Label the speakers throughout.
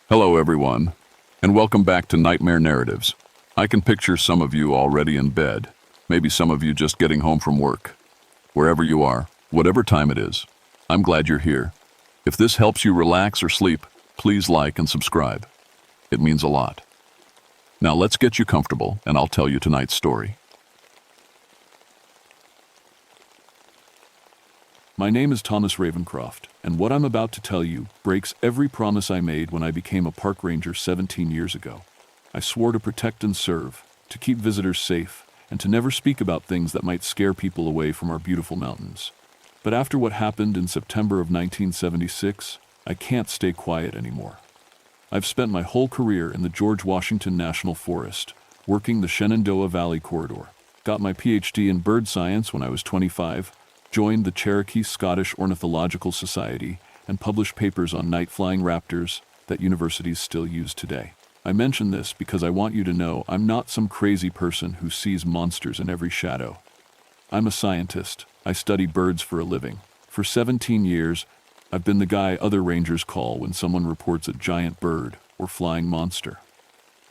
Speaker 1: Hello, everyone, and welcome back to Nightmare Narratives. I can picture some of you already in bed, maybe some of you just getting home from work. Wherever you are, whatever time it is, I'm glad you're here. If this helps you relax or sleep, please like and subscribe. It means a lot. Now let's get you comfortable, and I'll tell you tonight's story. My name is Thomas Ravencroft, and what I'm about to tell you breaks every promise I made when I became a park ranger 17 years ago. I swore to protect and serve, to keep visitors safe, and to never speak about things that might scare people away from our beautiful mountains. But after what happened in September of 1976, I can't stay quiet anymore. I've spent my whole career in the George Washington National Forest, working the Shenandoah Valley Corridor. Got my PhD in bird science when I was 25, joined the Cherokee Scottish Ornithological Society, and published papers on night-flying raptors that universities still use today. I mention this because I want you to know I'm not some crazy person who sees monsters in every shadow. I'm a scientist. I study birds for a living. For 17 years, I've been the guy other rangers call when someone reports a giant bird or flying monster.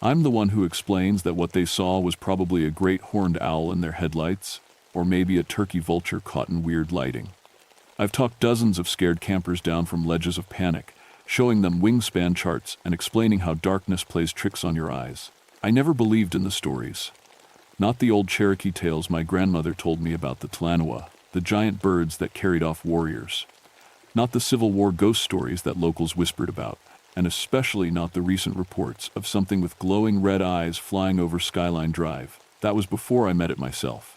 Speaker 1: I'm the one who explains that what they saw was probably a great horned owl in their headlights, or maybe a turkey vulture caught in weird lighting. I've talked dozens of scared campers down from ledges of panic, showing them wingspan charts and explaining how darkness plays tricks on your eyes. I never believed in the stories. Not the old Cherokee tales my grandmother told me about the Talanoa, the giant birds that carried off warriors. Not the Civil War ghost stories that locals whispered about, and especially not the recent reports of something with glowing red eyes flying over Skyline Drive. That was before I met it myself.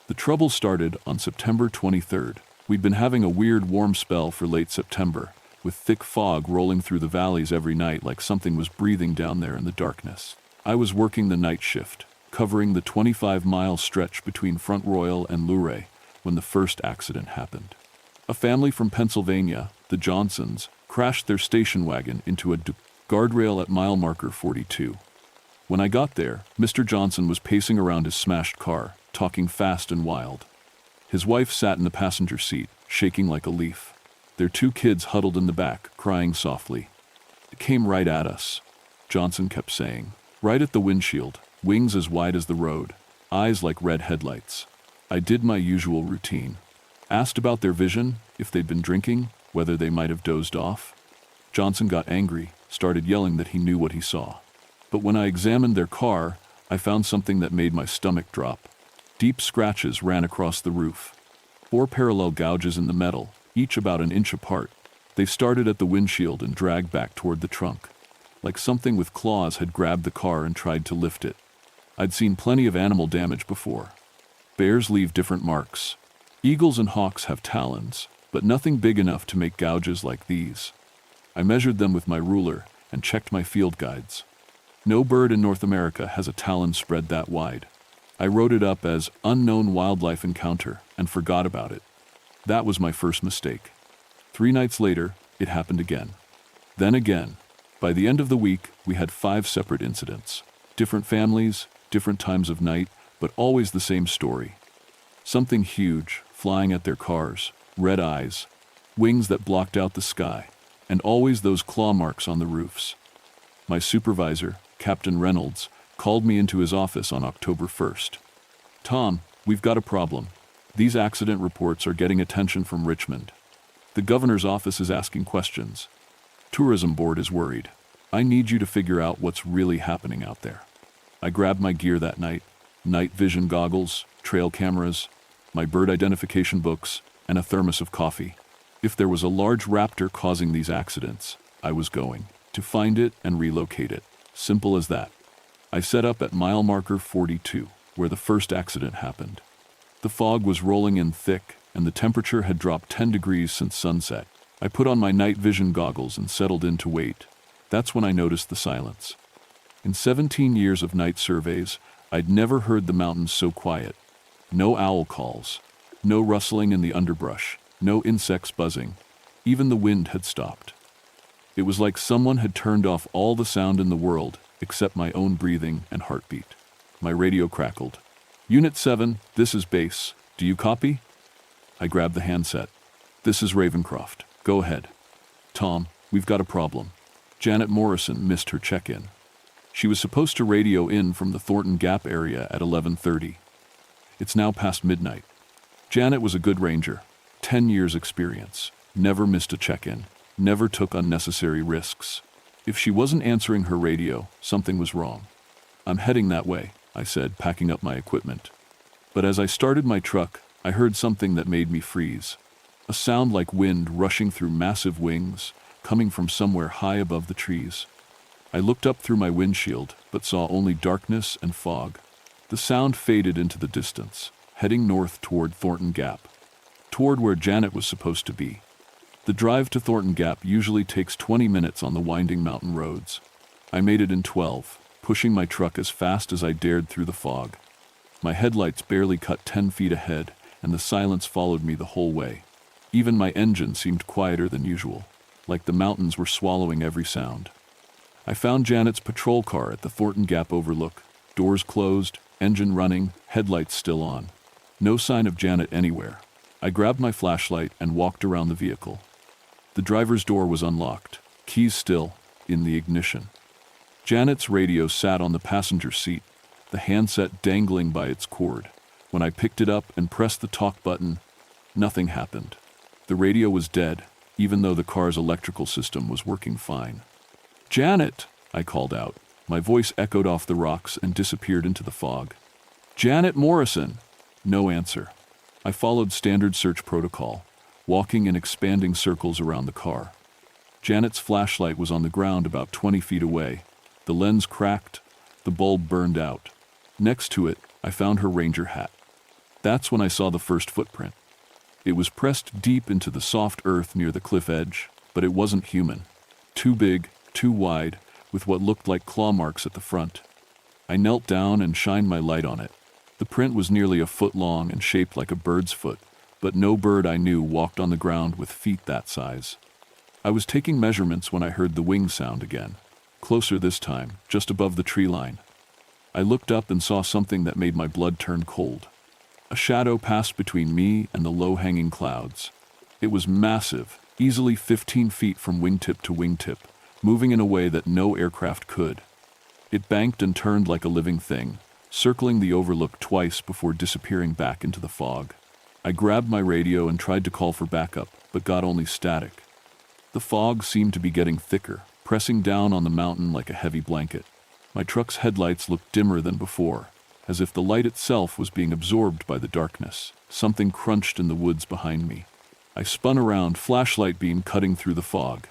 Speaker 1: The trouble started on September 23rd. We'd been having a weird warm spell for late September, with thick fog rolling through the valleys every night like something was breathing down there in the darkness. I was working the night shift, covering the 25-mile stretch between Front Royal and Luray, when the first accident happened. A family from Pennsylvania, the Johnsons, crashed their station wagon into a guardrail at mile marker 42. When I got there, Mr. Johnson was pacing around his smashed car, talking fast and wild. His wife sat in the passenger seat, shaking like a leaf. Their two kids huddled in the back, crying softly. "It came right at us," Johnson kept saying. "Right at the windshield, wings as wide as the road, eyes like red headlights." I did my usual routine. Asked about their vision, if they'd been drinking, whether they might have dozed off. Johnson got angry, started yelling that he knew what he saw. But when I examined their car, I found something that made my stomach drop. Deep scratches ran across the roof. 4 parallel gouges in the metal, each about an inch apart. They started at the windshield and dragged back toward the trunk, like something with claws had grabbed the car and tried to lift it. I'd seen plenty of animal damage before. Bears leave different marks. Eagles and hawks have talons, but nothing big enough to make gouges like these. I measured them with my ruler and checked my field guides. No bird in North America has a talon spread that wide. I wrote it up as unknown wildlife encounter and forgot about it. That was my first mistake. 3 nights later, it happened again. Then again. By the end of the week, we had 5 separate incidents. Different families, different times of night, but always the same story. Something huge, flying at their cars, red eyes, wings that blocked out the sky, and always those claw marks on the roofs. My supervisor, Captain Reynolds, called me into his office on October 1st. "Tom, we've got a problem. These accident reports are getting attention from Richmond. The governor's office is asking questions. Tourism board is worried. I need you to figure out what's really happening out there." I grabbed my gear that night: night vision goggles, trail cameras, my bird identification books, and a thermos of coffee. If there was a large raptor causing these accidents, I was going to find it and relocate it. Simple as that. I set up at mile marker 42, where the first accident happened. The fog was rolling in thick, and the temperature had dropped 10 degrees since sunset. I put on my night vision goggles and settled in to wait. That's when I noticed the silence. In 17 years of night surveys, I'd never heard the mountains so quiet. No owl calls, no rustling in the underbrush, no insects buzzing. Even the wind had stopped. It was like someone had turned off all the sound in the world except my own breathing and heartbeat. My radio crackled. "Unit 7, this is base. Do you copy?" I grabbed the handset. "This is Ravencroft. Go ahead." "Tom, we've got a problem. Janet Morrison missed her check-in. She was supposed to radio in from the Thornton Gap area at 11:30. It's now past midnight. Janet was a good ranger, 10 years experience, never missed a check-in, never took unnecessary risks. If she wasn't answering her radio, something was wrong. "I'm heading that way," I said, packing up my equipment. But as I started my truck, I heard something that made me freeze. A sound like wind rushing through massive wings, coming from somewhere high above the trees. I looked up through my windshield, but saw only darkness and fog. The sound faded into the distance, heading north toward Thornton Gap, toward where Janet was supposed to be. The drive to Thornton Gap usually takes 20 minutes on the winding mountain roads. I made it in 12, pushing my truck as fast as I dared through the fog. My headlights barely cut 10 feet ahead, and the silence followed me the whole way. Even my engine seemed quieter than usual, like the mountains were swallowing every sound. I found Janet's patrol car at the Thornton Gap overlook, doors closed, engine running, headlights still on. No sign of Janet anywhere. I grabbed my flashlight and walked around the vehicle. The driver's door was unlocked, keys still in the ignition. Janet's radio sat on the passenger seat, the handset dangling by its cord. When I picked it up and pressed the talk button, nothing happened. The radio was dead, even though the car's electrical system was working fine. "Janet!" I called out. My voice echoed off the rocks and disappeared into the fog. "Janet Morrison!" No answer. I followed standard search protocol, walking in expanding circles around the car. Janet's flashlight was on the ground about 20 feet away. The lens cracked, the bulb burned out. Next to it, I found her ranger hat. That's when I saw the first footprint. It was pressed deep into the soft earth near the cliff edge, but it wasn't human. Too big, too wide, with what looked like claw marks at the front. I knelt down and shined my light on it. The print was nearly a foot long and shaped like a bird's foot, but no bird I knew walked on the ground with feet that size. I was taking measurements when I heard the wing sound again, closer this time, just above the tree line. I looked up and saw something that made my blood turn cold. A shadow passed between me and the low-hanging clouds. It was massive, easily 15 feet from wingtip to wingtip, moving in a way that no aircraft could. It banked and turned like a living thing, circling the overlook twice before disappearing back into the fog. I grabbed my radio and tried to call for backup, but got only static. The fog seemed to be getting thicker, pressing down on the mountain like a heavy blanket. My truck's headlights looked dimmer than before, as if the light itself was being absorbed by the darkness. Something crunched in the woods behind me. I spun around, flashlight beam cutting through the fog.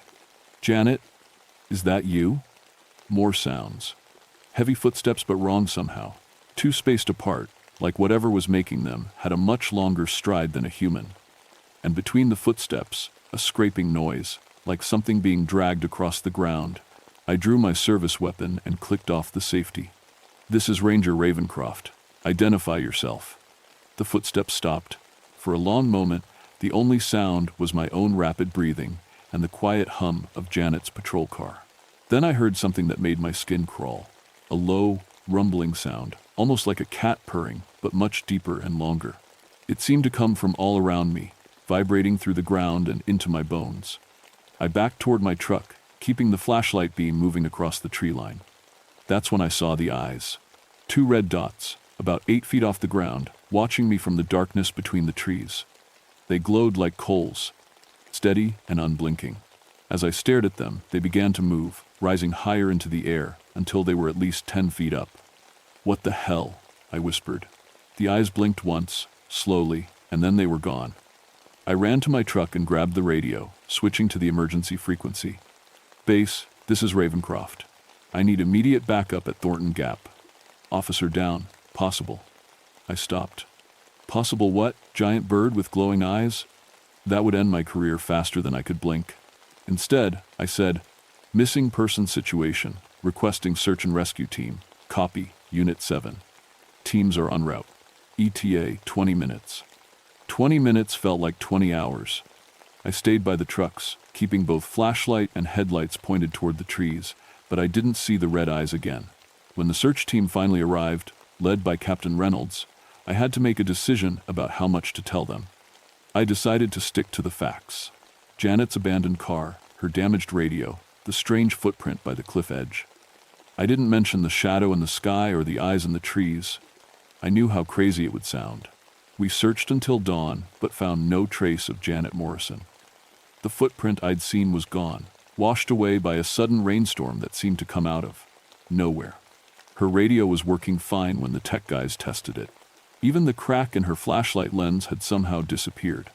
Speaker 1: "Janet, is that you?" More sounds. Heavy footsteps, but wrong somehow. Too spaced apart, like whatever was making them had a much longer stride than a human. And between the footsteps, a scraping noise, like something being dragged across the ground. I drew my service weapon and clicked off the safety. "This is Ranger Ravencroft. Identify yourself." The footsteps stopped. For a long moment, the only sound was my own rapid breathing and the quiet hum of Janet's patrol car. Then I heard something that made my skin crawl. A low, rumbling sound, almost like a cat purring, but much deeper and longer. It seemed to come from all around me, vibrating through the ground and into my bones. I backed toward my truck, keeping the flashlight beam moving across the tree line. That's when I saw the eyes. 2 red dots, about 8 feet off the ground, watching me from the darkness between the trees. They glowed like coals, steady and unblinking. As I stared at them, they began to move, rising higher into the air until they were at least 10 feet up. "What the hell?" I whispered. The eyes blinked once, slowly, and then they were gone. I ran to my truck and grabbed the radio, switching to the emergency frequency. "Base, this is Ravencroft. I need immediate backup at Thornton Gap. Officer down. Possible." I stopped. Possible what? Giant bird with glowing eyes? That would end my career faster than I could blink. Instead, I said, "Missing person situation. Requesting search and rescue team. Copy, Unit 7. Teams are en route. ETA 20 minutes. 20 minutes felt like 20 hours. I stayed by the trucks, keeping both flashlight and headlights pointed toward the trees, but I didn't see the red eyes again. When the search team finally arrived, led by Captain Reynolds, I had to make a decision about how much to tell them. I decided to stick to the facts. Janet's abandoned car, her damaged radio, the strange footprint by the cliff edge. I didn't mention the shadow in the sky or the eyes in the trees. I knew how crazy it would sound. We searched until dawn, but found no trace of Janet Morrison. The footprint I'd seen was gone, washed away by a sudden rainstorm that seemed to come out of nowhere. Her radio was working fine when the tech guys tested it. Even the crack in her flashlight lens had somehow disappeared.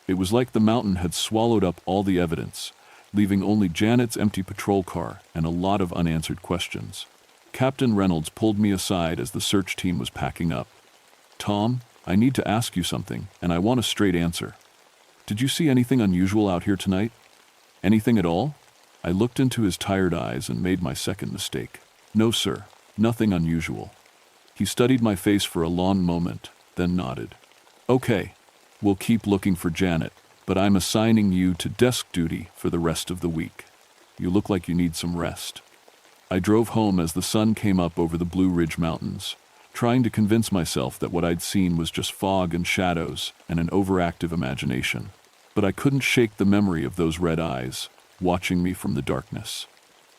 Speaker 1: It was like the mountain had swallowed up all the evidence, leaving only Janet's empty patrol car and a lot of unanswered questions. Captain Reynolds pulled me aside as the search team was packing up. "Tom, I need to ask you something, and I want a straight answer. Did you see anything unusual out here tonight? Anything at all?" I looked into his tired eyes and made my second mistake. "No, sir, nothing unusual." He studied my face for a long moment, then nodded. "Okay, we'll keep looking for Janet, but I'm assigning you to desk duty for the rest of the week. You look like you need some rest." I drove home as the sun came up over the Blue Ridge Mountains, trying to convince myself that what I'd seen was just fog and shadows and an overactive imagination. But I couldn't shake the memory of those red eyes, watching me from the darkness.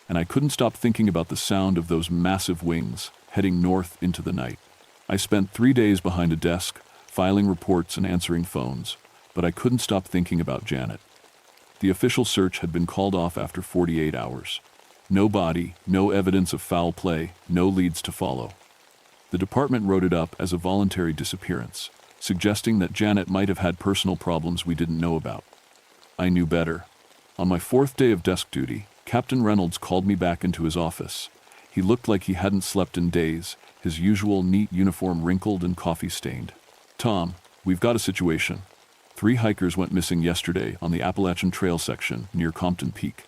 Speaker 1: And I couldn't stop thinking about the sound of those massive wings heading north into the night. I spent 3 days behind a desk, filing reports and answering phones, but I couldn't stop thinking about Janet. The official search had been called off after 48 hours. No body, no evidence of foul play, no leads to follow. The department wrote it up as a voluntary disappearance, suggesting that Janet might have had personal problems we didn't know about. I knew better. On my 4th day of desk duty, Captain Reynolds called me back into his office. He looked like he hadn't slept in days, his usual neat uniform wrinkled and coffee-stained. "Tom, we've got a situation. 3 hikers went missing yesterday on the Appalachian Trail section near Compton Peak.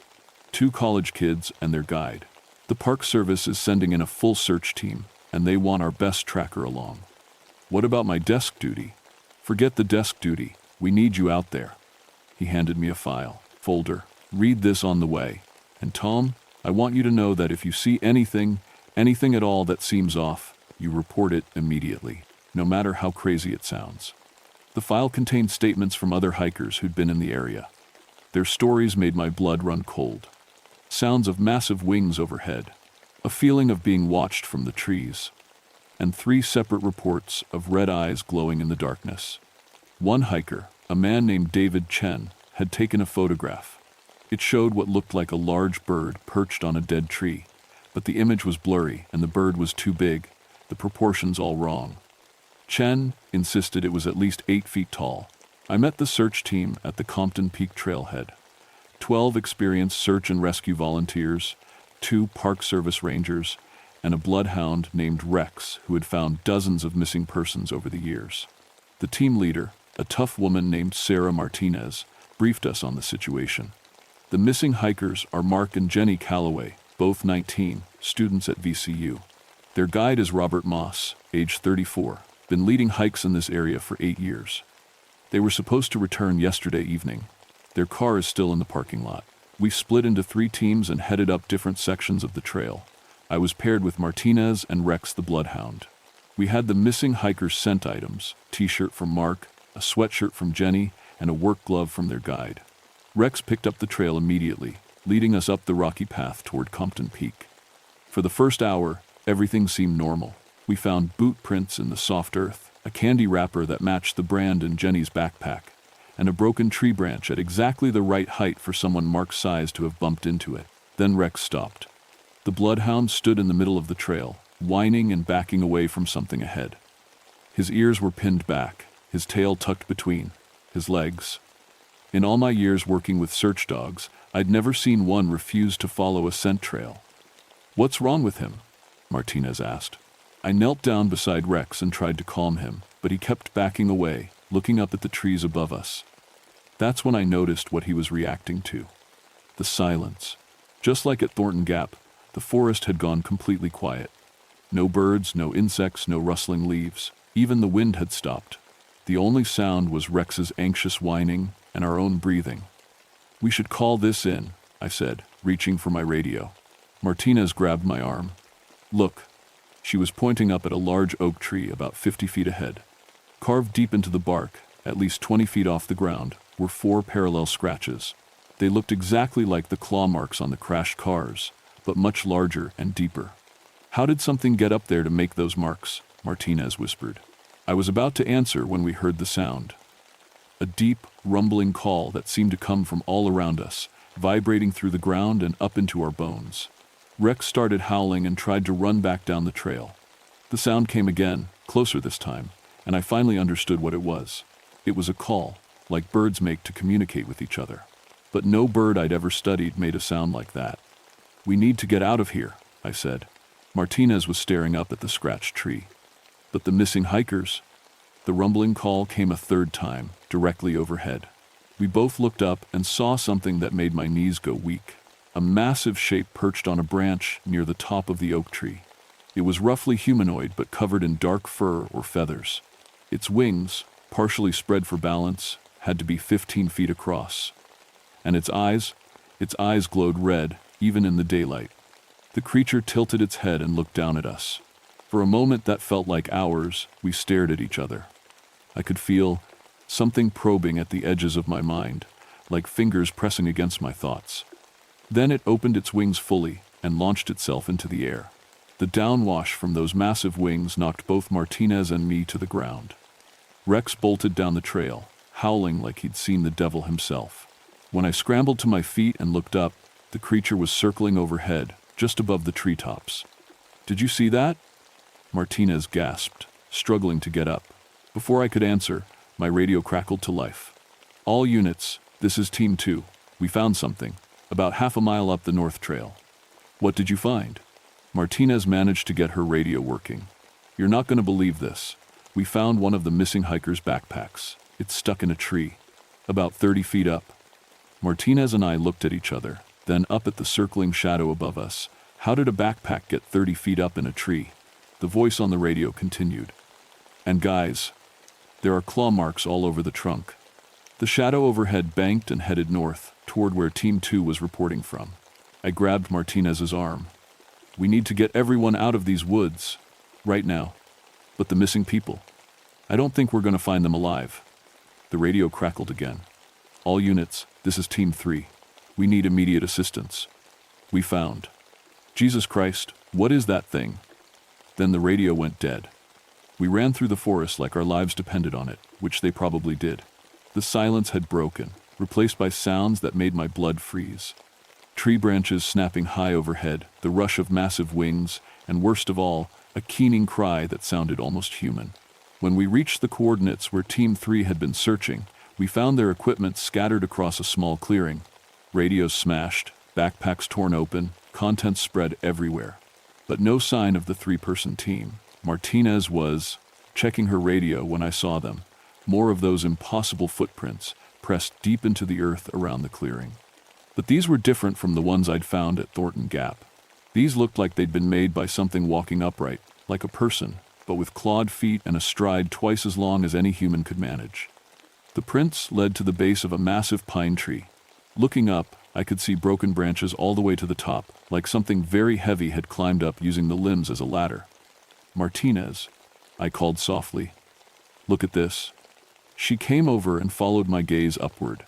Speaker 1: 2 college kids and their guide. The Park Service is sending in a full search team, and they want our best tracker along. What about my desk duty?" "Forget the desk duty. We need you out there." He handed me a folder. "Read this on the way. And Tom, I want you to know that if you see anything at all that seems off, you report it immediately, no matter how crazy it sounds." The file contained statements from other hikers who'd been in the area. Their stories made my blood run cold. Sounds of massive wings overhead, a feeling of being watched from the trees, and 3 separate reports of red eyes glowing in the darkness. One hiker, a man named David Chen, had taken a photograph. It showed what looked like a large bird perched on a dead tree, but the image was blurry and the bird was too big, the proportions all wrong. Chen insisted it was at least 8 feet tall. I met the search team at the Compton Peak trailhead. 12 experienced search and rescue volunteers, 2 Park Service rangers, and a bloodhound named Rex who had found dozens of missing persons over the years. The team leader, a tough woman named Sarah Martinez, briefed us on the situation. The missing hikers are Mark and Jenny Calloway, both 19, students at VCU. Their guide is Robert Moss, age 34, been leading hikes in this area for 8 years. They were supposed to return yesterday evening. Their car is still in the parking lot. We split into 3 teams and headed up different sections of the trail. I was paired with Martinez and Rex the bloodhound. We had the missing hikers' scent items, t-shirt from Mark, a sweatshirt from Jenny, and a work glove from their guide. Rex picked up the trail immediately, leading us up the rocky path toward Compton Peak. For the first hour, everything seemed normal. We found boot prints in the soft earth, a candy wrapper that matched the brand in Jenny's backpack, and a broken tree branch at exactly the right height for someone Mark's size to have bumped into it. Then Rex stopped. The bloodhound stood in the middle of the trail, whining and backing away from something ahead. His ears were pinned back, his tail tucked between his legs. In all my years working with search dogs, I'd never seen one refuse to follow a scent trail. "What's wrong with him?" Martinez asked. I knelt down beside Rex and tried to calm him, but he kept backing away, looking up at the trees above us. That's when I noticed what he was reacting to. The silence. Just like at Thornton Gap, the forest had gone completely quiet. No birds, no insects, no rustling leaves. Even the wind had stopped. The only sound was Rex's anxious whining and our own breathing. "We should call this in," I said, reaching for my radio. Martinez grabbed my arm. "Look." She was pointing up at a large oak tree about 50 feet ahead. Carved deep into the bark, at least 20 feet off the ground, were 4 parallel scratches. They looked exactly like the claw marks on the crashed cars, but much larger and deeper. "How did something get up there to make those marks?" Martinez whispered. I was about to answer when we heard the sound. A deep, rumbling call that seemed to come from all around us, vibrating through the ground and up into our bones. Rex started howling and tried to run back down the trail. The sound came again, closer this time, and I finally understood what it was. It was a call, like birds make to communicate with each other. But no bird I'd ever studied made a sound like that. "We need to get out of here," I said. Martinez was staring up at the scratched tree. "But the missing hikers?" The rumbling call came a third time, directly overhead. We both looked up and saw something that made my knees go weak. A massive shape perched on a branch near the top of the oak tree. It was roughly humanoid but covered in dark fur or feathers. Its wings, partially spread for balance, had to be 15 feet across. And its eyes glowed red, even in the daylight. The creature tilted its head and looked down at us. For a moment that felt like hours, we stared at each other. I could feel something probing at the edges of my mind, like fingers pressing against my thoughts. Then it opened its wings fully and launched itself into the air. The downwash from those massive wings knocked both Martinez and me to the ground. Rex bolted down the trail, howling like he'd seen the devil himself. When I scrambled to my feet and looked up, the creature was circling overhead, just above the treetops. "Did you see that?" Martinez gasped, struggling to get up. Before I could answer, my radio crackled to life. "All units, this is Team 2. We found something, about half a mile up the north trail." "What did you find?" Martinez managed to get her radio working. "You're not going to believe this. We found one of the missing hikers' backpacks. It's stuck in a tree, about 30 feet up." Martinez and I looked at each other, then up at the circling shadow above us. How did a backpack get 30 feet up in a tree? The voice on the radio continued. "And guys, there are claw marks all over the trunk." The shadow overhead banked and headed north, toward where Team 2 was reporting from. I grabbed Martinez's arm. "We need to get everyone out of these woods, right now." "But the missing people? I don't think we're going to find them alive." The radio crackled again. "All units, this is Team 3. We need immediate assistance." "We found." "Jesus Christ, what is that thing?" Then the radio went dead. We ran through the forest like our lives depended on it, which they probably did. The silence had broken, replaced by sounds that made my blood freeze. Tree branches snapping high overhead, the rush of massive wings, and worst of all, a keening cry that sounded almost human. When we reached the coordinates where Team 3 had been searching, we found their equipment scattered across a small clearing. Radios smashed, backpacks torn open, contents spread everywhere. But no sign of the 3-person team. Martinez was checking her radio when I saw them. More of those impossible footprints, pressed deep into the earth around the clearing. But these were different from the ones I'd found at Thornton Gap. These looked like they'd been made by something walking upright, like a person, but with clawed feet and a stride twice as long as any human could manage. The prints led to the base of a massive pine tree. Looking up, I could see broken branches all the way to the top, like something very heavy had climbed up using the limbs as a ladder. "Martinez," I called softly. "Look at this." She came over and followed my gaze upward.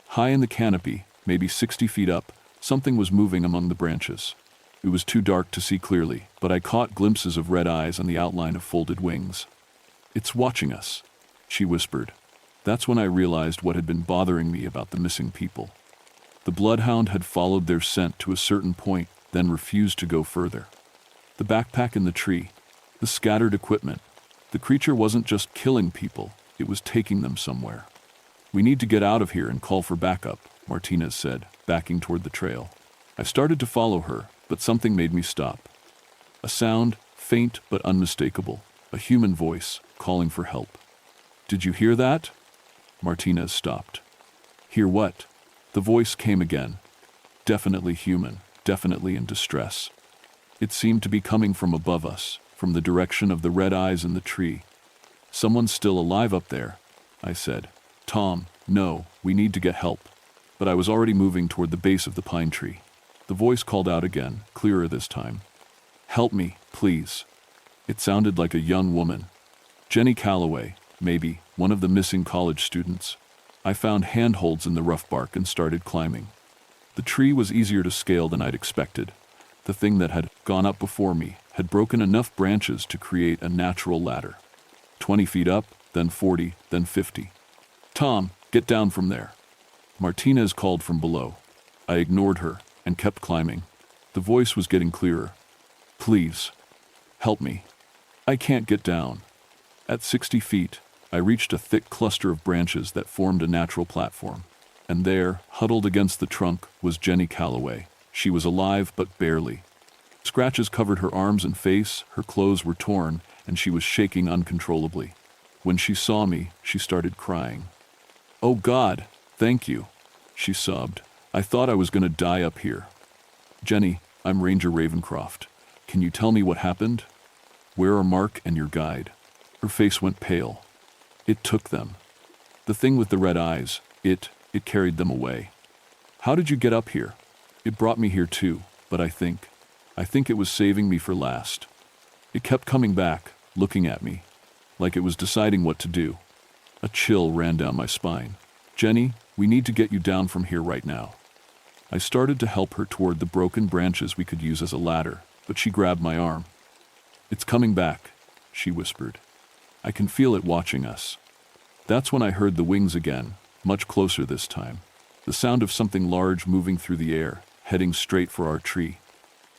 Speaker 1: High in the canopy, maybe 60 feet up, something was moving among the branches. It was too dark to see clearly, but I caught glimpses of red eyes and the outline of folded wings. "It's watching us," she whispered. That's when I realized what had been bothering me about the missing people. The bloodhound had followed their scent to a certain point, then refused to go further. The backpack in the tree, the scattered equipment. The creature wasn't just killing people, it was taking them somewhere. "We need to get out of here and call for backup," Martinez said, backing toward the trail. I started to follow her, but something made me stop. A sound, faint but unmistakable, a human voice calling for help. "Did you hear that?" Martinez stopped. "Hear what?" The voice came again. Definitely human, definitely in distress. It seemed to be coming from above us, from the direction of the red eyes in the tree. "Someone's still alive up there," I said. "Tom, no, we need to get help." But I was already moving toward the base of the pine tree. The voice called out again, clearer this time. "Help me, please." It sounded like a young woman. Jenny Calloway, maybe, one of the missing college students. I found handholds in the rough bark and started climbing. The tree was easier to scale than I'd expected. The thing that had gone up before me had broken enough branches to create a natural ladder. 20 feet up, then 40, then 50. "Tom, get down from there." Martinez called from below. I ignored her and kept climbing. The voice was getting clearer. "Please, help me. I can't get down." At 60 feet, I reached a thick cluster of branches that formed a natural platform. And there, huddled against the trunk, was Jenny Calloway. She was alive, but barely. Scratches covered her arms and face, her clothes were torn, and she was shaking uncontrollably. When she saw me, she started crying. "Oh God, thank you," she sobbed. "I thought I was going to die up here." "Jenny, I'm Ranger Ravencroft. Can you tell me what happened? Where are Mark and your guide?" Her face went pale. "It took them. The thing with the red eyes, it carried them away." "How did you get up here?" "It brought me here too, but I think it was saving me for last." It kept coming back, looking at me, like it was deciding what to do. A chill ran down my spine. "Jenny, we need to get you down from here right now." I started to help her toward the broken branches we could use as a ladder, but she grabbed my arm. "It's coming back," she whispered. "I can feel it watching us." That's when I heard the wings again, much closer this time. The sound of something large moving through the air, heading straight for our tree.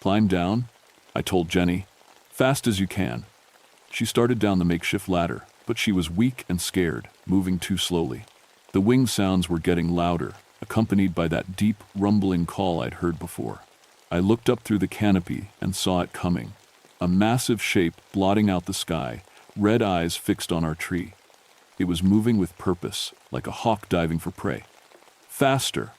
Speaker 1: "Climb down," I told Jenny. "Fast as you can." She started down the makeshift ladder, but she was weak and scared, moving too slowly. The wing sounds were getting louder, accompanied by that deep, rumbling call I'd heard before. I looked up through the canopy and saw it coming. A massive shape blotting out the sky, red eyes fixed on our tree. It was moving with purpose, like a hawk diving for prey. "Faster!"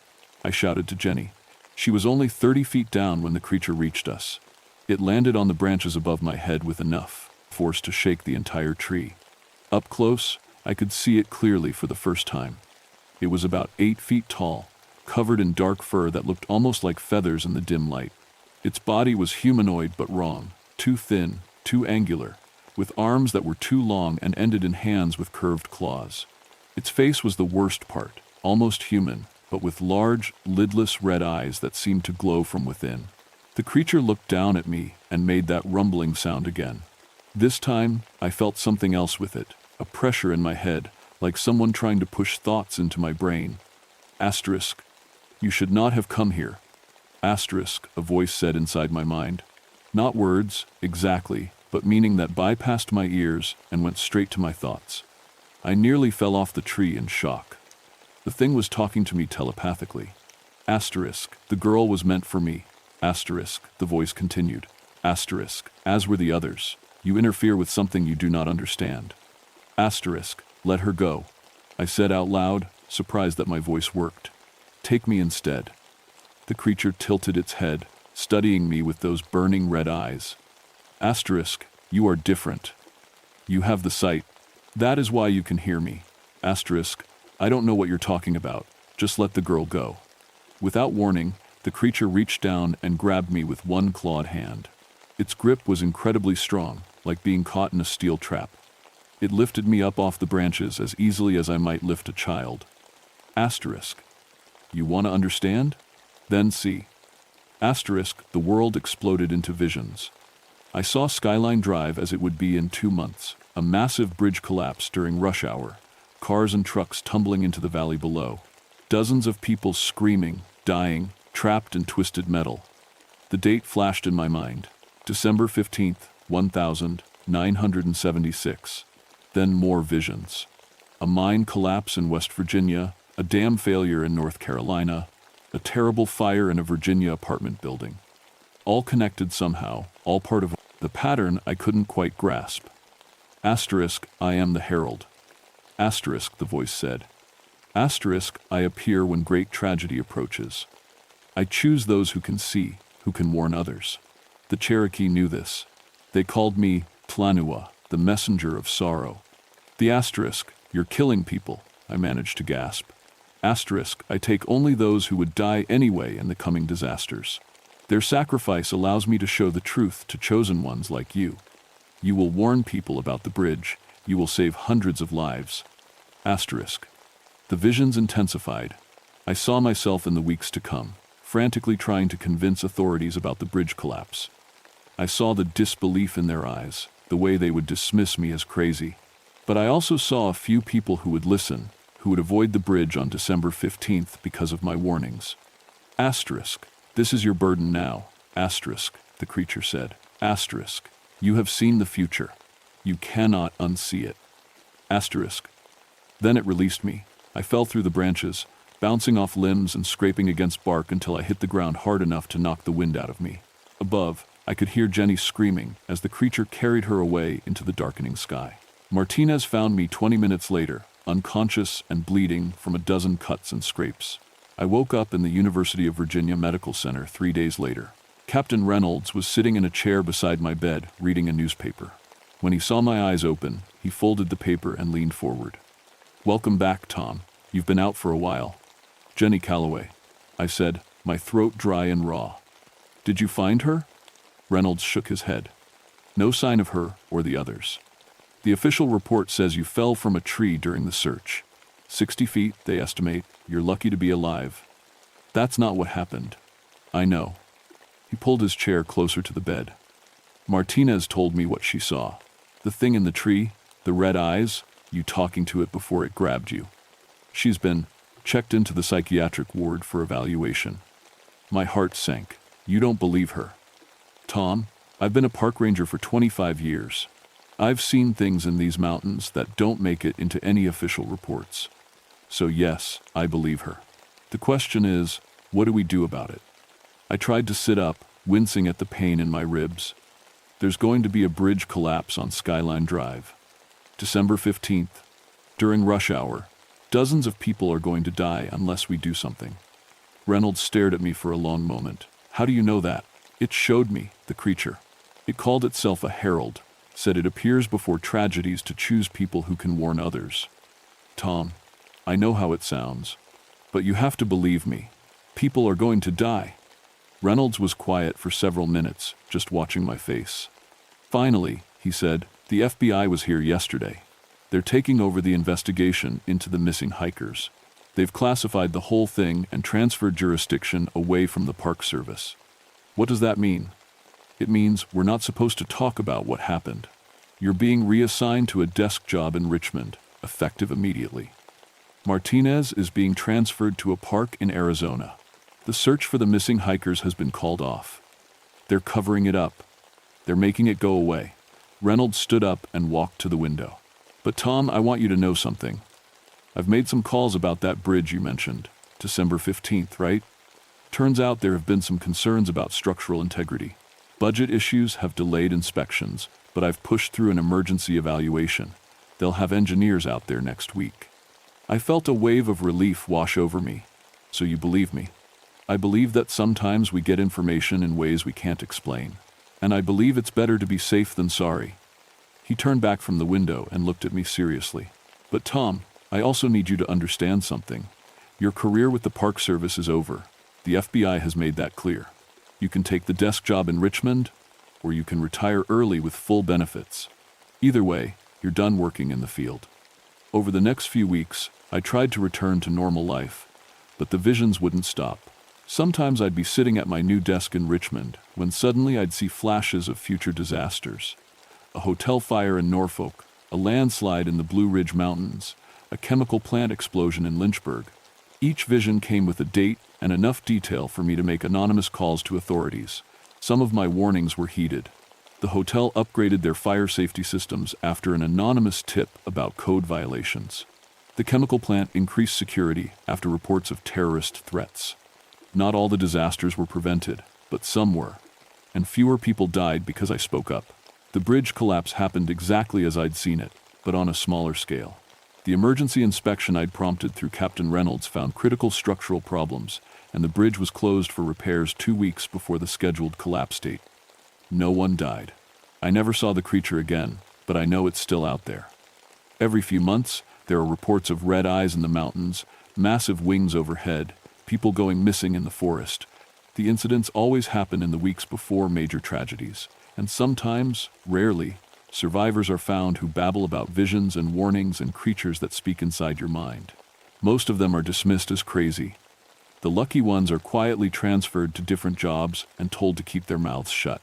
Speaker 1: I shouted to Jenny. She was only 30 feet down when the creature reached us. It landed on the branches above my head with enough force to shake the entire tree. Up close, I could see it clearly for the first time. It was about 8 feet tall, covered in dark fur that looked almost like feathers in the dim light. Its body was humanoid but wrong, too thin, too angular, with arms that were too long and ended in hands with curved claws. Its face was the worst part, almost human, but with large, lidless red eyes that seemed to glow from within. The creature looked down at me and made that rumbling sound again. This time, I felt something else with it, a pressure in my head, like someone trying to push thoughts into my brain. Asterisk. "You should not have come here." Asterisk, a voice said inside my mind. Not words, exactly, but meaning that bypassed my ears and went straight to my thoughts. I nearly fell off the tree in shock. The thing was talking to me telepathically. Asterisk, the girl was meant for me. Asterisk, the voice continued. Asterisk, as were the others. You interfere with something you do not understand. Asterisk, let her go. I said out loud, surprised that my voice worked. Take me instead. The creature tilted its head, studying me with those burning red eyes. Asterisk, you are different. You have the sight. That is why you can hear me. Asterisk, I don't know what you're talking about. Just let the girl go. Without warning, the creature reached down and grabbed me with one clawed hand. Its grip was incredibly strong, like being caught in a steel trap. It lifted me up off the branches as easily as I might lift a child. Asterisk, you want to understand? Then see. Asterisk, the world exploded into visions. I saw Skyline Drive as it would be in 2 months, a massive bridge collapse during rush hour, cars and trucks tumbling into the valley below, dozens of people screaming, dying, trapped in twisted metal. The date flashed in my mind, December 15th, 1976. Then more visions. A mine collapse in West Virginia, a dam failure in North Carolina, a terrible fire in a Virginia apartment building. All connected somehow, all part of the pattern I couldn't quite grasp. Asterisk, I am the herald. Asterisk, the voice said. Asterisk, I appear when great tragedy approaches. I choose those who can see, who can warn others. The Cherokee knew this. They called me Tlanua, the messenger of sorrow. The asterisk, you're killing people, I managed to gasp. Asterisk, I take only those who would die anyway in the coming disasters. Their sacrifice allows me to show the truth to chosen ones like you. You will warn people about the bridge. You will save hundreds of lives. Asterisk. The visions intensified. I saw myself in the weeks to come, frantically trying to convince authorities about the bridge collapse. I saw the disbelief in their eyes, the way they would dismiss me as crazy. But I also saw a few people who would listen, who would avoid the bridge on December 15th because of my warnings. Asterisk. This is your burden now. Asterisk, the creature said. Asterisk. You have seen the future. You cannot unsee it. Asterisk. Then it released me. I fell through the branches, bouncing off limbs and scraping against bark until I hit the ground hard enough to knock the wind out of me. Above, I could hear Jenny screaming as the creature carried her away into the darkening sky. Martinez found me 20 minutes later, unconscious and bleeding from a dozen cuts and scrapes. I woke up in the University of Virginia Medical Center 3 days later. Captain Reynolds was sitting in a chair beside my bed, reading a newspaper. When he saw my eyes open, he folded the paper and leaned forward. "Welcome back, Tom. You've been out for a while." "Jenny Calloway," I said, my throat dry and raw. "Did you find her?" Reynolds shook his head. "No sign of her or the others. The official report says you fell from a tree during the search. 60 feet, they estimate. You're lucky to be alive." "That's not what happened." "I know." He pulled his chair closer to the bed. "Martinez told me what she saw. The thing in the tree, the red eyes, you talking to it before it grabbed you. She's been checked into the psychiatric ward for evaluation." My heart sank. "You don't believe her." "Tom, I've been a park ranger for 25 years. I've seen things in these mountains that don't make it into any official reports. So yes, I believe her. The question is, what do we do about it?" I tried to sit up, wincing at the pain in my ribs. "There's going to be a bridge collapse on Skyline Drive. December 15th. During rush hour. Dozens of people are going to die unless we do something." Reynolds stared at me for a long moment. "How do you know that?" "It showed me, the creature. It called itself a herald, said it appears before tragedies to choose people who can warn others." "Tom, I know how it sounds, but you have to believe me. People are going to die." Reynolds was quiet for several minutes, just watching my face. "Finally," he said, "the FBI was here yesterday. They're taking over the investigation into the missing hikers. They've classified the whole thing and transferred jurisdiction away from the Park Service." "What does that mean?" "It means we're not supposed to talk about what happened. You're being reassigned to a desk job in Richmond, effective immediately. Martinez is being transferred to a park in Arizona. The search for the missing hikers has been called off. They're covering it up. They're making it go away." Reynolds stood up and walked to the window. "But Tom, I want you to know something. I've made some calls about that bridge you mentioned, December 15th, right? Turns out there have been some concerns about structural integrity. Budget issues have delayed inspections, but I've pushed through an emergency evaluation. They'll have engineers out there next week." I felt a wave of relief wash over me. "So you believe me?" "I believe that sometimes we get information in ways we can't explain. And I believe it's better to be safe than sorry." He turned back from the window and looked at me seriously. "But Tom, I also need you to understand something. Your career with the Park Service is over. The FBI has made that clear. You can take the desk job in Richmond, or you can retire early with full benefits. Either way, you're done working in the field." Over the next few weeks, I tried to return to normal life, but the visions wouldn't stop. Sometimes I'd be sitting at my new desk in Richmond, when suddenly I'd see flashes of future disasters. A hotel fire in Norfolk, a landslide in the Blue Ridge Mountains, a chemical plant explosion in Lynchburg. Each vision came with a date and enough detail for me to make anonymous calls to authorities. Some of my warnings were heeded. The hotel upgraded their fire safety systems after an anonymous tip about code violations. The chemical plant increased security after reports of terrorist threats. Not all the disasters were prevented, but some were. And fewer people died because I spoke up. The bridge collapse happened exactly as I'd seen it, but on a smaller scale. The emergency inspection I'd prompted through Captain Reynolds found critical structural problems, and the bridge was closed for repairs 2 weeks before the scheduled collapse date. No one died. I never saw the creature again, but I know it's still out there. Every few months, there are reports of red eyes in the mountains, massive wings overhead, people going missing in the forest. The incidents always happen in the weeks before major tragedies, and sometimes, rarely, survivors are found who babble about visions and warnings and creatures that speak inside your mind. Most of them are dismissed as crazy. The lucky ones are quietly transferred to different jobs and told to keep their mouths shut.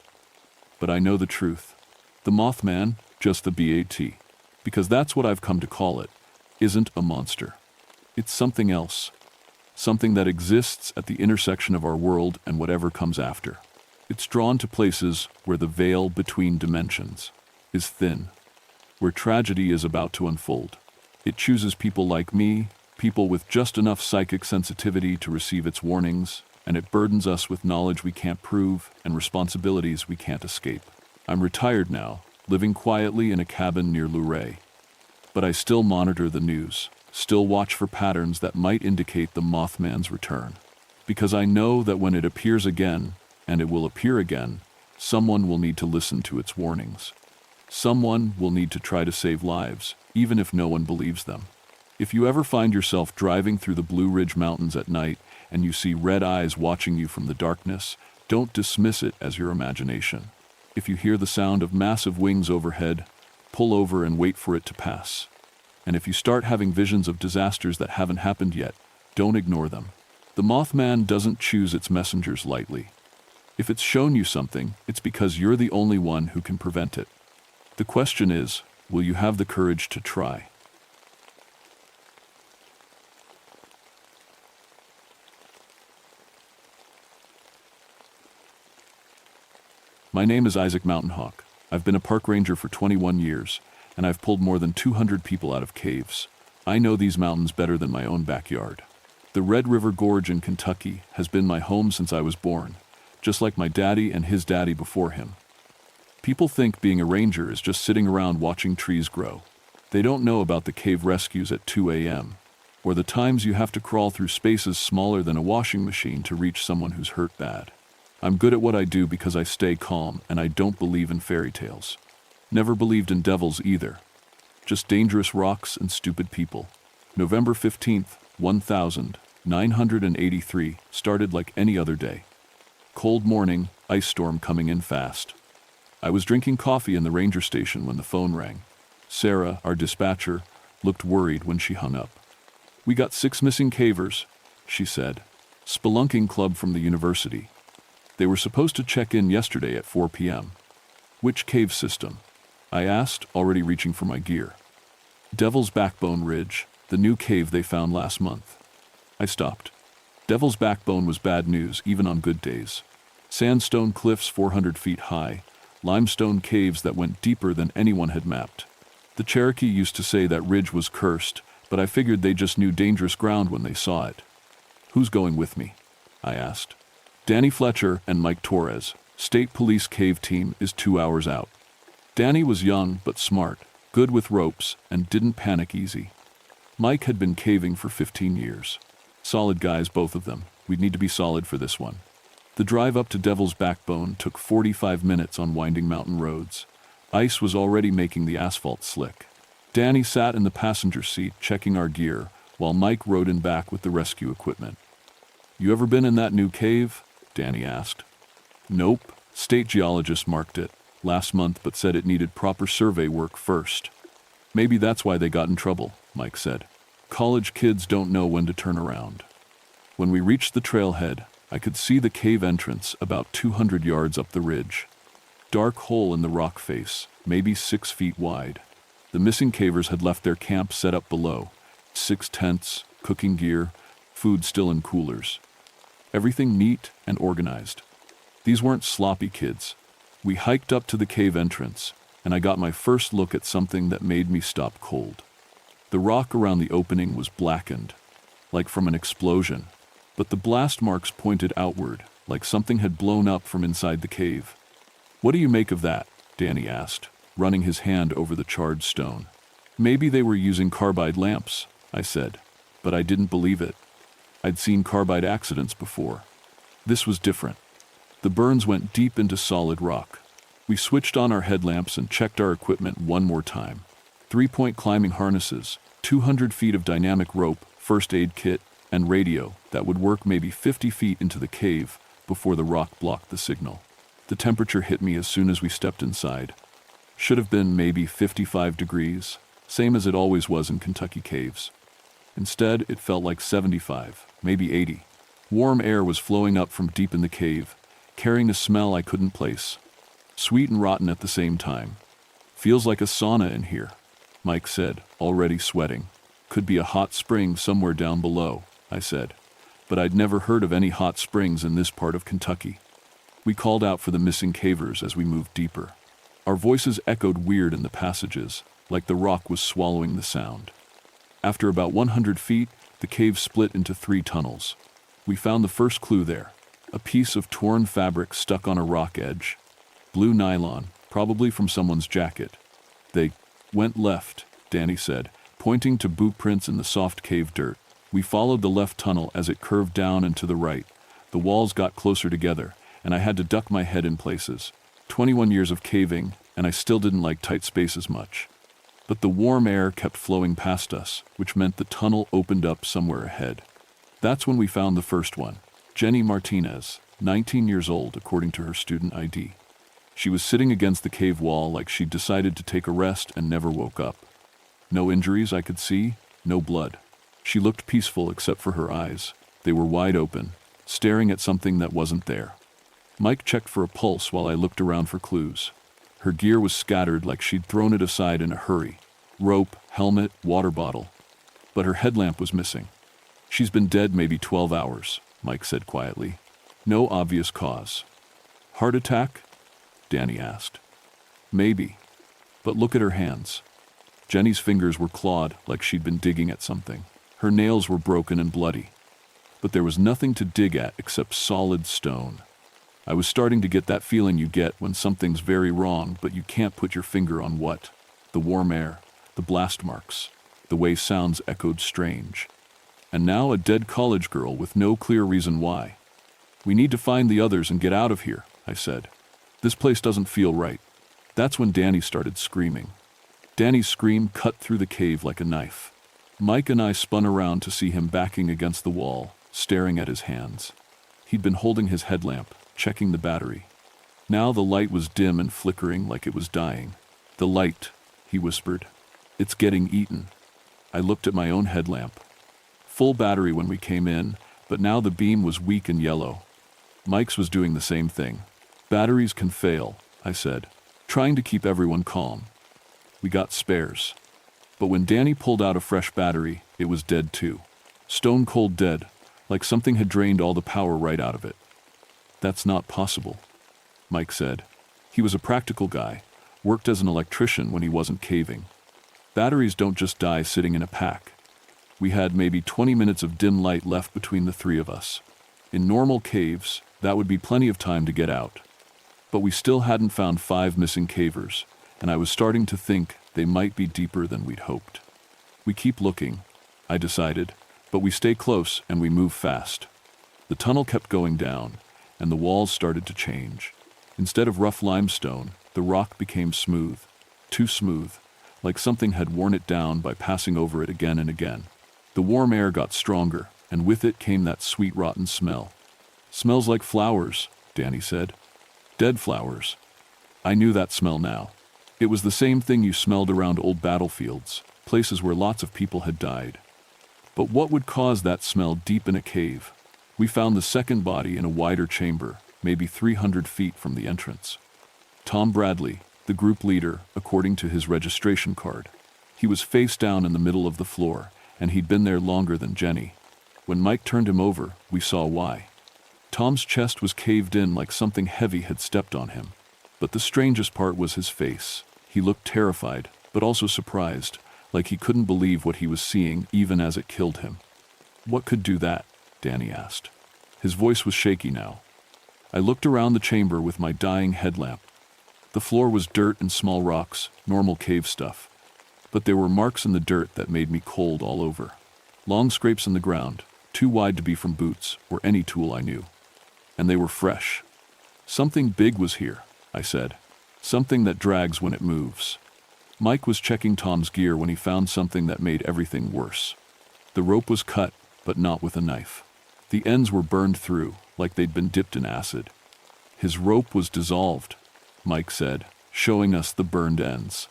Speaker 1: But I know the truth. The Mothman, just the BAT, because that's what I've come to call it, isn't a monster. It's something else. Something that exists at the intersection of our world and whatever comes after. It's drawn to places where the veil between dimensions is thin, where tragedy is about to unfold. It chooses people like me, people with just enough psychic sensitivity to receive its warnings, and it burdens us with knowledge we can't prove and responsibilities we can't escape. I'm retired now, living quietly in a cabin near Luray. But I still monitor the news, still watch for patterns that might indicate the Mothman's return. Because I know that when it appears again, and it will appear again, someone will need to listen to its warnings. Someone will need to try to save lives, even if no one believes them. If you ever find yourself driving through the Blue Ridge Mountains at night and you see red eyes watching you from the darkness, don't dismiss it as your imagination. If you hear the sound of massive wings overhead, pull over and wait for it to pass. And if you start having visions of disasters that haven't happened yet, don't ignore them. The Mothman doesn't choose its messengers lightly. If it's shown you something, it's because you're the only one who can prevent it. The question is, will you have the courage to try? My name is Isaac Mountain Hawk. I've been a park ranger for 21 years, and I've pulled more than 200 people out of caves. I know these mountains better than my own backyard. The Red River Gorge in Kentucky has been my home since I was born, just like my daddy and his daddy before him. People think being a ranger is just sitting around watching trees grow. They don't know about the cave rescues at 2 a.m., or the times you have to crawl through spaces smaller than a washing machine to reach someone who's hurt bad. I'm good at what I do because I stay calm and I don't believe in fairy tales. Never believed in devils either. Just dangerous rocks and stupid people. November 15th, 1983 started like any other day. Cold morning, ice storm coming in fast. I was drinking coffee in the ranger station when the phone rang. Sarah, our dispatcher, looked worried when she hung up. "We got 6 missing cavers," she said. "Spelunking club from the university. They were supposed to check in yesterday at 4 p.m. "Which cave system?" I asked, already reaching for my gear. "Devil's Backbone Ridge, the new cave they found last month." I stopped. Devil's Backbone was bad news, even on good days. Sandstone cliffs 400 feet high, limestone caves that went deeper than anyone had mapped. The Cherokee used to say that ridge was cursed, but I figured they just knew dangerous ground when they saw it. "Who's going with me?" I asked. "Danny Fletcher and Mike Torres. State Police cave team is 2 hours out." Danny was young but smart, good with ropes, and didn't panic easy. Mike had been caving for 15 years. Solid guys, both of them. We'd need to be solid for this one. The drive up to Devil's Backbone took 45 minutes on winding mountain roads. Ice was already making the asphalt slick. Danny sat in the passenger seat checking our gear, while Mike rode in back with the rescue equipment. "You ever been in that new cave?" Danny asked. "Nope. State geologist marked it last month but said it needed proper survey work first." "Maybe that's why they got in trouble," Mike said. "College kids don't know when to turn around." When we reached the trailhead, I could see the cave entrance about 200 yards up the ridge. Dark hole in the rock face, maybe 6 feet wide. The missing cavers had left their camp set up below. 6 tents, cooking gear, food still in coolers. Everything neat and organized. These weren't sloppy kids. We hiked up to the cave entrance, and I got my first look at something that made me stop cold. The rock around the opening was blackened, like from an explosion, but the blast marks pointed outward, like something had blown up from inside the cave. "What do you make of that?" Danny asked, running his hand over the charred stone. "Maybe they were using carbide lamps," I said, but I didn't believe it. I'd seen carbide accidents before. This was different. The burns went deep into solid rock. We switched on our headlamps and checked our equipment one more time. 3-point climbing harnesses, 200 feet of dynamic rope, first aid kit, and radio that would work maybe 50 feet into the cave before the rock blocked the signal. The temperature hit me as soon as we stepped inside. Should have been maybe 55 degrees, same as it always was in Kentucky caves. Instead, it felt like 75, maybe 80. Warm air was flowing up from deep in the cave, carrying a smell I couldn't place. Sweet and rotten at the same time. Feels like a sauna in here, Mike said, already sweating. Could be a hot spring somewhere down below, I said. But I'd never heard of any hot springs in this part of Kentucky. We called out for the missing cavers as we moved deeper. Our voices echoed weird in the passages, like the rock was swallowing the sound. After about 100 feet, the cave split into 3 tunnels. We found the first clue there, a piece of torn fabric stuck on a rock edge. Blue nylon, probably from someone's jacket. They went left, Danny said, pointing to boot prints in the soft cave dirt. We followed the left tunnel as it curved down and to the right. The walls got closer together, and I had to duck my head in places. 21 years of caving, and I still didn't like tight spaces much. But the warm air kept flowing past us, which meant the tunnel opened up somewhere ahead. That's when we found the first one, Jenny Martinez, 19 years old according to her student ID. She was sitting against the cave wall like she'd decided to take a rest and never woke up. No injuries I could see, no blood. She looked peaceful except for her eyes. They were wide open, staring at something that wasn't there. Mike checked for a pulse while I looked around for clues. Her gear was scattered like she'd thrown it aside in a hurry. Rope, helmet, water bottle. But her headlamp was missing. She's been dead maybe 12 hours, Mike said quietly. No obvious cause. Heart attack? Danny asked. Maybe. But look at her hands. Jenny's fingers were clawed like she'd been digging at something. Her nails were broken and bloody. But there was nothing to dig at except solid stone. I was starting to get that feeling you get when something's very wrong, but you can't put your finger on what. The warm air, the blast marks, the way sounds echoed strange. And now a dead college girl with no clear reason why. We need to find the others and get out of here, I said. This place doesn't feel right. That's when Danny started screaming. Danny's scream cut through the cave like a knife. Mike and I spun around to see him backing against the wall, staring at his hands. He'd been holding his headlamp, checking the battery. Now the light was dim and flickering like it was dying. The light, he whispered. It's getting eaten. I looked at my own headlamp. Full battery when we came in, but now the beam was weak and yellow. Mike's was doing the same thing. Batteries can fail, I said, trying to keep everyone calm. We got spares. But when Danny pulled out a fresh battery, it was dead too. Stone cold dead, like something had drained all the power right out of it. That's not possible, Mike said. He was a practical guy, worked as an electrician when he wasn't caving. Batteries don't just die sitting in a pack. We had maybe 20 minutes of dim light left between the 3 of us. In normal caves, that would be plenty of time to get out. But we still hadn't found 5 missing cavers, and I was starting to think they might be deeper than we'd hoped. We keep looking, I decided, but we stay close and we move fast. The tunnel kept going down, and the walls started to change. Instead of rough limestone, the rock became smooth. Too smooth, like something had worn it down by passing over it again and again. The warm air got stronger, and with it came that sweet rotten smell. Smells like flowers, Danny said. Dead flowers. I knew that smell now. It was the same thing you smelled around old battlefields, places where lots of people had died. But what would cause that smell deep in a cave? We found the second body in a wider chamber, maybe 300 feet from the entrance. Tom Bradley, the group leader, according to his registration card. He was face down in the middle of the floor, and he'd been there longer than Jenny. When Mike turned him over, we saw why. Tom's chest was caved in like something heavy had stepped on him. But the strangest part was his face. He looked terrified, but also surprised, like he couldn't believe what he was seeing even as it killed him. What could do that? Danny asked. His voice was shaky now. I looked around the chamber with my dying headlamp. The floor was dirt and small rocks, normal cave stuff. But there were marks in the dirt that made me cold all over. Long scrapes in the ground, too wide to be from boots or any tool I knew. And they were fresh. Something big was here, I said. Something that drags when it moves. Mike was checking Tom's gear when he found something that made everything worse. The rope was cut, but not with a knife. The ends were burned through, like they'd been dipped in acid. His rope was dissolved, Mike said, showing us the burned ends.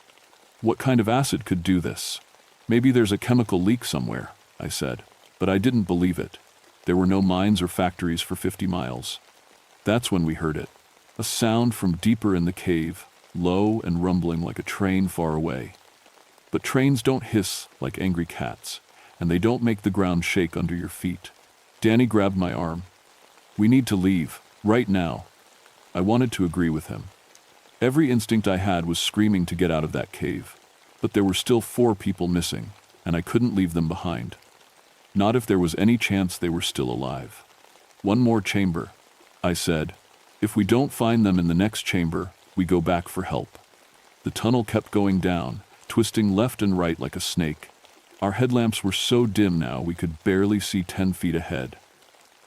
Speaker 1: What kind of acid could do this? Maybe there's a chemical leak somewhere, I said, but I didn't believe it. There were no mines or factories for 50 miles. That's when we heard it. A sound from deeper in the cave, low and rumbling like a train far away. But trains don't hiss like angry cats, and they don't make the ground shake under your feet. Danny grabbed my arm. We need to leave, right now. I wanted to agree with him. Every instinct I had was screaming to get out of that cave. But there were still 4 people missing, and I couldn't leave them behind. Not if there was any chance they were still alive. One more chamber, I said. If we don't find them in the next chamber, we go back for help. The tunnel kept going down, twisting left and right like a snake. Our headlamps were so dim now we could barely see 10 feet ahead.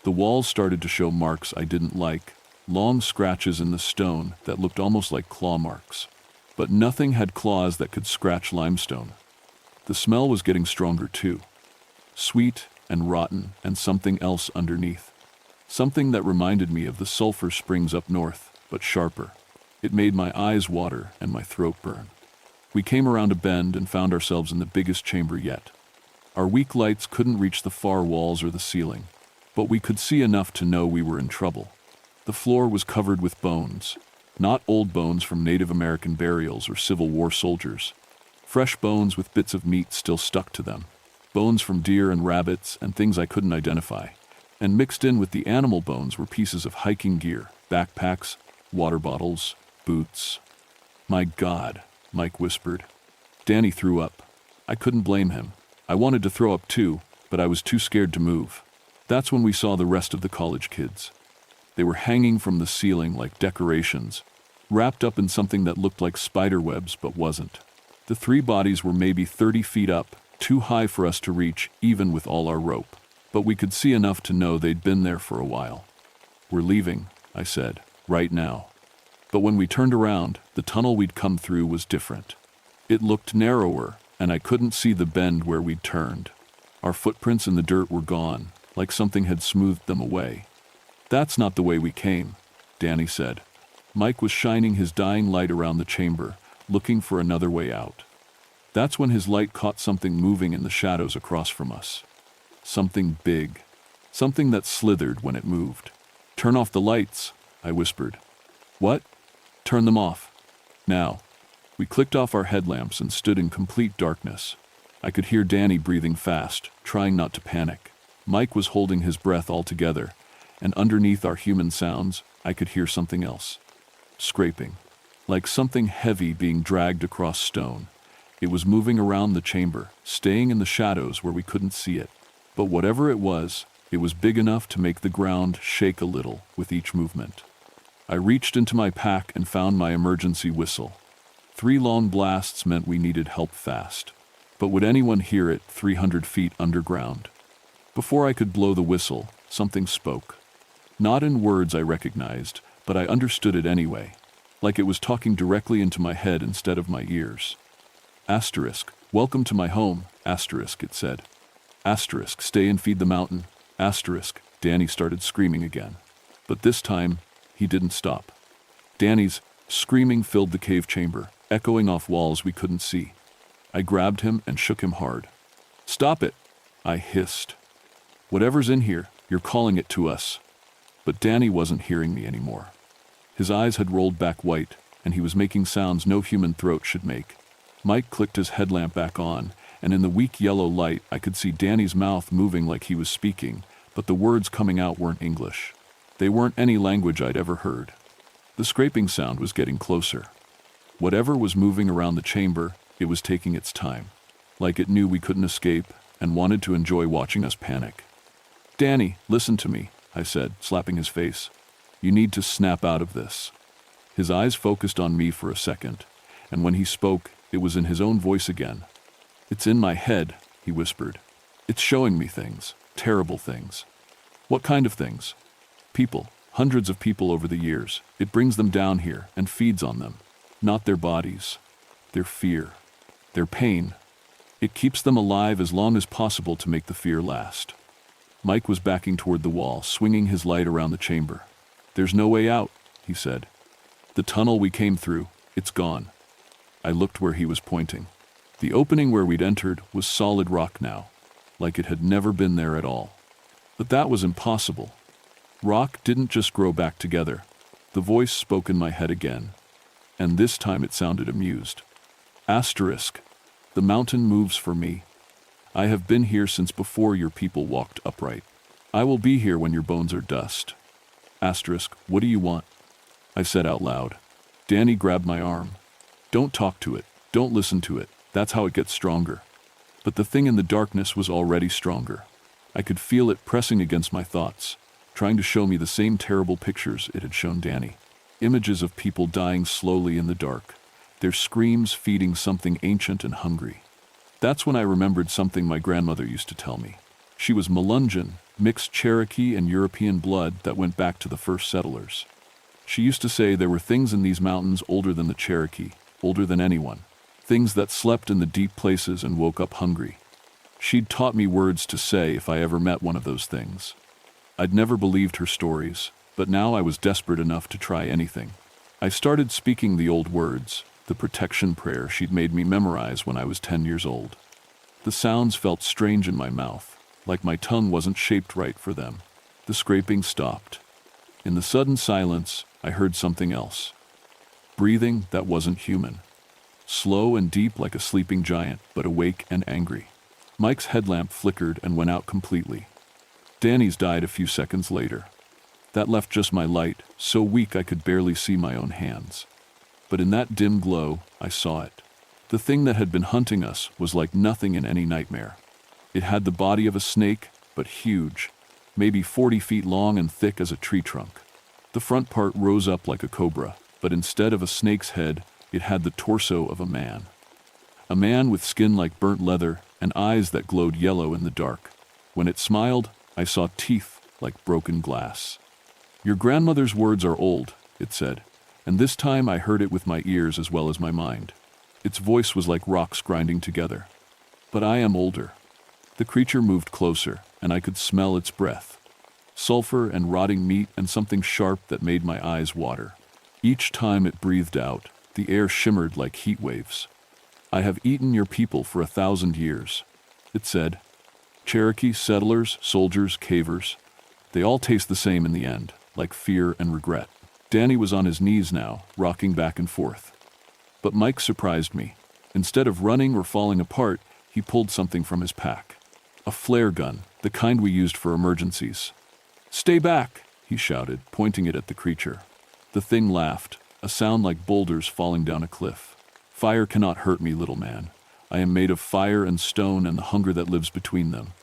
Speaker 1: The walls started to show marks I didn't like, long scratches in the stone that looked almost like claw marks. But nothing had claws that could scratch limestone. The smell was getting stronger too. Sweet and rotten and something else underneath. Something that reminded me of the sulfur springs up north, but sharper. It made my eyes water and my throat burn. We came around a bend and found ourselves in the biggest chamber yet. Our weak lights couldn't reach the far walls or the ceiling, but we could see enough to know we were in trouble. The floor was covered with bones, not old bones from Native American burials or Civil War soldiers. Fresh bones with bits of meat still stuck to them. Bones from deer and rabbits and things I couldn't identify. And mixed in with the animal bones were pieces of hiking gear, backpacks, water bottles, boots. My God, Mike whispered. Danny threw up. I couldn't blame him. I wanted to throw up too, but I was too scared to move. That's when we saw the rest of the college kids. They were hanging from the ceiling like decorations, wrapped up in something that looked like spider webs but wasn't. The 3 bodies were maybe 30 feet up, too high for us to reach even with all our rope. But we could see enough to know they'd been there for a while. We're leaving, I said, right now. But when we turned around, the tunnel we'd come through was different. It looked narrower, and I couldn't see the bend where we'd turned. Our footprints in the dirt were gone, like something had smoothed them away. That's not the way we came, Danny said. Mike was shining his dying light around the chamber, looking for another way out. That's when his light caught something moving in the shadows across from us. Something big. Something that slithered when it moved. Turn off the lights, I whispered. What? Turn them off. Now. We clicked off our headlamps and stood in complete darkness. I could hear Danny breathing fast, trying not to panic. Mike was holding his breath all together, and underneath our human sounds, I could hear something else. Scraping. Like something heavy being dragged across stone. It was moving around the chamber, staying in the shadows where we couldn't see it. But whatever it was big enough to make the ground shake a little with each movement. I reached into my pack and found my emergency whistle. 3 long blasts meant we needed help fast. But would anyone hear it 300 feet underground? Before I could blow the whistle, something spoke. Not in words I recognized, but I understood it anyway, like it was talking directly into my head instead of my ears. Asterisk, welcome to my home, asterisk, it said. Asterisk, stay and feed the mountain. Asterisk, Danny started screaming again. But this time, he didn't stop. Danny's screaming filled the cave chamber, echoing off walls we couldn't see. I grabbed him and shook him hard. Stop it, I hissed. Whatever's in here, you're calling it to us. But Danny wasn't hearing me anymore. His eyes had rolled back white, and he was making sounds no human throat should make. Mike clicked his headlamp back on, and in the weak yellow light I could see Danny's mouth moving like he was speaking, but the words coming out weren't English. They weren't any language I'd ever heard. The scraping sound was getting closer. Whatever was moving around the chamber, it was taking its time, like it knew we couldn't escape and wanted to enjoy watching us panic. Danny, listen to me, I said, slapping his face. You need to snap out of this. His eyes focused on me for a second, and when he spoke, it was in his own voice again. It's in my head, he whispered. It's showing me things, terrible things. What kind of things? People, hundreds of people over the years. It brings them down here and feeds on them. Not their bodies, their fear, their pain. It keeps them alive as long as possible to make the fear last. Mike was backing toward the wall, swinging his light around the chamber. There's no way out, he said. The tunnel we came through, it's gone. I looked where he was pointing. The opening where we'd entered was solid rock now, like it had never been there at all. But that was impossible. Rock didn't just grow back together. The voice spoke in my head again, and this time it sounded amused. Asterisk. The mountain moves for me. I have been here since before your people walked upright. I will be here when your bones are dust. Asterisk. What do you want? I said out loud. Danny grabbed my arm. Don't talk to it. Don't listen to it. That's how it gets stronger. But the thing in the darkness was already stronger. I could feel it pressing against my thoughts, trying to show me the same terrible pictures it had shown Danny. Images of people dying slowly in the dark, their screams feeding something ancient and hungry. That's when I remembered something my grandmother used to tell me. She was Melungeon, mixed Cherokee and European blood that went back to the first settlers. She used to say there were things in these mountains older than the Cherokee, older than anyone. Things that slept in the deep places and woke up hungry. She'd taught me words to say if I ever met one of those things. I'd never believed her stories, but now I was desperate enough to try anything. I started speaking the old words, the protection prayer she'd made me memorize when I was 10 years old. The sounds felt strange in my mouth, like my tongue wasn't shaped right for them. The scraping stopped. In the sudden silence, I heard something else. Breathing that wasn't human. Slow and deep like a sleeping giant, but awake and angry. Mike's headlamp flickered and went out completely. Danny's died a few seconds later. That left just my light, so weak I could barely see my own hands. But in that dim glow, I saw it. The thing that had been hunting us was like nothing in any nightmare. It had the body of a snake, but huge, maybe 40 feet long and thick as a tree trunk. The front part rose up like a cobra, but instead of a snake's head, it had the torso of a man. A man with skin like burnt leather and eyes that glowed yellow in the dark. When it smiled, I saw teeth like broken glass. Your grandmother's words are old, it said, and this time I heard it with my ears as well as my mind. Its voice was like rocks grinding together. But I am older. The creature moved closer, and I could smell its breath. Sulfur and rotting meat and something sharp that made my eyes water. Each time it breathed out, the air shimmered like heat waves. I have eaten your people for 1,000 years, it said. Cherokee, settlers, soldiers, cavers. They all taste the same in the end, like fear and regret. Danny was on his knees now, rocking back and forth. But Mike surprised me. Instead of running or falling apart, he pulled something from his pack. A flare gun, the kind we used for emergencies. Stay back, he shouted, pointing it at the creature. The thing laughed, a sound like boulders falling down a cliff. Fire cannot hurt me, little man. I am made of fire and stone and the hunger that lives between them.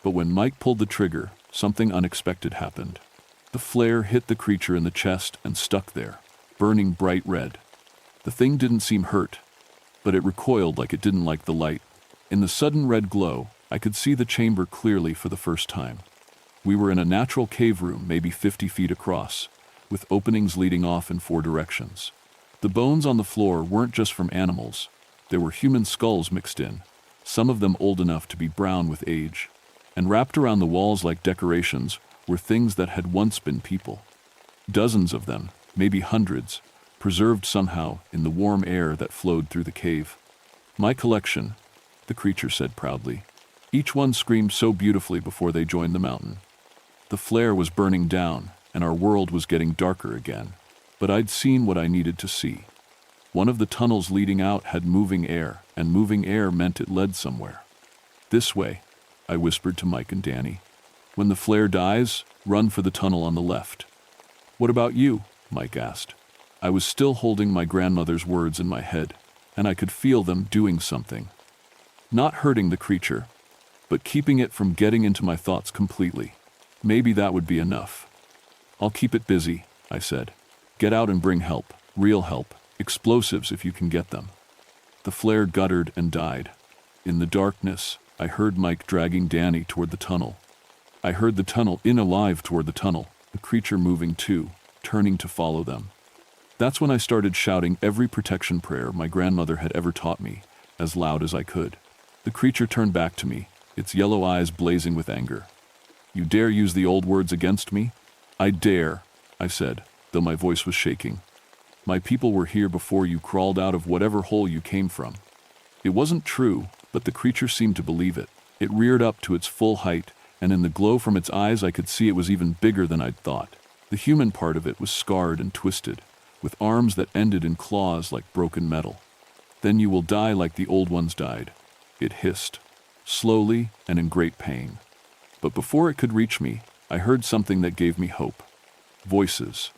Speaker 1: But when Mike pulled the trigger, something unexpected happened. The flare hit the creature in the chest and stuck there, burning bright red. The thing didn't seem hurt, but it recoiled like it didn't like the light. In the sudden red glow, I could see the chamber clearly for the first time. We were in a natural cave room, maybe 50 feet across, with openings leading off in 4 directions. The bones on the floor weren't just from animals. There were human skulls mixed in, some of them old enough to be brown with age. And wrapped around the walls like decorations were things that had once been people. Dozens of them, maybe hundreds, preserved somehow in the warm air that flowed through the cave. My collection, the creature said proudly. Each one screamed so beautifully before they joined the mountain. The flare was burning down, and our world was getting darker again. But I'd seen what I needed to see. One of the tunnels leading out had moving air, and moving air meant it led somewhere. This way, I whispered to Mike and Danny. When the flare dies, run for the tunnel on the left. What about you? Mike asked. I was still holding my grandmother's words in my head, and I could feel them doing something. Not hurting the creature, but keeping it from getting into my thoughts completely. Maybe that would be enough. I'll keep it busy, I said. Get out and bring help, real help, explosives if you can get them. The flare guttered and died. In the darkness, I heard Mike dragging Danny toward the tunnel. I heard the tunnel alive toward the tunnel, the creature moving too, turning to follow them. That's when I started shouting every protection prayer my grandmother had ever taught me, as loud as I could. The creature turned back to me, its yellow eyes blazing with anger. You dare use the old words against me? I dare, I said, though my voice was shaking. My people were here before you crawled out of whatever hole you came from. It wasn't true, but the creature seemed to believe it. It reared up to its full height and in the glow from its eyes I could see it was even bigger than I'd thought. The human part of it was scarred and twisted, with arms that ended in claws like broken metal. "Then you will die like the old ones died," it hissed, slowly and in great pain. But before it could reach me, I heard something that gave me hope. Voices.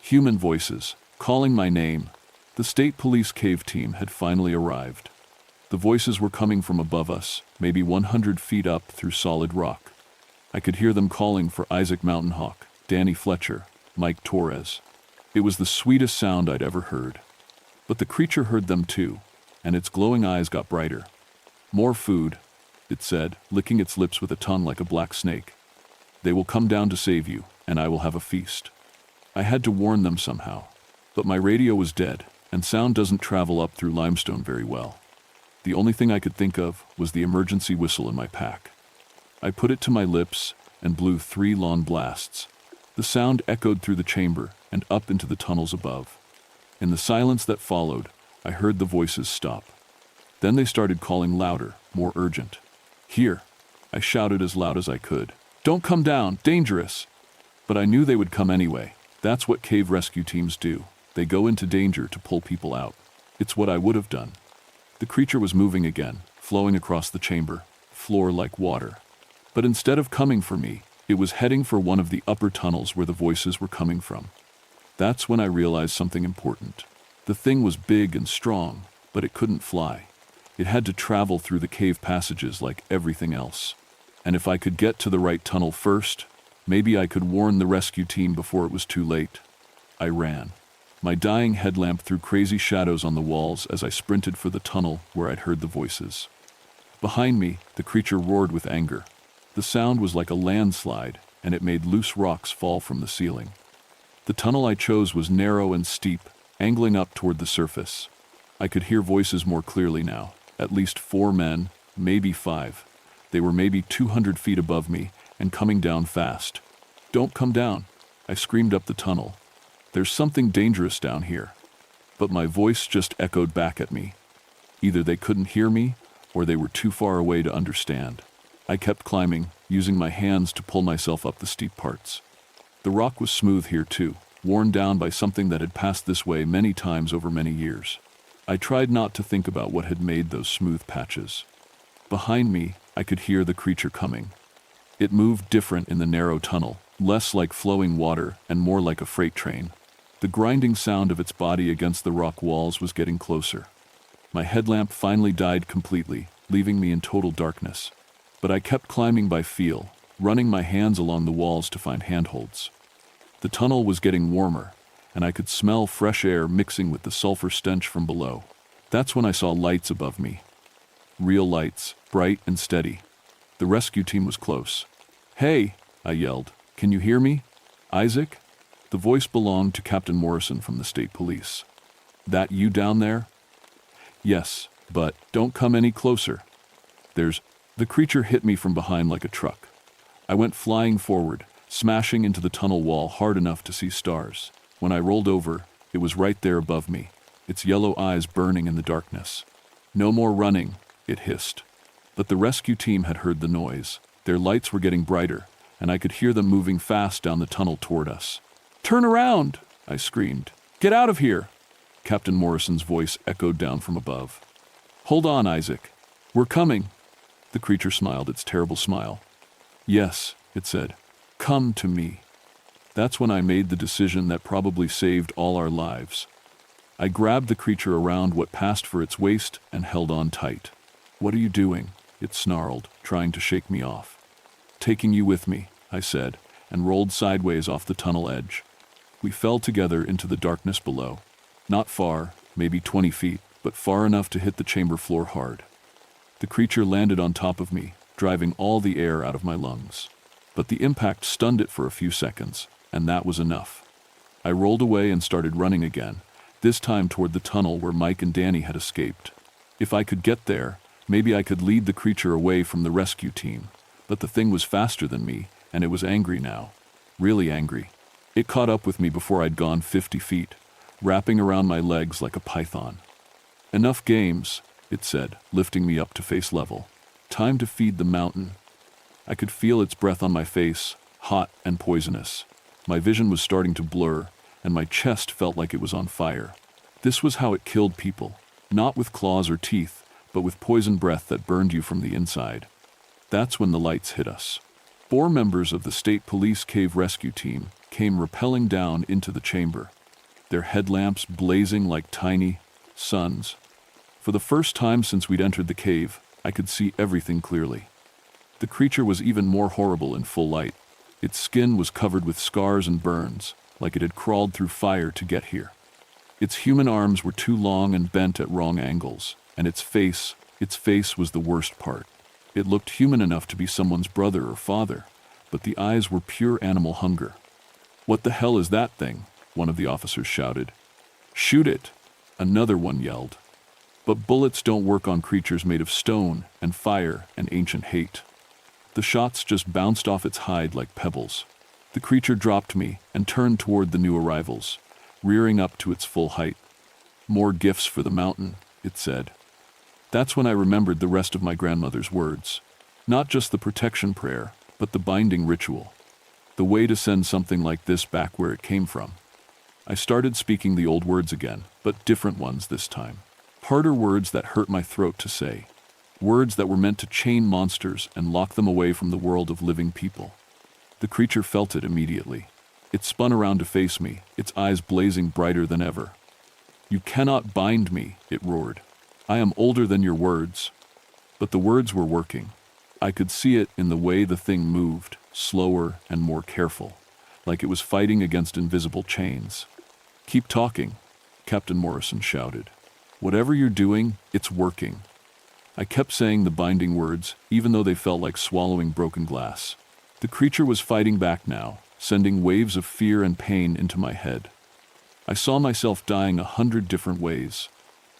Speaker 1: Human voices, calling my name. The state police cave team had finally arrived. The voices were coming from above us, maybe 100 feet up through solid rock. I could hear them calling for Isaac Mountain Hawk, Danny Fletcher, Mike Torres. It was the sweetest sound I'd ever heard. But the creature heard them too, and its glowing eyes got brighter. "More food," it said, licking its lips with a tongue like a black snake. "They will come down to save you, and I will have a feast." I had to warn them somehow, but my radio was dead, and sound doesn't travel up through limestone very well. The only thing I could think of was the emergency whistle in my pack. I put it to my lips and blew 3 long blasts. The sound echoed through the chamber and up into the tunnels above. In the silence that followed, I heard the voices stop. Then they started calling louder, more urgent. "Here!" I shouted as loud as I could. "Don't come down! Dangerous!" But I knew they would come anyway. That's what cave rescue teams do. They go into danger to pull people out. It's what I would have done. The creature was moving again, flowing across the chamber, floor like water. But instead of coming for me, it was heading for one of the upper tunnels where the voices were coming from. That's when I realized something important. The thing was big and strong, but it couldn't fly. It had to travel through the cave passages like everything else. And if I could get to the right tunnel first, maybe I could warn the rescue team before it was too late. I ran. My dying headlamp threw crazy shadows on the walls as I sprinted for the tunnel where I'd heard the voices. Behind me, the creature roared with anger. The sound was like a landslide, and it made loose rocks fall from the ceiling. The tunnel I chose was narrow and steep, angling up toward the surface. I could hear voices more clearly now, at least 4 men, maybe 5. They were maybe 200 feet above me and coming down fast. "Don't come down," I screamed up the tunnel. "There's something dangerous down here." But my voice just echoed back at me. Either they couldn't hear me, or they were too far away to understand. I kept climbing, using my hands to pull myself up the steep parts. The rock was smooth here too, worn down by something that had passed this way many times over many years. I tried not to think about what had made those smooth patches. Behind me, I could hear the creature coming. It moved different in the narrow tunnel, less like flowing water and more like a freight train. The grinding sound of its body against the rock walls was getting closer. My headlamp finally died completely, leaving me in total darkness. But I kept climbing by feel, running my hands along the walls to find handholds. The tunnel was getting warmer, and I could smell fresh air mixing with the sulfur stench from below. That's when I saw lights above me. Real lights, bright and steady. The rescue team was close. "Hey!" I yelled. "Can you hear me? Isaac?" The voice belonged to Captain Morrison from the state police. "That you down there?" "Yes, but don't come any closer. There's..." The creature hit me from behind like a truck. I went flying forward, smashing into the tunnel wall hard enough to see stars. When I rolled over, it was right there above me, its yellow eyes burning in the darkness. "No more running," it hissed. But the rescue team had heard the noise. Their lights were getting brighter, and I could hear them moving fast down the tunnel toward us. "Turn around!" I screamed. "Get out of here!" Captain Morrison's voice echoed down from above. "Hold on, Isaac. We're coming." The creature smiled its terrible smile. "Yes," it said. "Come to me." That's when I made the decision that probably saved all our lives. I grabbed the creature around what passed for its waist and held on tight. "What are you doing?" it snarled, trying to shake me off. "Taking you with me," I said, and rolled sideways off the tunnel edge. We fell together into the darkness below. Not far, maybe 20 feet, but far enough to hit the chamber floor hard. The creature landed on top of me, driving all the air out of my lungs. But the impact stunned it for a few seconds, and that was enough. I rolled away and started running again, this time toward the tunnel where Mike and Danny had escaped. If I could get there, maybe I could lead the creature away from the rescue team. But the thing was faster than me, and it was angry now. Really angry. It caught up with me before I'd gone 50 feet, wrapping around my legs like a python. "Enough games," it said, lifting me up to face level. "Time to feed the mountain." I could feel its breath on my face, hot and poisonous. My vision was starting to blur, and my chest felt like it was on fire. This was how it killed people, not with claws or teeth, but with poison breath that burned you from the inside. That's when the lights hit us. 4 members of the State Police Cave Rescue Team came rappelling down into the chamber, their headlamps blazing like tiny suns. For the first time since we'd entered the cave, I could see everything clearly. The creature was even more horrible in full light. Its skin was covered with scars and burns, like it had crawled through fire to get here. Its human arms were too long and bent at wrong angles, and its face was the worst part. It looked human enough to be someone's brother or father, but the eyes were pure animal hunger. "What the hell is that thing?" one of the officers shouted. "Shoot it!" another one yelled. But bullets don't work on creatures made of stone and fire and ancient hate. The shots just bounced off its hide like pebbles. The creature dropped me and turned toward the new arrivals, rearing up to its full height. "More gifts for the mountain," it said. That's when I remembered the rest of my grandmother's words. Not just the protection prayer, but the binding ritual. The way to send something like this back where it came from. I started speaking the old words again, but different ones this time. Harder words that hurt my throat to say. Words that were meant to chain monsters and lock them away from the world of living people. The creature felt it immediately. It spun around to face me, its eyes blazing brighter than ever. "You cannot bind me," it roared. "I am older than your words." But the words were working. I could see it in the way the thing moved, slower and more careful, like it was fighting against invisible chains. "Keep talking," Captain Morrison shouted. "Whatever you're doing, it's working." I kept saying the binding words, even though they felt like swallowing broken glass. The creature was fighting back now, sending waves of fear and pain into my head. I saw myself dying 100 different ways.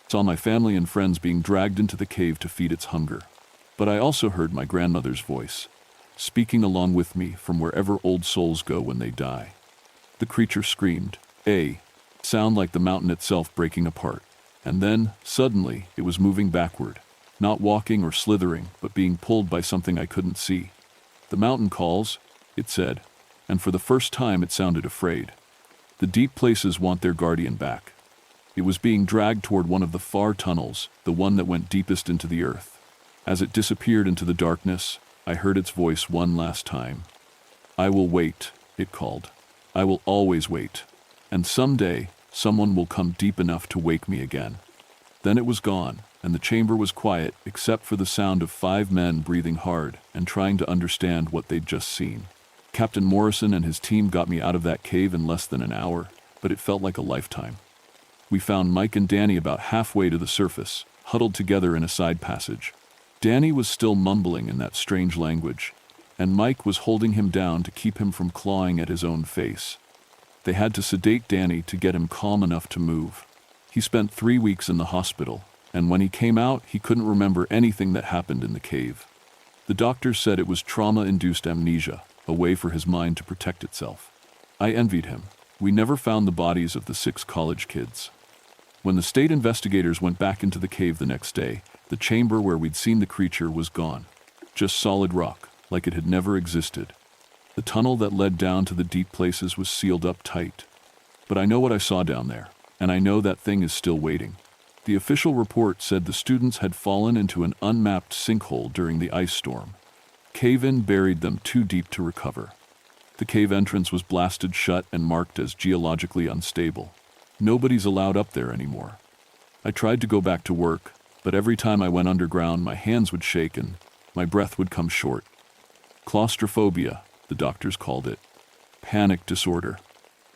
Speaker 1: Saw my family and friends being dragged into the cave to feed its hunger. But I also heard my grandmother's voice, speaking along with me from wherever old souls go when they die. The creature screamed, "A!" sound like the mountain itself breaking apart. And then, suddenly, it was moving backward, not walking or slithering, but being pulled by something I couldn't see. "The mountain calls," it said, and for the first time it sounded afraid. The deep places want their guardian back. It was being dragged toward one of the far tunnels, the one that went deepest into the earth. As it disappeared into the darkness, I heard its voice one last time. "I will wait," it called. "I will always wait. And someday, someone will come deep enough to wake me again." Then it was gone, and the chamber was quiet except for the sound of 5 men breathing hard and trying to understand what they'd just seen. Captain Morrison and his team got me out of that cave in less than an hour, but it felt like a lifetime. We found Mike and Danny about halfway to the surface, huddled together in a side passage. Danny was still mumbling in that strange language, and Mike was holding him down to keep him from clawing at his own face. They had to sedate Danny to get him calm enough to move. He spent 3 weeks in the hospital, and when he came out, he couldn't remember anything that happened in the cave. The doctors said it was trauma-induced amnesia, a way for his mind to protect itself. I envied him. We never found the bodies of the 6 college kids. When the state investigators went back into the cave the next day, the chamber where we'd seen the creature was gone. Just solid rock, like it had never existed. The tunnel that led down to the deep places was sealed up tight. But I know what I saw down there, and I know that thing is still waiting. The official report said the students had fallen into an unmapped sinkhole during the ice storm. Cave-in buried them too deep to recover. The cave entrance was blasted shut and marked as geologically unstable. Nobody's allowed up there anymore. I tried to go back to work, but every time I went underground, my hands would shake and my breath would come short. Claustrophobia, the doctors called it. Panic disorder.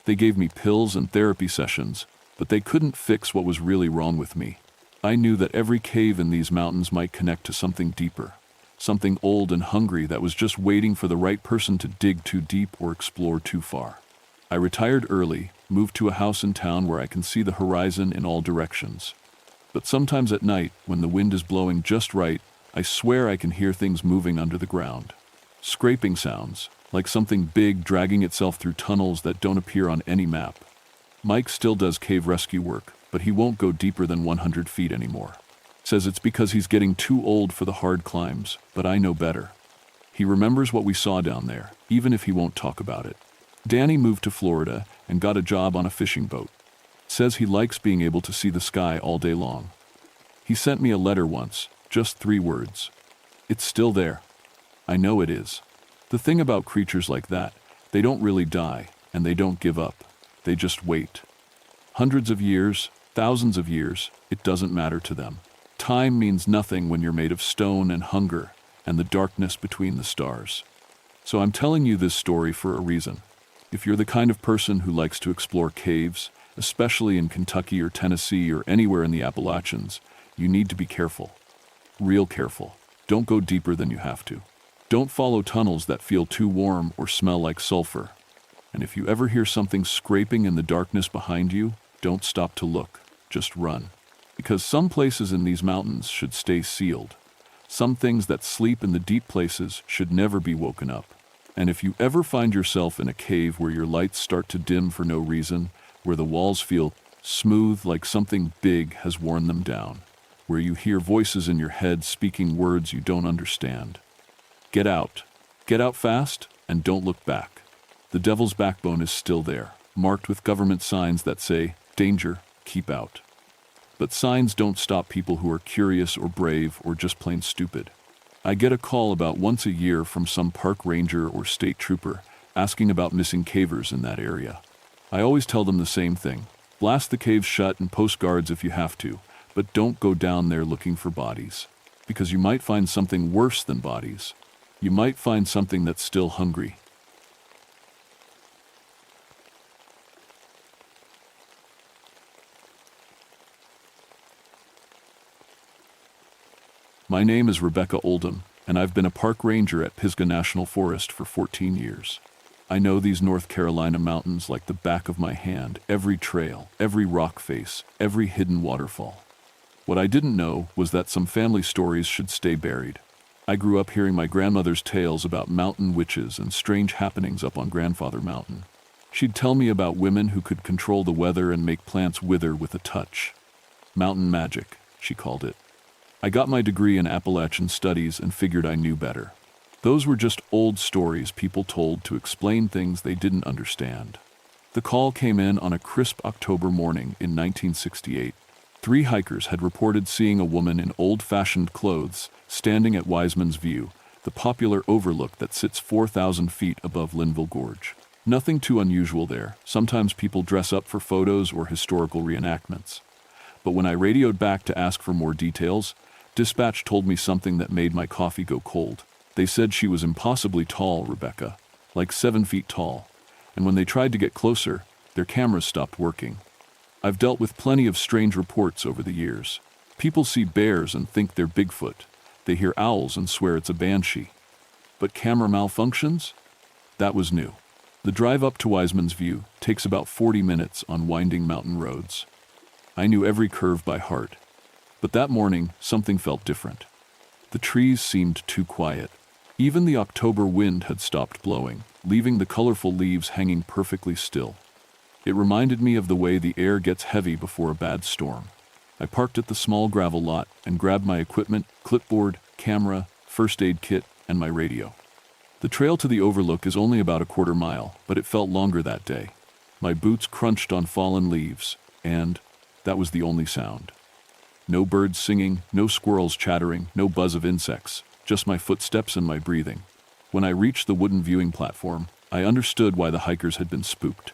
Speaker 1: They gave me pills and therapy sessions, but they couldn't fix what was really wrong with me. I knew that every cave in these mountains might connect to something deeper, something old and hungry that was just waiting for the right person to dig too deep or explore too far. I retired early, moved to a house in town where I can see the horizon in all directions. But sometimes at night, when the wind is blowing just right, I swear I can hear things moving under the ground. Scraping sounds, like something big dragging itself through tunnels that don't appear on any map. Mike still does cave rescue work, but he won't go deeper than 100 feet anymore. Says it's because he's getting too old for the hard climbs, but I know better. He remembers what we saw down there, even if he won't talk about it. Danny moved to Florida and got a job on a fishing boat. Says he likes being able to see the sky all day long. He sent me a letter once, just 3 words. It's still there. I know it is. The thing about creatures like that, they don't really die, and they don't give up. They just wait. Hundreds of years, thousands of years, it doesn't matter to them. Time means nothing when you're made of stone and hunger and the darkness between the stars. So I'm telling you this story for a reason. If you're the kind of person who likes to explore caves, especially in Kentucky or Tennessee or anywhere in the Appalachians, you need to be careful. Real careful. Don't go deeper than you have to. Don't follow tunnels that feel too warm or smell like sulfur. And if you ever hear something scraping in the darkness behind you, don't stop to look. Just run. Because some places in these mountains should stay sealed. Some things that sleep in the deep places should never be woken up. And if you ever find yourself in a cave where your lights start to dim for no reason, where the walls feel smooth like something big has worn them down, where you hear voices in your head speaking words you don't understand, get out. Get out fast and don't look back. The devil's backbone is still there, marked with government signs that say, "Danger, keep out." But signs don't stop people who are curious or brave or just plain stupid. I get a call about once a year from some park ranger or state trooper asking about missing cavers in that area. I always tell them the same thing. Blast the caves shut and post guards if you have to, but don't go down there looking for bodies. Because you might find something worse than bodies. You might find something that's still hungry. My name is Rebecca Oldham, and I've been a park ranger at Pisgah National Forest for 14 years. I know these North Carolina mountains like the back of my hand, every trail, every rock face, every hidden waterfall. What I didn't know was that some family stories should stay buried. I grew up hearing my grandmother's tales about mountain witches and strange happenings up on Grandfather Mountain. She'd tell me about women who could control the weather and make plants wither with a touch. Mountain magic, she called it. I got my degree in Appalachian studies and figured I knew better. Those were just old stories people told to explain things they didn't understand. The call came in on a crisp October morning in 1968. 3 hikers had reported seeing a woman in old-fashioned clothes standing at Wiseman's View, the popular overlook that sits 4,000 feet above Linville Gorge. Nothing too unusual there. Sometimes people dress up for photos or historical reenactments. But when I radioed back to ask for more details, dispatch told me something that made my coffee go cold. They said she was impossibly tall, Rebecca, like 7 feet tall, and when they tried to get closer, their cameras stopped working. I've dealt with plenty of strange reports over the years. People see bears and think they're Bigfoot. They hear owls and swear it's a banshee. But camera malfunctions? That was new. The drive up to Wiseman's View takes about 40 minutes on winding mountain roads. I knew every curve by heart. But that morning, something felt different. The trees seemed too quiet. Even the October wind had stopped blowing, leaving the colorful leaves hanging perfectly still. It reminded me of the way the air gets heavy before a bad storm. I parked at the small gravel lot and grabbed my equipment, clipboard, camera, first aid kit, and my radio. The trail to the overlook is only about a quarter mile, but it felt longer that day. My boots crunched on fallen leaves, and that was the only sound. No birds singing, no squirrels chattering, no buzz of insects, just my footsteps and my breathing. When I reached the wooden viewing platform, I understood why the hikers had been spooked.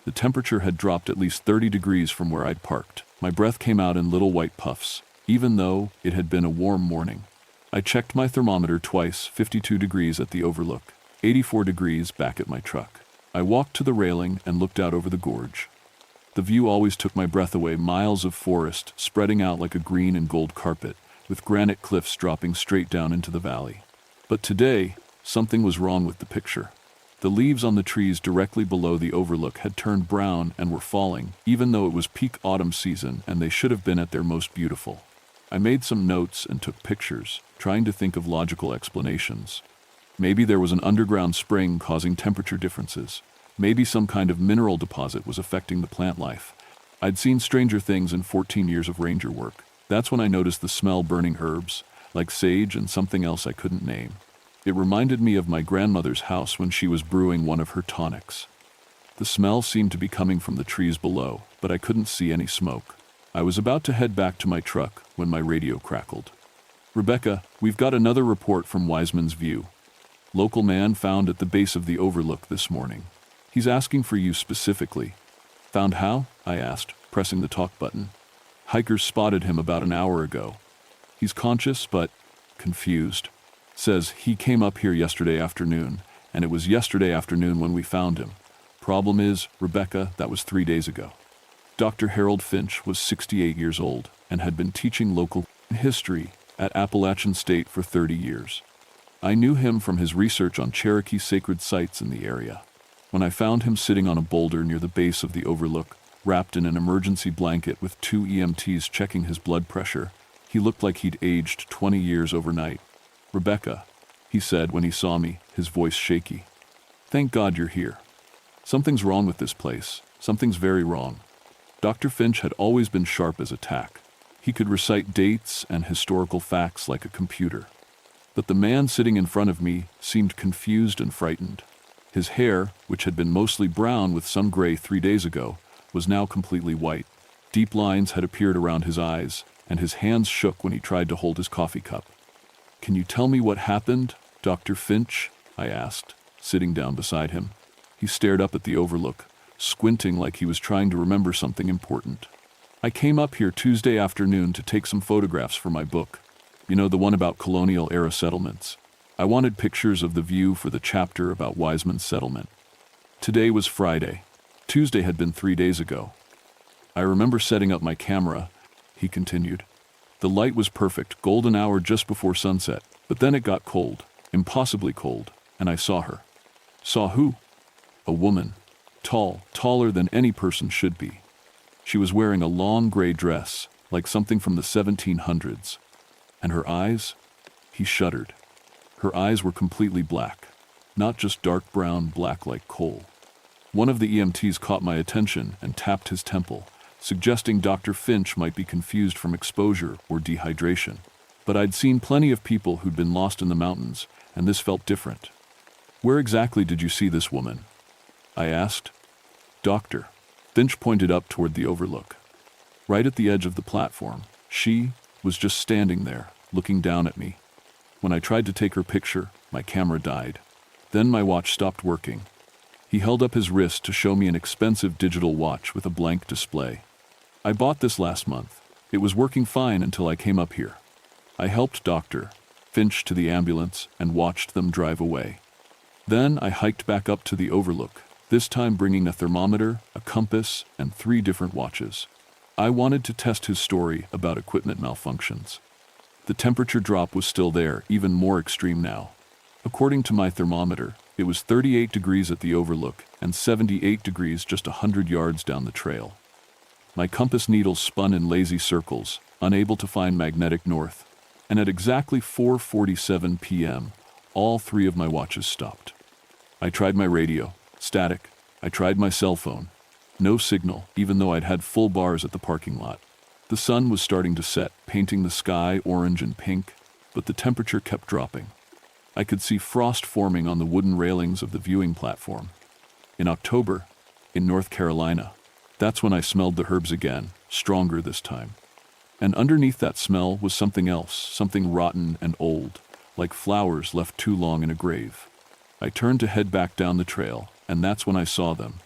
Speaker 1: The temperature had dropped at least 30 degrees from where I'd parked. My breath came out in little white puffs, even though it had been a warm morning. I checked my thermometer twice, 52 degrees at the overlook, 84 degrees back at my truck. I walked to the railing and looked out over the gorge. The view always took my breath away, miles of forest spreading out like a green and gold carpet, with granite cliffs dropping straight down into the valley. But today, something was wrong with the picture. The leaves on the trees directly below the overlook had turned brown and were falling, even though it was peak autumn season and they should have been at their most beautiful. I made some notes and took pictures, trying to think of logical explanations. Maybe there was an underground spring causing temperature differences. Maybe some kind of mineral deposit was affecting the plant life. I'd seen stranger things in 14 years of ranger work. That's when I noticed the smell burning herbs, like sage and something else I couldn't name. It reminded me of my grandmother's house when she was brewing one of her tonics. The smell seemed to be coming from the trees below, but I couldn't see any smoke. I was about to head back to my truck when my radio crackled. "Rebecca, we've got another report from Wiseman's View. Local man found at the base of the overlook this morning. He's asking for you specifically." "Found how?" I asked, pressing the talk button. "Hikers spotted him about an hour ago. He's conscious but confused. Says he came up here yesterday afternoon, and it was yesterday afternoon when we found him. Problem is, Rebecca, that was 3 days ago." Dr. Harold Finch was 68 years old and had been teaching local history at Appalachian State for 30 years. I knew him from his research on Cherokee sacred sites in the area. When I found him sitting on a boulder near the base of the overlook, wrapped in an emergency blanket with 2 EMTs checking his blood pressure, he looked like he'd aged 20 years overnight. "Rebecca," he said when he saw me, his voice shaky. "Thank God you're here. Something's wrong with this place. Something's very wrong." Dr. Finch had always been sharp as a tack. He could recite dates and historical facts like a computer. But the man sitting in front of me seemed confused and frightened. His hair, which had been mostly brown with some gray 3 days ago, was now completely white. Deep lines had appeared around his eyes, and his hands shook when he tried to hold his coffee cup. "Can you tell me what happened, Dr. Finch?" I asked, sitting down beside him. He stared up at the overlook, squinting like he was trying to remember something important. "I came up here Tuesday afternoon to take some photographs for my book. You know, the one about colonial-era settlements. I wanted pictures of the view for the chapter about Wiseman's settlement. Today was Friday. Tuesday had been 3 days ago. I remember setting up my camera," he continued. "The light was perfect, golden hour just before sunset, but then it got cold, impossibly cold, and I saw her." "Saw who?" "A woman. Tall, taller than any person should be. She was wearing a long gray dress, like something from the 1700s. And her eyes?" He shuddered. "Her eyes were completely black, not just dark brown, black like coal." One of the EMTs caught my attention and tapped his temple, suggesting Dr. Finch might be confused from exposure or dehydration. But I'd seen plenty of people who'd been lost in the mountains, and this felt different. "Where exactly did you see this woman?" I asked. "Doctor." Finch pointed up toward the overlook. "Right at the edge of the platform. She was just standing there, looking down at me. When I tried to take her picture, my camera died. Then my watch stopped working." He held up his wrist to show me an expensive digital watch with a blank display. "I bought this last month. It was working fine until I came up here." I helped Dr. Finch to the ambulance and watched them drive away. Then I hiked back up to the overlook, this time bringing a thermometer, a compass, and 3 different watches. I wanted to test his story about equipment malfunctions. The temperature drop was still there, even more extreme now. According to my thermometer, it was 38 degrees at the overlook and 78 degrees just 100 yards down the trail. My compass needle spun in lazy circles, unable to find magnetic north, and at exactly 4:47 p.m., all 3 of my watches stopped. I tried my radio, static. I tried my cell phone. No signal, even though I'd had full bars at the parking lot. The sun was starting to set, painting the sky orange and pink, but the temperature kept dropping. I could see frost forming on the wooden railings of the viewing platform. In October, in North Carolina, that's when I smelled the herbs again, stronger this time. And underneath that smell was something else, something rotten and old, like flowers left too long in a grave. I turned to head back down the trail, and that's when I saw them.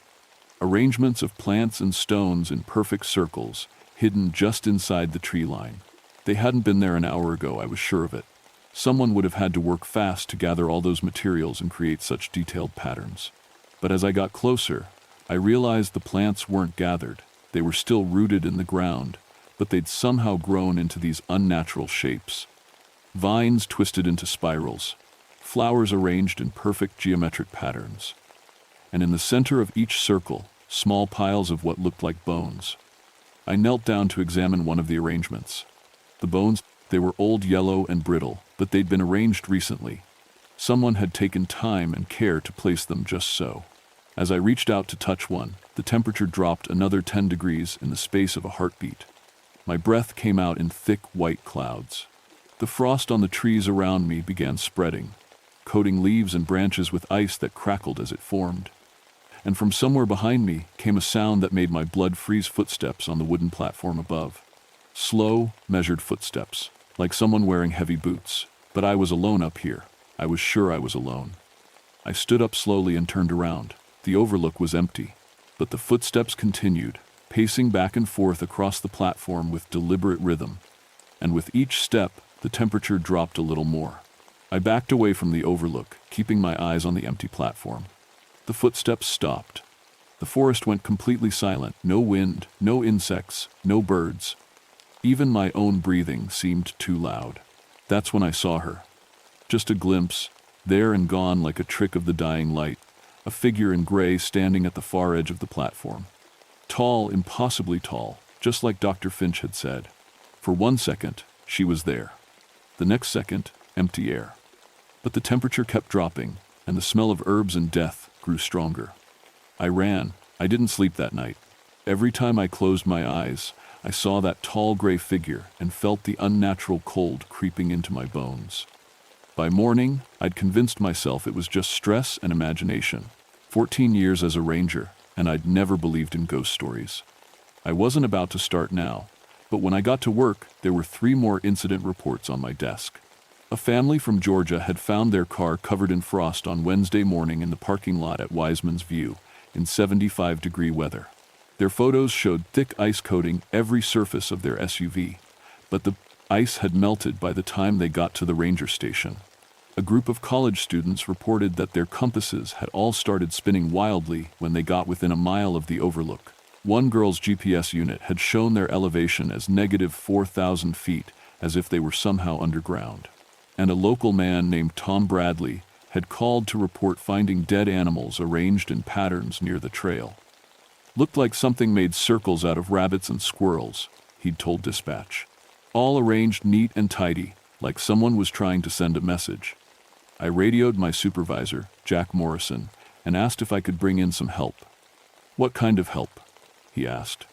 Speaker 1: Arrangements of plants and stones in perfect circles, hidden just inside the tree line. They hadn't been there an hour ago, I was sure of it. Someone would have had to work fast to gather all those materials and create such detailed patterns. But as I got closer, I realized the plants weren't gathered. They were still rooted in the ground, but they'd somehow grown into these unnatural shapes. Vines twisted into spirals, flowers arranged in perfect geometric patterns. And in the center of each circle, small piles of what looked like bones. I knelt down to examine one of the arrangements. The bones, they were old, yellow, and brittle, but they'd been arranged recently. Someone had taken time and care to place them just so. As I reached out to touch one, the temperature dropped another 10 degrees in the space of a heartbeat. My breath came out in thick white clouds. The frost on the trees around me began spreading. coating leaves and branches with ice that crackled as it formed. And from somewhere behind me came a sound that made my blood freeze. Footsteps on the wooden platform above. Slow, measured footsteps, like someone wearing heavy boots. But I was alone up here. I was sure I was alone. I stood up slowly and turned around. The overlook was empty, but the footsteps continued, pacing back and forth across the platform with deliberate rhythm. And with each step, the temperature dropped a little more. I backed away from the overlook, keeping my eyes on the empty platform. The footsteps stopped. The forest went completely silent. No wind, no insects, no birds. Even my own breathing seemed too loud. That's when I saw her. Just a glimpse, there and gone like a trick of the dying light, a figure in gray standing at the far edge of the platform. Tall, impossibly tall, just like Dr. Finch had said. For 1 second, she was there. The next second, empty air. But the temperature kept dropping, and the smell of herbs and death grew stronger. I ran. I didn't sleep that night. Every time I closed my eyes, I saw that tall gray figure and felt the unnatural cold creeping into my bones. By morning, I'd convinced myself it was just stress and imagination. 14 years as a ranger, and I'd never believed in ghost stories. I wasn't about to start now, but when I got to work, there were 3 more incident reports on my desk. A family from Georgia had found their car covered in frost on Wednesday morning in the parking lot at Wiseman's View in 75-degree weather. Their photos showed thick ice coating every surface of their SUV, but the ice had melted by the time they got to the ranger station. A group of college students reported that their compasses had all started spinning wildly when they got within a mile of the overlook. One girl's GPS unit had shown their elevation as negative 4,000 feet, as if they were somehow underground. And a local man named Tom Bradley had called to report finding dead animals arranged in patterns near the trail. Looked like something made circles out of rabbits and squirrels, he'd told dispatch. All arranged neat and tidy, like someone was trying to send a message. I radioed my supervisor, Jack Morrison, and asked if I could bring in some help. "What kind of help?" he asked.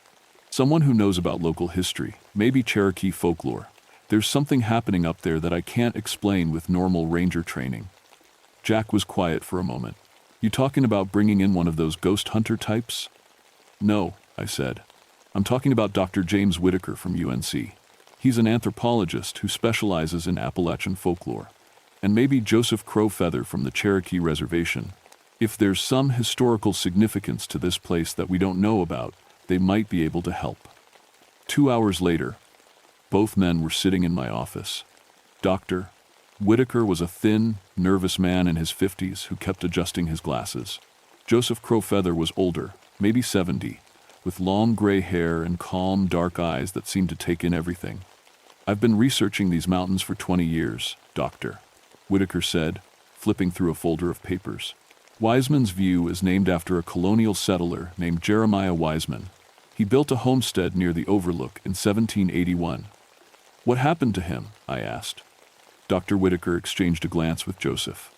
Speaker 1: "Someone who knows about local history, maybe Cherokee folklore. There's something happening up there that I can't explain with normal ranger training." Jack was quiet for a moment. "You talking about bringing in one of those ghost hunter types?" "No," I said. "I'm talking about Dr. James Whitaker from UNC. He's an anthropologist who specializes in Appalachian folklore. And maybe Joseph Crowfeather from the Cherokee Reservation. If there's some historical significance to this place that we don't know about, they might be able to help." 2 hours later, both men were sitting in my office. Dr. Whitaker was a thin, nervous man in his 50s who kept adjusting his glasses. Joseph Crowfeather was older, maybe 70, with long gray hair and calm, dark eyes that seemed to take in everything. "I've been researching these mountains for 20 years, Doctor," Whitaker said, flipping through a folder of papers. "Wiseman's View is named after a colonial settler named Jeremiah Wiseman. He built a homestead near the overlook in 1781. "What happened to him?" I asked. Dr. Whitaker exchanged a glance with Joseph.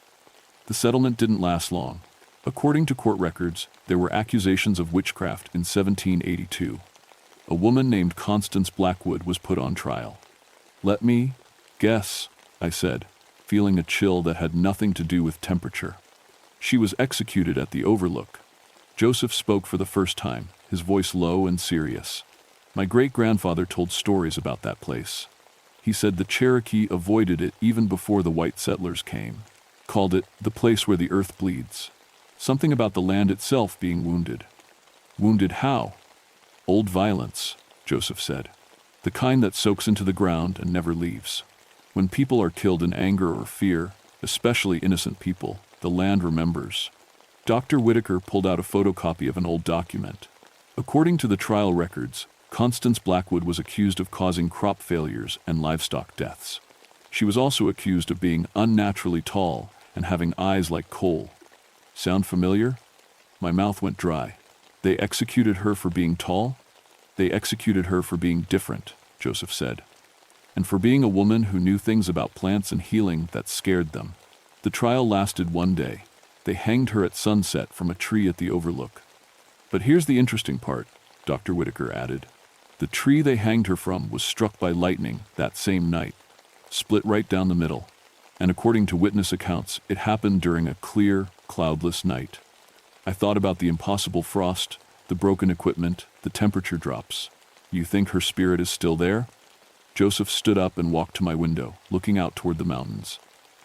Speaker 1: "The settlement didn't last long. According to court records, there were accusations of witchcraft in 1782. A woman named Constance Blackwood was put on trial." "Let me guess," I said, feeling a chill that had nothing to do with temperature. "She was executed at the overlook." Joseph spoke for the first time, his voice low and serious. "My great-grandfather told stories about that place. He said the Cherokee avoided it even before the white settlers came. Called it the place where the earth bleeds. Something about the land itself being wounded." "Wounded how?" "Old violence," Joseph said. "The kind that soaks into the ground and never leaves. When people are killed in anger or fear, especially innocent people, the land remembers." Dr. Whitaker pulled out a photocopy of an old document. According to the trial records, Constance Blackwood was accused of causing crop failures and livestock deaths. She was also accused of being unnaturally tall and having eyes like coal. Sound familiar? My mouth went dry. "They executed her for being tall?" "They executed her for being different," Joseph said. "And for being a woman who knew things about plants and healing that scared them. The trial lasted 1 day. They hanged her at sunset from a tree at the overlook. But here's the interesting part," Dr. Whitaker added. "The tree they hanged her from was struck by lightning that same night. Split right down the middle. And according to witness accounts, it happened during a clear, cloudless night. I thought about the impossible frost, the broken equipment, the temperature drops. You think her spirit is still there? Joseph stood up and walked to my window, looking out toward the mountains.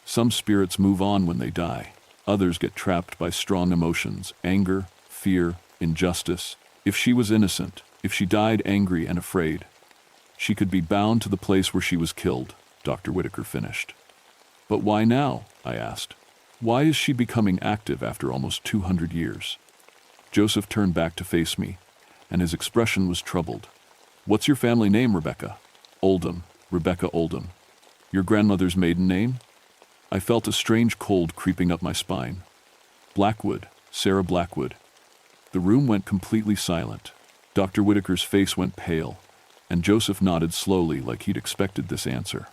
Speaker 1: Some spirits move on when they die. Others get trapped by strong emotions, anger, fear, injustice. If she was innocent, if she died angry and afraid, she could be bound to the place where she was killed, Dr. Whitaker finished. But why now? I asked. Why is she becoming active after almost 200 years? Joseph turned back to face me, and his expression was troubled. What's your family name, Rebecca? Oldham, Rebecca Oldham. Your grandmother's maiden name? I felt a strange cold creeping up my spine. Blackwood, Sarah Blackwood. The room went completely silent. Dr. Whitaker's face went pale, and Joseph nodded slowly like he'd expected this answer.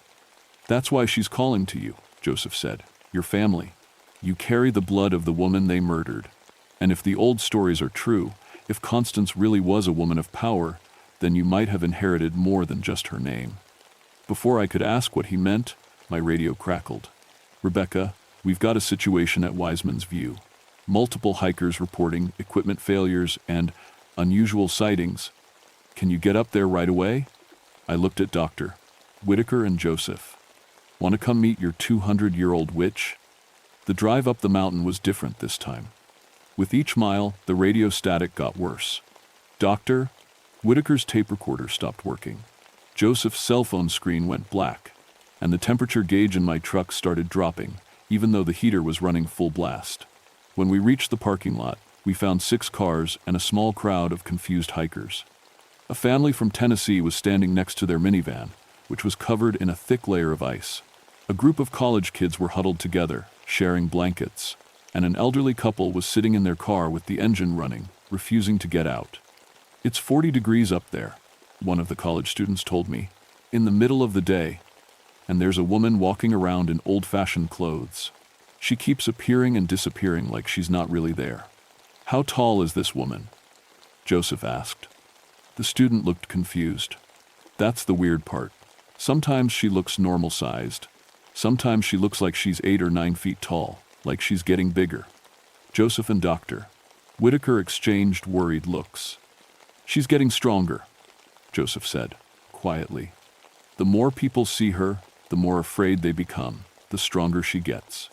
Speaker 1: That's why she's calling to you, Joseph said. Your family. You carry the blood of the woman they murdered. And if the old stories are true, if Constance really was a woman of power, then you might have inherited more than just her name. Before I could ask what he meant, my radio crackled. Rebecca, we've got a situation at Wiseman's View. Multiple hikers reporting equipment failures and unusual sightings. Can you get up there right away? I looked at Dr. Whitaker and Joseph. Want to come meet your 200-year-old witch? The drive up the mountain was different this time. With each mile, the radio static got worse. Dr. Whitaker's tape recorder stopped working. Joseph's cell phone screen went black, and the temperature gauge in my truck started dropping, even though the heater was running full blast. When we reached the parking lot, we found 6 cars and a small crowd of confused hikers. A family from Tennessee was standing next to their minivan, which was covered in a thick layer of ice. A group of college kids were huddled together, sharing blankets, and an elderly couple was sitting in their car with the engine running, refusing to get out. It's 40 degrees up there, one of the college students told me, in the middle of the day, and there's a woman walking around in old-fashioned clothes. She keeps appearing and disappearing like she's not really there. How tall is this woman? Joseph asked. The student looked confused. That's the weird part. Sometimes she looks normal-sized. Sometimes she looks like she's 8 or 9 feet tall, like she's getting bigger. Joseph and Dr. Whitaker exchanged worried looks. She's getting stronger, Joseph said, quietly. The more people see her, the more afraid they become, the stronger she gets.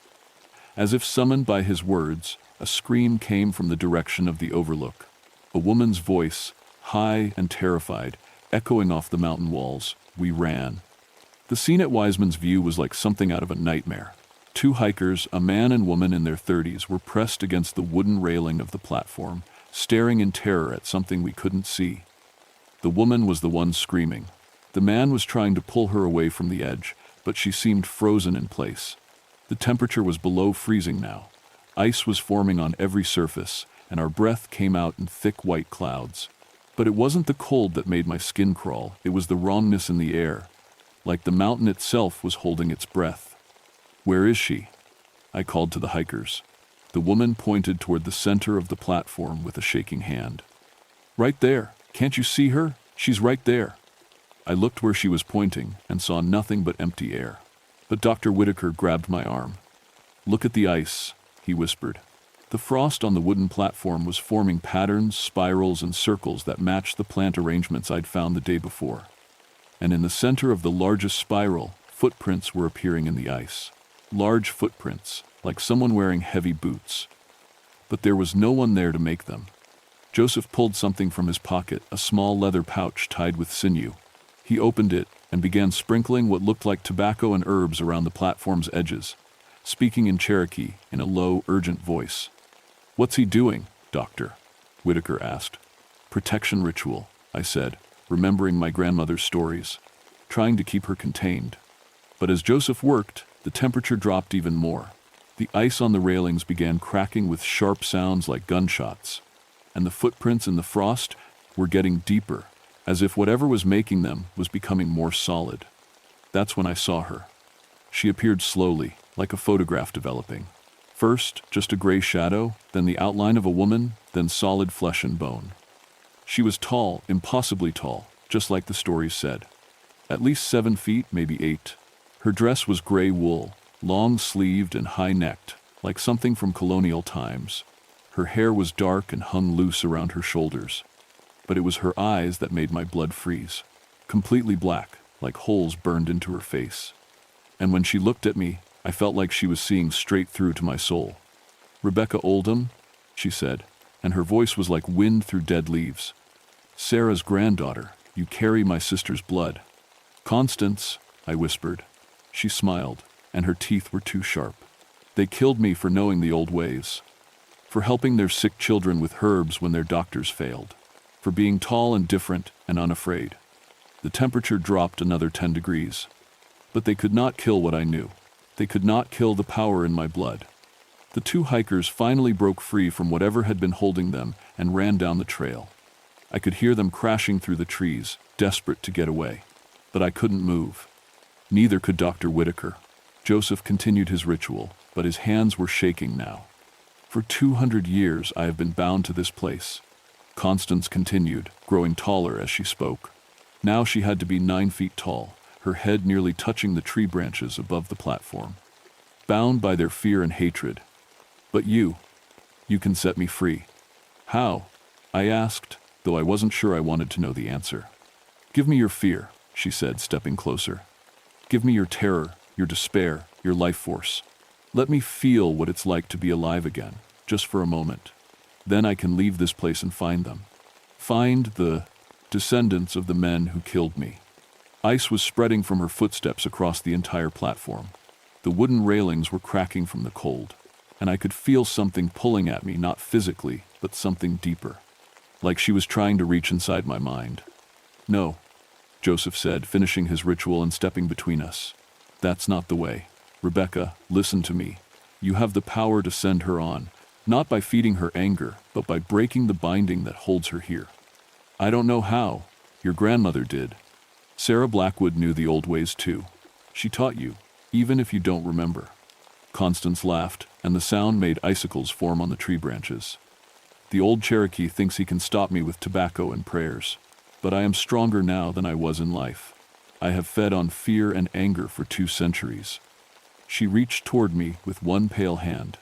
Speaker 1: As if summoned by his words, a scream came from the direction of the overlook. A woman's voice, high and terrified, echoing off the mountain walls. We ran. The scene at Wiseman's View was like something out of a nightmare. 2 hikers, a man and woman in their 30s, were pressed against the wooden railing of the platform, staring in terror at something we couldn't see. The woman was the one screaming. The man was trying to pull her away from the edge, but she seemed frozen in place. The temperature was below freezing now. Ice was forming on every surface, and our breath came out in thick white clouds. But it wasn't the cold that made my skin crawl, it was the wrongness in the air, like the mountain itself was holding its breath. Where is she? I called to the hikers. The woman pointed toward the center of the platform with a shaking hand. Right there. Can't you see her? She's right there. I looked where she was pointing and saw nothing but empty air. But Dr. Whitaker grabbed my arm. Look at the ice, he whispered. The frost on the wooden platform was forming patterns, spirals, and circles that matched the plant arrangements I'd found the day before. And in the center of the largest spiral, footprints were appearing in the ice. Large footprints, like someone wearing heavy boots. But there was no one there to make them. Joseph pulled something from his pocket, a small leather pouch tied with sinew. He opened it and began sprinkling what looked like tobacco and herbs around the platform's edges, speaking in Cherokee in a low, urgent voice. What's he doing, Doctor? Whitaker asked. Protection ritual, I said, remembering my grandmother's stories, trying to keep her contained. But as Joseph worked, the temperature dropped even more. The ice on the railings began cracking with sharp sounds like gunshots, and the footprints in the frost were getting deeper, as if whatever was making them was becoming more solid. That's when I saw her. She appeared slowly, like a photograph developing. First, just a gray shadow, then the outline of a woman, then solid flesh and bone. She was tall, impossibly tall, just like the stories said. At least 7 feet, maybe 8. Her dress was gray wool, long-sleeved and high-necked, like something from colonial times. Her hair was dark and hung loose around her shoulders, but it was her eyes that made my blood freeze, completely black, like holes burned into her face. And when she looked at me, I felt like she was seeing straight through to my soul. "Rebecca Oldham," she said, and her voice was like wind through dead leaves. "Sarah's granddaughter, you carry my sister's blood." "Constance," I whispered. She smiled, and her teeth were too sharp. "They killed me for knowing the old ways, for helping their sick children with herbs when their doctors failed, for being tall and different and unafraid." The temperature dropped another 10 degrees. But they could not kill what I knew. They could not kill the power in my blood. The two hikers finally broke free from whatever had been holding them and ran down the trail. I could hear them crashing through the trees, desperate to get away. But I couldn't move. Neither could Dr. Whitaker. Joseph continued his ritual, but his hands were shaking now. "For 200 years I have been bound to this place," Constance continued, growing taller as she spoke. Now she had to be 9 feet tall, her head nearly touching the tree branches above the platform. "Bound by their fear and hatred. But you can set me free." "How?" I asked, though I wasn't sure I wanted to know the answer. "Give me your fear," she said, stepping closer. "Give me your terror, your despair, your life force. Let me feel what it's like to be alive again, just for a moment. Then I can leave this place and find them. Find the descendants of the men who killed me." Ice was spreading from her footsteps across the entire platform. The wooden railings were cracking from the cold, and I could feel something pulling at me, not physically, but something deeper, like she was trying to reach inside my mind. "No," Joseph said, finishing his ritual and stepping between us. "That's not the way. Rebecca, listen to me. You have the power to send her on, not by feeding her anger, but by breaking the binding that holds her here. I don't know how. Your grandmother did. Sarah Blackwood knew the old ways too. She taught you, even if you don't remember." Constance laughed, and the sound made icicles form on the tree branches. "The old Cherokee thinks he can stop me with tobacco and prayers. But I am stronger now than I was in life. I have fed on fear and anger for 2 centuries. She reached toward me with one pale hand,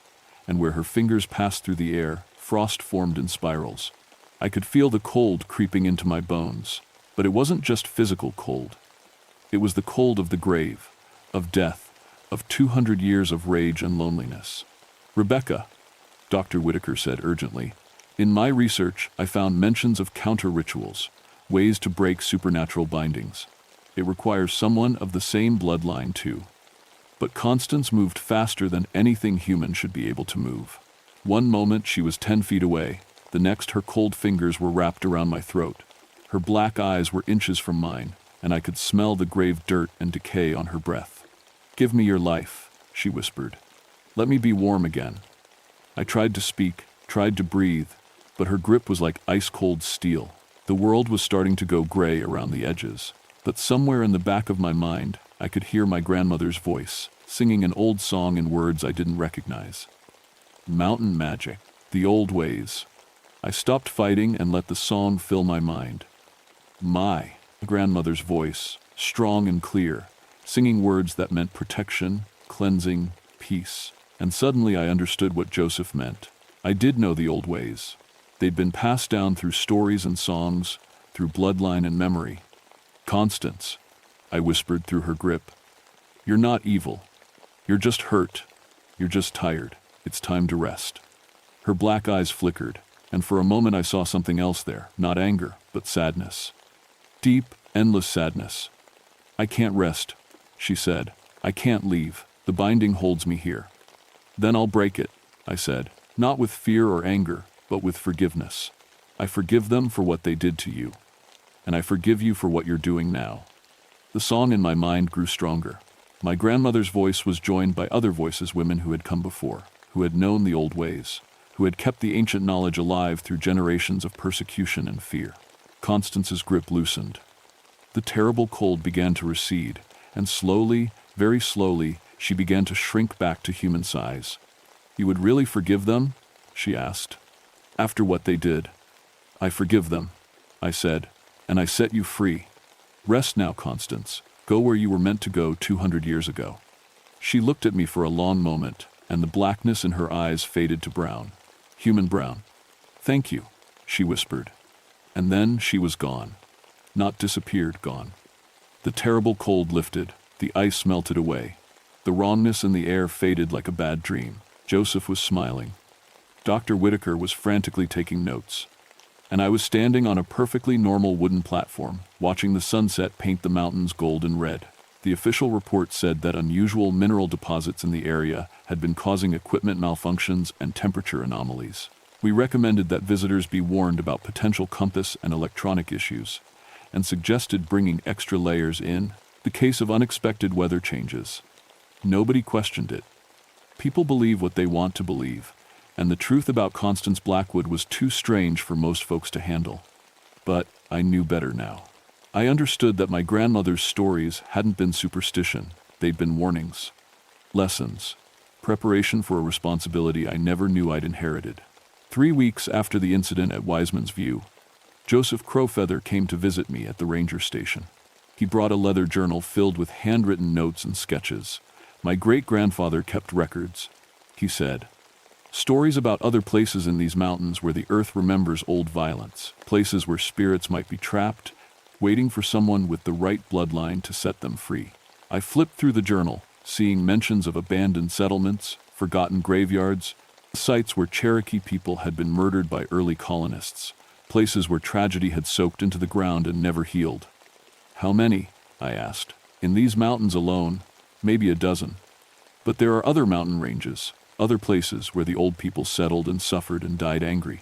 Speaker 1: and where her fingers passed through the air, frost formed in spirals. I could feel the cold creeping into my bones, but it wasn't just physical cold. It was the cold of the grave, of death, of 200 years of rage and loneliness. "Rebecca," Dr. Whitaker said urgently, "in my research I found mentions of counter-rituals, ways to break supernatural bindings. It requires someone of the same bloodline too." But Constance moved faster than anything human should be able to move. One moment she was 10 feet away, the next her cold fingers were wrapped around my throat. Her black eyes were inches from mine, and I could smell the grave dirt and decay on her breath. "Give me your life," she whispered. "Let me be warm again." I tried to speak, tried to breathe, but her grip was like ice-cold steel. The world was starting to go gray around the edges, but somewhere in the back of my mind, I could hear my grandmother's voice, singing an old song in words I didn't recognize. Mountain magic, the old ways. I stopped fighting and let the song fill my mind. My grandmother's voice, strong and clear, singing words that meant protection, cleansing, peace. And suddenly I understood what Joseph meant. I did know the old ways. They'd been passed down through stories and songs, through bloodline and memory. "Constance," I whispered through her grip, "you're not evil. You're just hurt. You're just tired. It's time to rest." Her black eyes flickered, and for a moment I saw something else there, not anger, but sadness. Deep, endless sadness. "I can't rest," she said. "I can't leave. The binding holds me here." "Then I'll break it," I said, not with fear or anger, but with forgiveness. "I forgive them for what they did to you, and I forgive you for what you're doing now." The song in my mind grew stronger. My grandmother's voice was joined by other voices, women who had come before, who had known the old ways, who had kept the ancient knowledge alive through generations of persecution and fear. Constance's grip loosened. The terrible cold began to recede, and slowly, very slowly, she began to shrink back to human size. "You would really forgive them?" she asked. "After what they did?" "I forgive them," I said, "and I set you free. Rest now, Constance. Go where you were meant to go 200 years ago." She looked at me for a long moment, and the blackness in her eyes faded to brown. Human brown. "Thank you," she whispered. And then she was gone. Not disappeared, gone. The terrible cold lifted, the ice melted away. The wrongness in the air faded like a bad dream. Joseph was smiling. Dr. Whitaker was frantically taking notes. And I was standing on a perfectly normal wooden platform, watching the sunset paint the mountains gold and red. The official report said that unusual mineral deposits in the area had been causing equipment malfunctions and temperature anomalies. We recommended that visitors be warned about potential compass and electronic issues, and suggested bringing extra layers in the case of unexpected weather changes. Nobody questioned it. People believe what they want to believe, and the truth about Constance Blackwood was too strange for most folks to handle. But I knew better now. I understood that my grandmother's stories hadn't been superstition, they'd been warnings. Lessons. Preparation for a responsibility I never knew I'd inherited. 3 weeks after the incident at Wiseman's View, Joseph Crowfeather came to visit me at the ranger station. He brought a leather journal filled with handwritten notes and sketches. My great-grandfather kept records, he said. Stories about other places in these mountains where the earth remembers old violence, places where spirits might be trapped, waiting for someone with the right bloodline to set them free. I flipped through the journal, seeing mentions of abandoned settlements, forgotten graveyards, sites where Cherokee people had been murdered by early colonists, places where tragedy had soaked into the ground and never healed. "How many?" I asked. "In these mountains alone, maybe a dozen. But there are other mountain ranges, other places where the old people settled and suffered and died angry."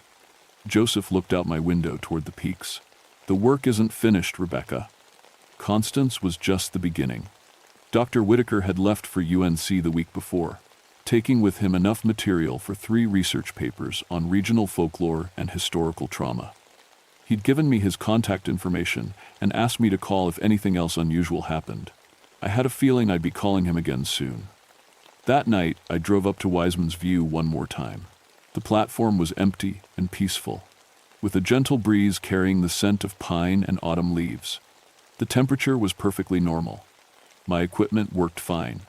Speaker 1: Joseph looked out my window toward the peaks. "The work isn't finished, Rebecca. Constance was just the beginning." Dr. Whitaker had left for UNC the week before, taking with him enough material for 3 research papers on regional folklore and historical trauma. He'd given me his contact information and asked me to call if anything else unusual happened. I had a feeling I'd be calling him again soon. That night, I drove up to Wiseman's View one more time. The platform was empty and peaceful, with a gentle breeze carrying the scent of pine and autumn leaves. The temperature was perfectly normal. My equipment worked fine,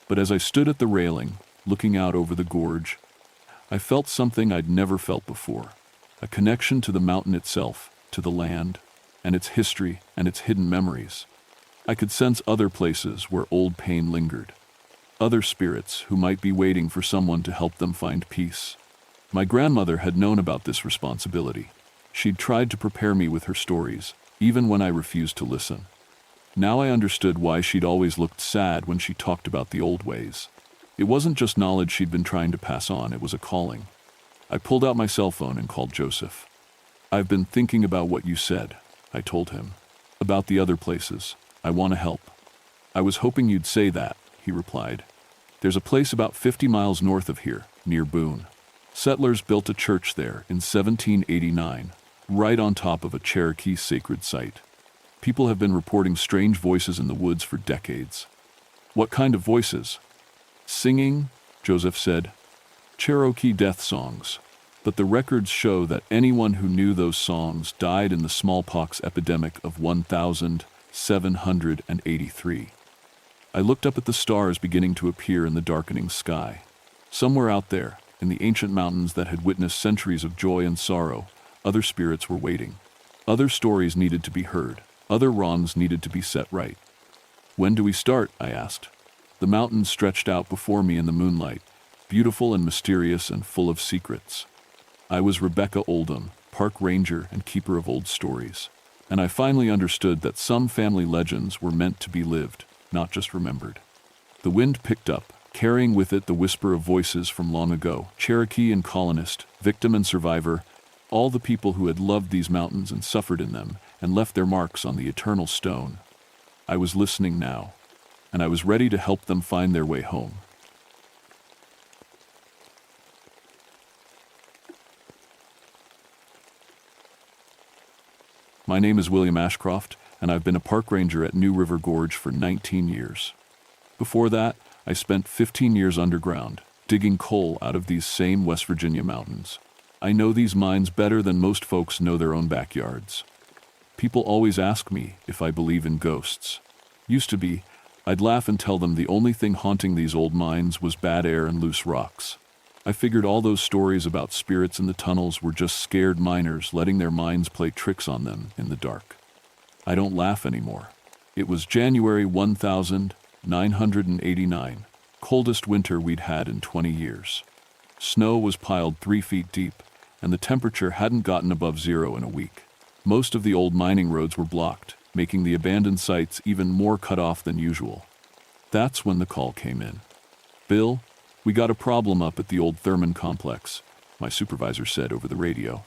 Speaker 1: but as I stood at the railing, looking out over the gorge, I felt something I'd never felt before, a connection to the mountain itself, to the land, and its history and its hidden memories. I could sense other places where old pain lingered, other spirits who might be waiting for someone to help them find peace. My grandmother had known about this responsibility. She'd tried to prepare me with her stories, even when I refused to listen. Now I understood why she'd always looked sad when she talked about the old ways. It wasn't just knowledge she'd been trying to pass on, it was a calling. I pulled out my cell phone and called Joseph. "I've been thinking about what you said," I told him. "About the other places. I want to help." "I was hoping you'd say that," he replied. "There's a place about 50 miles north of here, near Boone. Settlers built a church there in 1789, right on top of a Cherokee sacred site. People have been reporting strange voices in the woods for decades." "What kind of voices?" "Singing," Joseph said. "Cherokee death songs. But the records show that anyone who knew those songs died in the smallpox epidemic of 1783. I looked up at the stars beginning to appear in the darkening sky. Somewhere out there, in the ancient mountains that had witnessed centuries of joy and sorrow, other spirits were waiting. Other stories needed to be heard. Other wrongs needed to be set right. "When do we start?" I asked. The mountains stretched out before me in the moonlight, beautiful and mysterious and full of secrets. I was Rebecca Oldham, park ranger and keeper of old stories. And I finally understood that some family legends were meant to be lived, not just remembered. The wind picked up, carrying with it the whisper of voices from long ago, Cherokee and colonist, victim and survivor, all the people who had loved these mountains and suffered in them, and left their marks on the eternal stone. I was listening now, and I was ready to help them find their way home. My name is William Ashcroft, and I've been a park ranger at New River Gorge for 19 years. Before that, I spent 15 years underground, digging coal out of these same West Virginia mountains. I know these mines better than most folks know their own backyards. People always ask me if I believe in ghosts. Used to be, I'd laugh and tell them the only thing haunting these old mines was bad air and loose rocks. I figured all those stories about spirits in the tunnels were just scared miners letting their minds play tricks on them in the dark. I don't laugh anymore. It was January 1989, coldest winter we'd had in 20 years. Snow was piled 3 feet deep, and the temperature hadn't gotten above zero in a week. Most of the old mining roads were blocked, making the abandoned sites even more cut off than usual. That's when the call came in. "Bill, we got a problem up at the old Thurman complex," my supervisor said over the radio.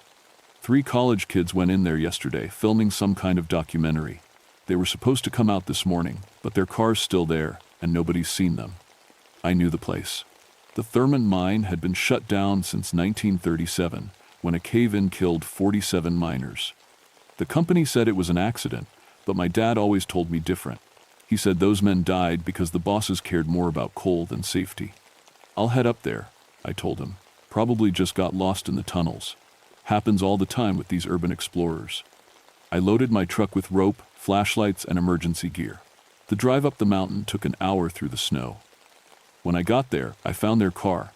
Speaker 1: 3 college kids went in there yesterday, filming some kind of documentary. They were supposed to come out this morning, but their car's still there, and nobody's seen them. I knew the place. The Thurman mine had been shut down since 1937, when a cave-in killed 47 miners. The company said it was an accident, but my dad always told me different. He said those men died because the bosses cared more about coal than safety. "I'll head up there," I told him. "Probably just got lost in the tunnels. Happens all the time with these urban explorers." I loaded my truck with rope, flashlights, and emergency gear. The drive up the mountain took an hour through the snow. When I got there, I found their car,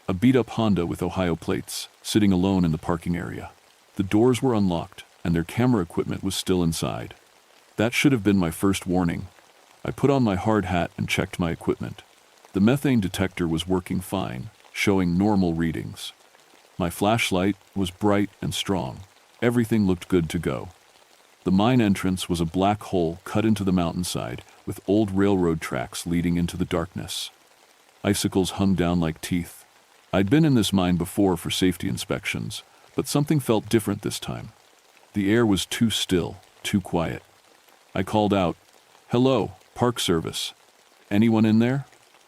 Speaker 1: a beat-up Honda with Ohio plates, sitting alone in the parking area. The doors were unlocked, and their camera equipment was still inside. That should have been my first warning. I put on my hard hat and checked my equipment. The methane detector was working fine, showing normal readings. My flashlight was bright and strong. Everything looked good to go. The mine entrance was a black hole cut into the mountainside with old railroad tracks leading into the darkness. Icicles hung down like teeth. I'd been in this mine before for safety inspections, but something felt different this time. The air was too still, too quiet. I called out, "Hello, Park Service. Anyone in there?"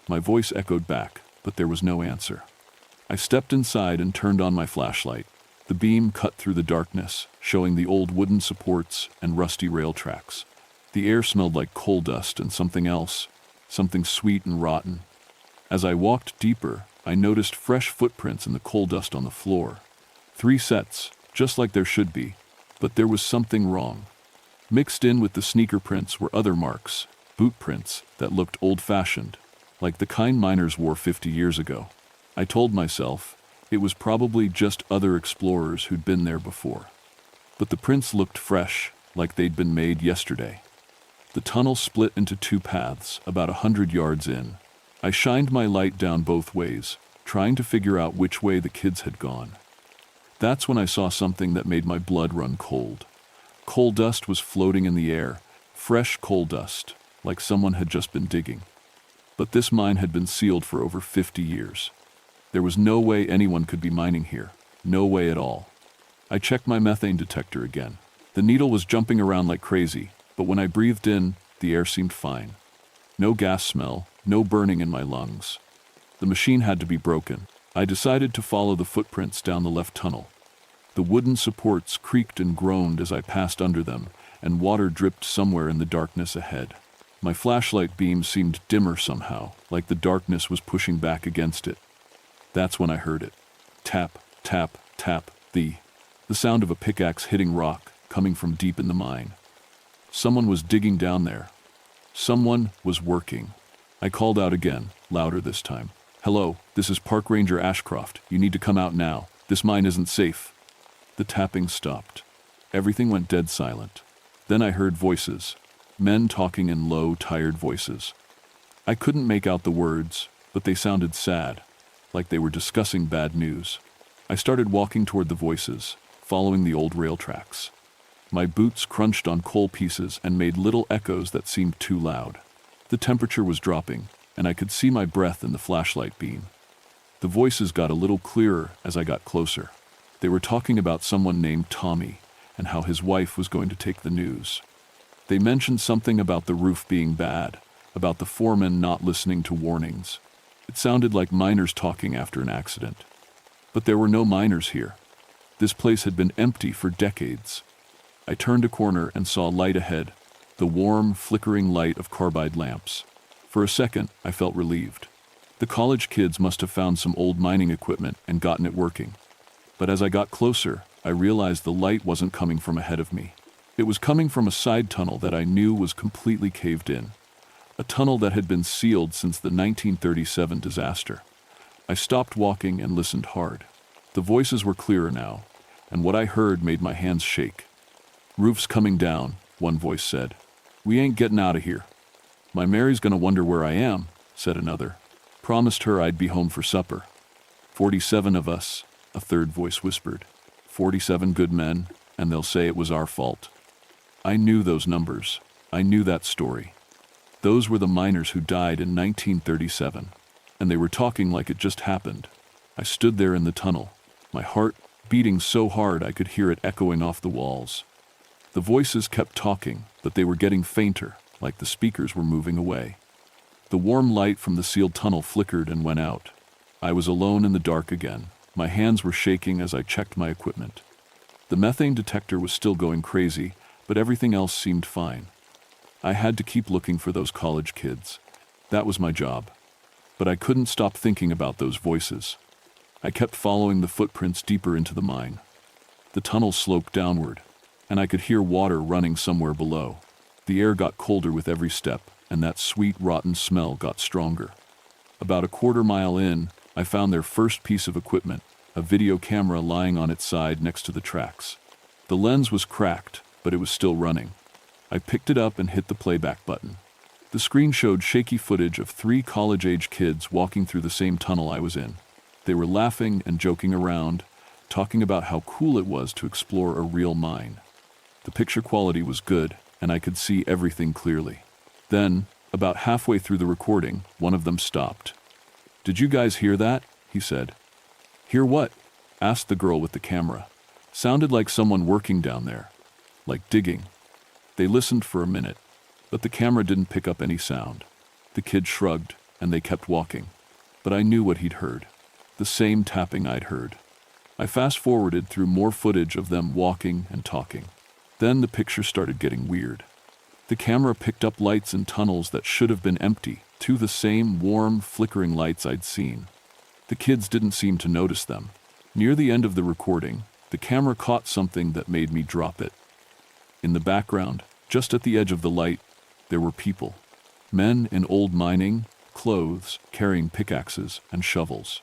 Speaker 1: My voice echoed back, but there was no answer. I stepped inside and turned on my flashlight. The beam cut through the darkness, showing the old wooden supports and rusty rail tracks. The air smelled like coal dust and something else, something sweet and rotten. As I walked deeper, I noticed fresh footprints in the coal dust on the floor. 3 sets, just like there should be, but there was something wrong. Mixed in with the sneaker prints were other marks, boot prints that looked old-fashioned, like the kind miners wore 50 years ago. I told myself it was probably just other explorers who'd been there before. But the prints looked fresh, like they'd been made yesterday. The tunnel split into 2 paths, about 100 yards in. I shined my light down both ways, trying to figure out which way the kids had gone. That's when I saw something that made my blood run cold. Coal dust was floating in the air, fresh coal dust, like someone had just been digging. But this mine had been sealed for over 50 years. There was no way anyone could be mining here, no way at all. I checked my methane detector again. The needle was jumping around like crazy, but when I breathed in, the air seemed fine. No gas smell, no burning in my lungs. The machine had to be broken. I decided to follow the footprints down the left tunnel. The wooden supports creaked and groaned as I passed under them, and water dripped somewhere in the darkness ahead. My flashlight beam seemed dimmer somehow, like the darkness was pushing back against it. That's when I heard it. Tap, tap, tap, the sound of a pickaxe hitting rock, coming from deep in the mine. Someone was digging down there. Someone was working. I called out again, louder this time. "Hello, this is Park Ranger Ashcroft. You need to come out now. This mine isn't safe." The tapping stopped. Everything went dead silent. Then I heard voices, men talking in low, tired voices. I couldn't make out the words, but they sounded sad, like they were discussing bad news. I started walking toward the voices, following the old rail tracks. My boots crunched on coal pieces and made little echoes that seemed too loud. The temperature was dropping, and I could see my breath in the flashlight beam. The voices got a little clearer as I got closer. They were talking about someone named Tommy and how his wife was going to take the news. They mentioned something about the roof being bad, about the foreman not listening to warnings. It sounded like miners talking after an accident. But there were no miners here. This place had been empty for decades. I turned a corner and saw light ahead, the warm, flickering light of carbide lamps. For a second, I felt relieved. The college kids must have found some old mining equipment and gotten it working. But as I got closer, I realized the light wasn't coming from ahead of me. It was coming from a side tunnel that I knew was completely caved in. a tunnel that had been sealed since the 1937 disaster. I stopped walking and listened hard. The voices were clearer now, and what I heard made my hands shake. "Roof's coming down," one voice said. "We ain't getting out of here." "My Mary's gonna wonder where I am," said another. "Promised her I'd be home for supper." 47 of us, a third voice whispered. 47 good men, and they'll say it was our fault. I knew those numbers. I knew that story. Those were the miners who died in 1937, and they were talking like it just happened. I stood there in the tunnel, my heart beating so hard I could hear it echoing off the walls. The voices kept talking, but they were getting fainter, like the speakers were moving away. The warm light from the sealed tunnel flickered and went out. I was alone in the dark again. My hands were shaking as I checked my equipment. The methane detector was still going crazy, but everything else seemed fine. I had to keep looking for those college kids. That was my job. But I couldn't stop thinking about those voices. I kept following the footprints deeper into the mine. The tunnel sloped downward, and I could hear water running somewhere below. The air got colder with every step, and that sweet, rotten smell got stronger. About a quarter-mile in, I found their first piece of equipment, a video camera lying on its side next to the tracks. The lens was cracked, but it was still running. I picked it up and hit the playback button. The screen showed shaky footage of 3 college-age kids walking through the same tunnel I was in. They were laughing and joking around, talking about how cool it was to explore a real mine. The picture quality was good, and I could see everything clearly. Then, about halfway through the recording, one of them stopped. "Did you guys hear that?" he said. "Hear what?" asked the girl with the camera. Sounded like someone working down there, like digging. They listened for a minute, but the camera didn't pick up any sound. The kid shrugged, and they kept walking. But I knew what he'd heard. The same tapping I'd heard. I fast-forwarded through more footage of them walking and talking. Then the picture started getting weird. The camera picked up lights in tunnels that should have been empty, to the same warm, flickering lights I'd seen. The kids didn't seem to notice them. Near the end of the recording, the camera caught something that made me drop it. In the background, just at the edge of the light, there were people. Men in old mining clothes, carrying pickaxes and shovels.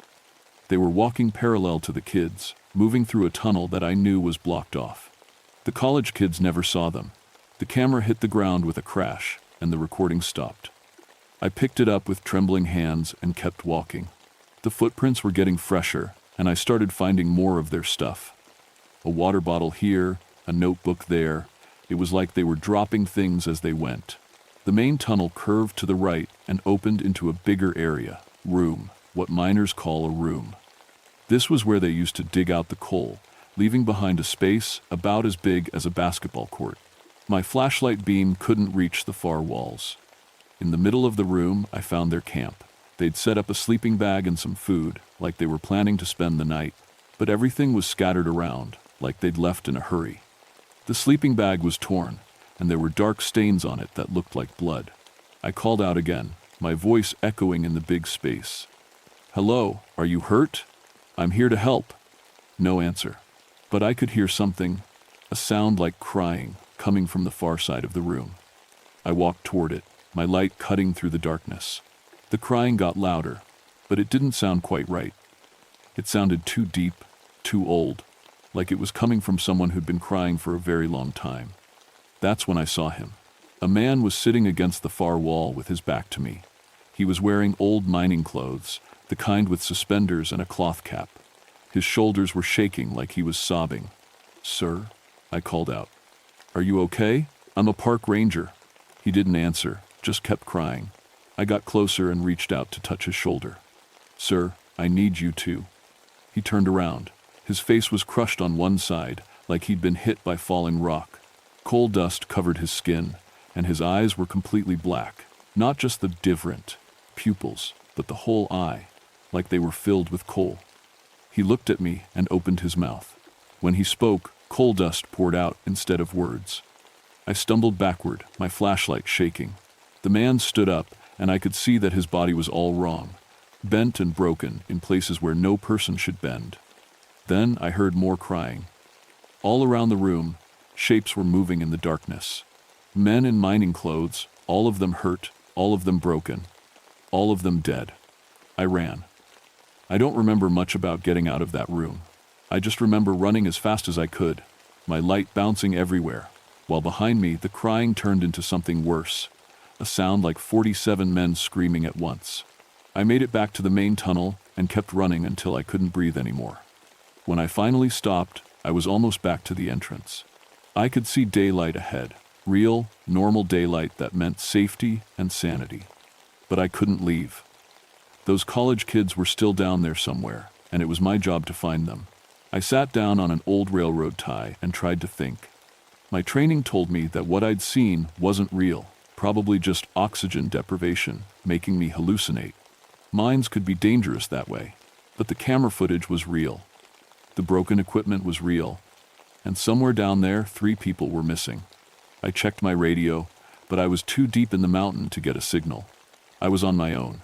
Speaker 1: They were walking parallel to the kids, moving through a tunnel that I knew was blocked off. The college kids never saw them. The camera hit the ground with a crash, and the recording stopped. I picked it up with trembling hands and kept walking. The footprints were getting fresher, and I started finding more of their stuff. A water bottle here, a notebook there. It was like they were dropping things as they went. The main tunnel curved to the right and opened into a bigger area, room, what miners call a room. This was where they used to dig out the coal, leaving behind a space about as big as a basketball court. My flashlight beam couldn't reach the far walls. In the middle of the room, I found their camp. They'd set up a sleeping bag and some food, like they were planning to spend the night, but everything was scattered around, like they'd left in a hurry. The sleeping bag was torn, and there were dark stains on it that looked like blood. I called out again, my voice echoing in the big space. "Hello, are you hurt? I'm here to help." No answer. But I could hear something, a sound like crying, coming from the far side of the room. I walked toward it, my light cutting through the darkness. The crying got louder, but it didn't sound quite right. It sounded too deep, too old, like it was coming from someone who'd been crying for a very long time. That's when I saw him. A man was sitting against the far wall with his back to me. He was wearing old mining clothes, the kind with suspenders and a cloth cap. His shoulders were shaking like he was sobbing. "Sir?" I called out. "Are you okay? I'm a park ranger." He didn't answer, just kept crying. I got closer and reached out to touch his shoulder. "Sir, I need you too." He turned around. His face was crushed on one side, like he'd been hit by falling rock. Coal dust covered his skin, and his eyes were completely black. Not just the different pupils, but the whole eye, like they were filled with coal. He looked at me and opened his mouth. When he spoke, coal dust poured out instead of words. I stumbled backward, my flashlight shaking. The man stood up, and I could see that his body was all wrong, bent and broken in places where no person should bend. Then I heard more crying. All around the room, shapes were moving in the darkness. Men in mining clothes, all of them hurt, all of them broken, all of them dead. I ran. I don't remember much about getting out of that room. I just remember running as fast as I could, my light bouncing everywhere, while behind me the crying turned into something worse, a sound like 47 men screaming at once. I made it back to the main tunnel and kept running until I couldn't breathe anymore. When I finally stopped, I was almost back to the entrance. I could see daylight ahead, real, normal daylight that meant safety and sanity. But I couldn't leave. Those college kids were still down there somewhere, and it was my job to find them. I sat down on an old railroad tie and tried to think. My training told me that what I'd seen wasn't real, probably just oxygen deprivation, making me hallucinate. Minds could be dangerous that way, but the camera footage was real. The broken equipment was real, and somewhere down there 3 people were missing. I checked my radio, but I was too deep in the mountain to get a signal. I was on my own.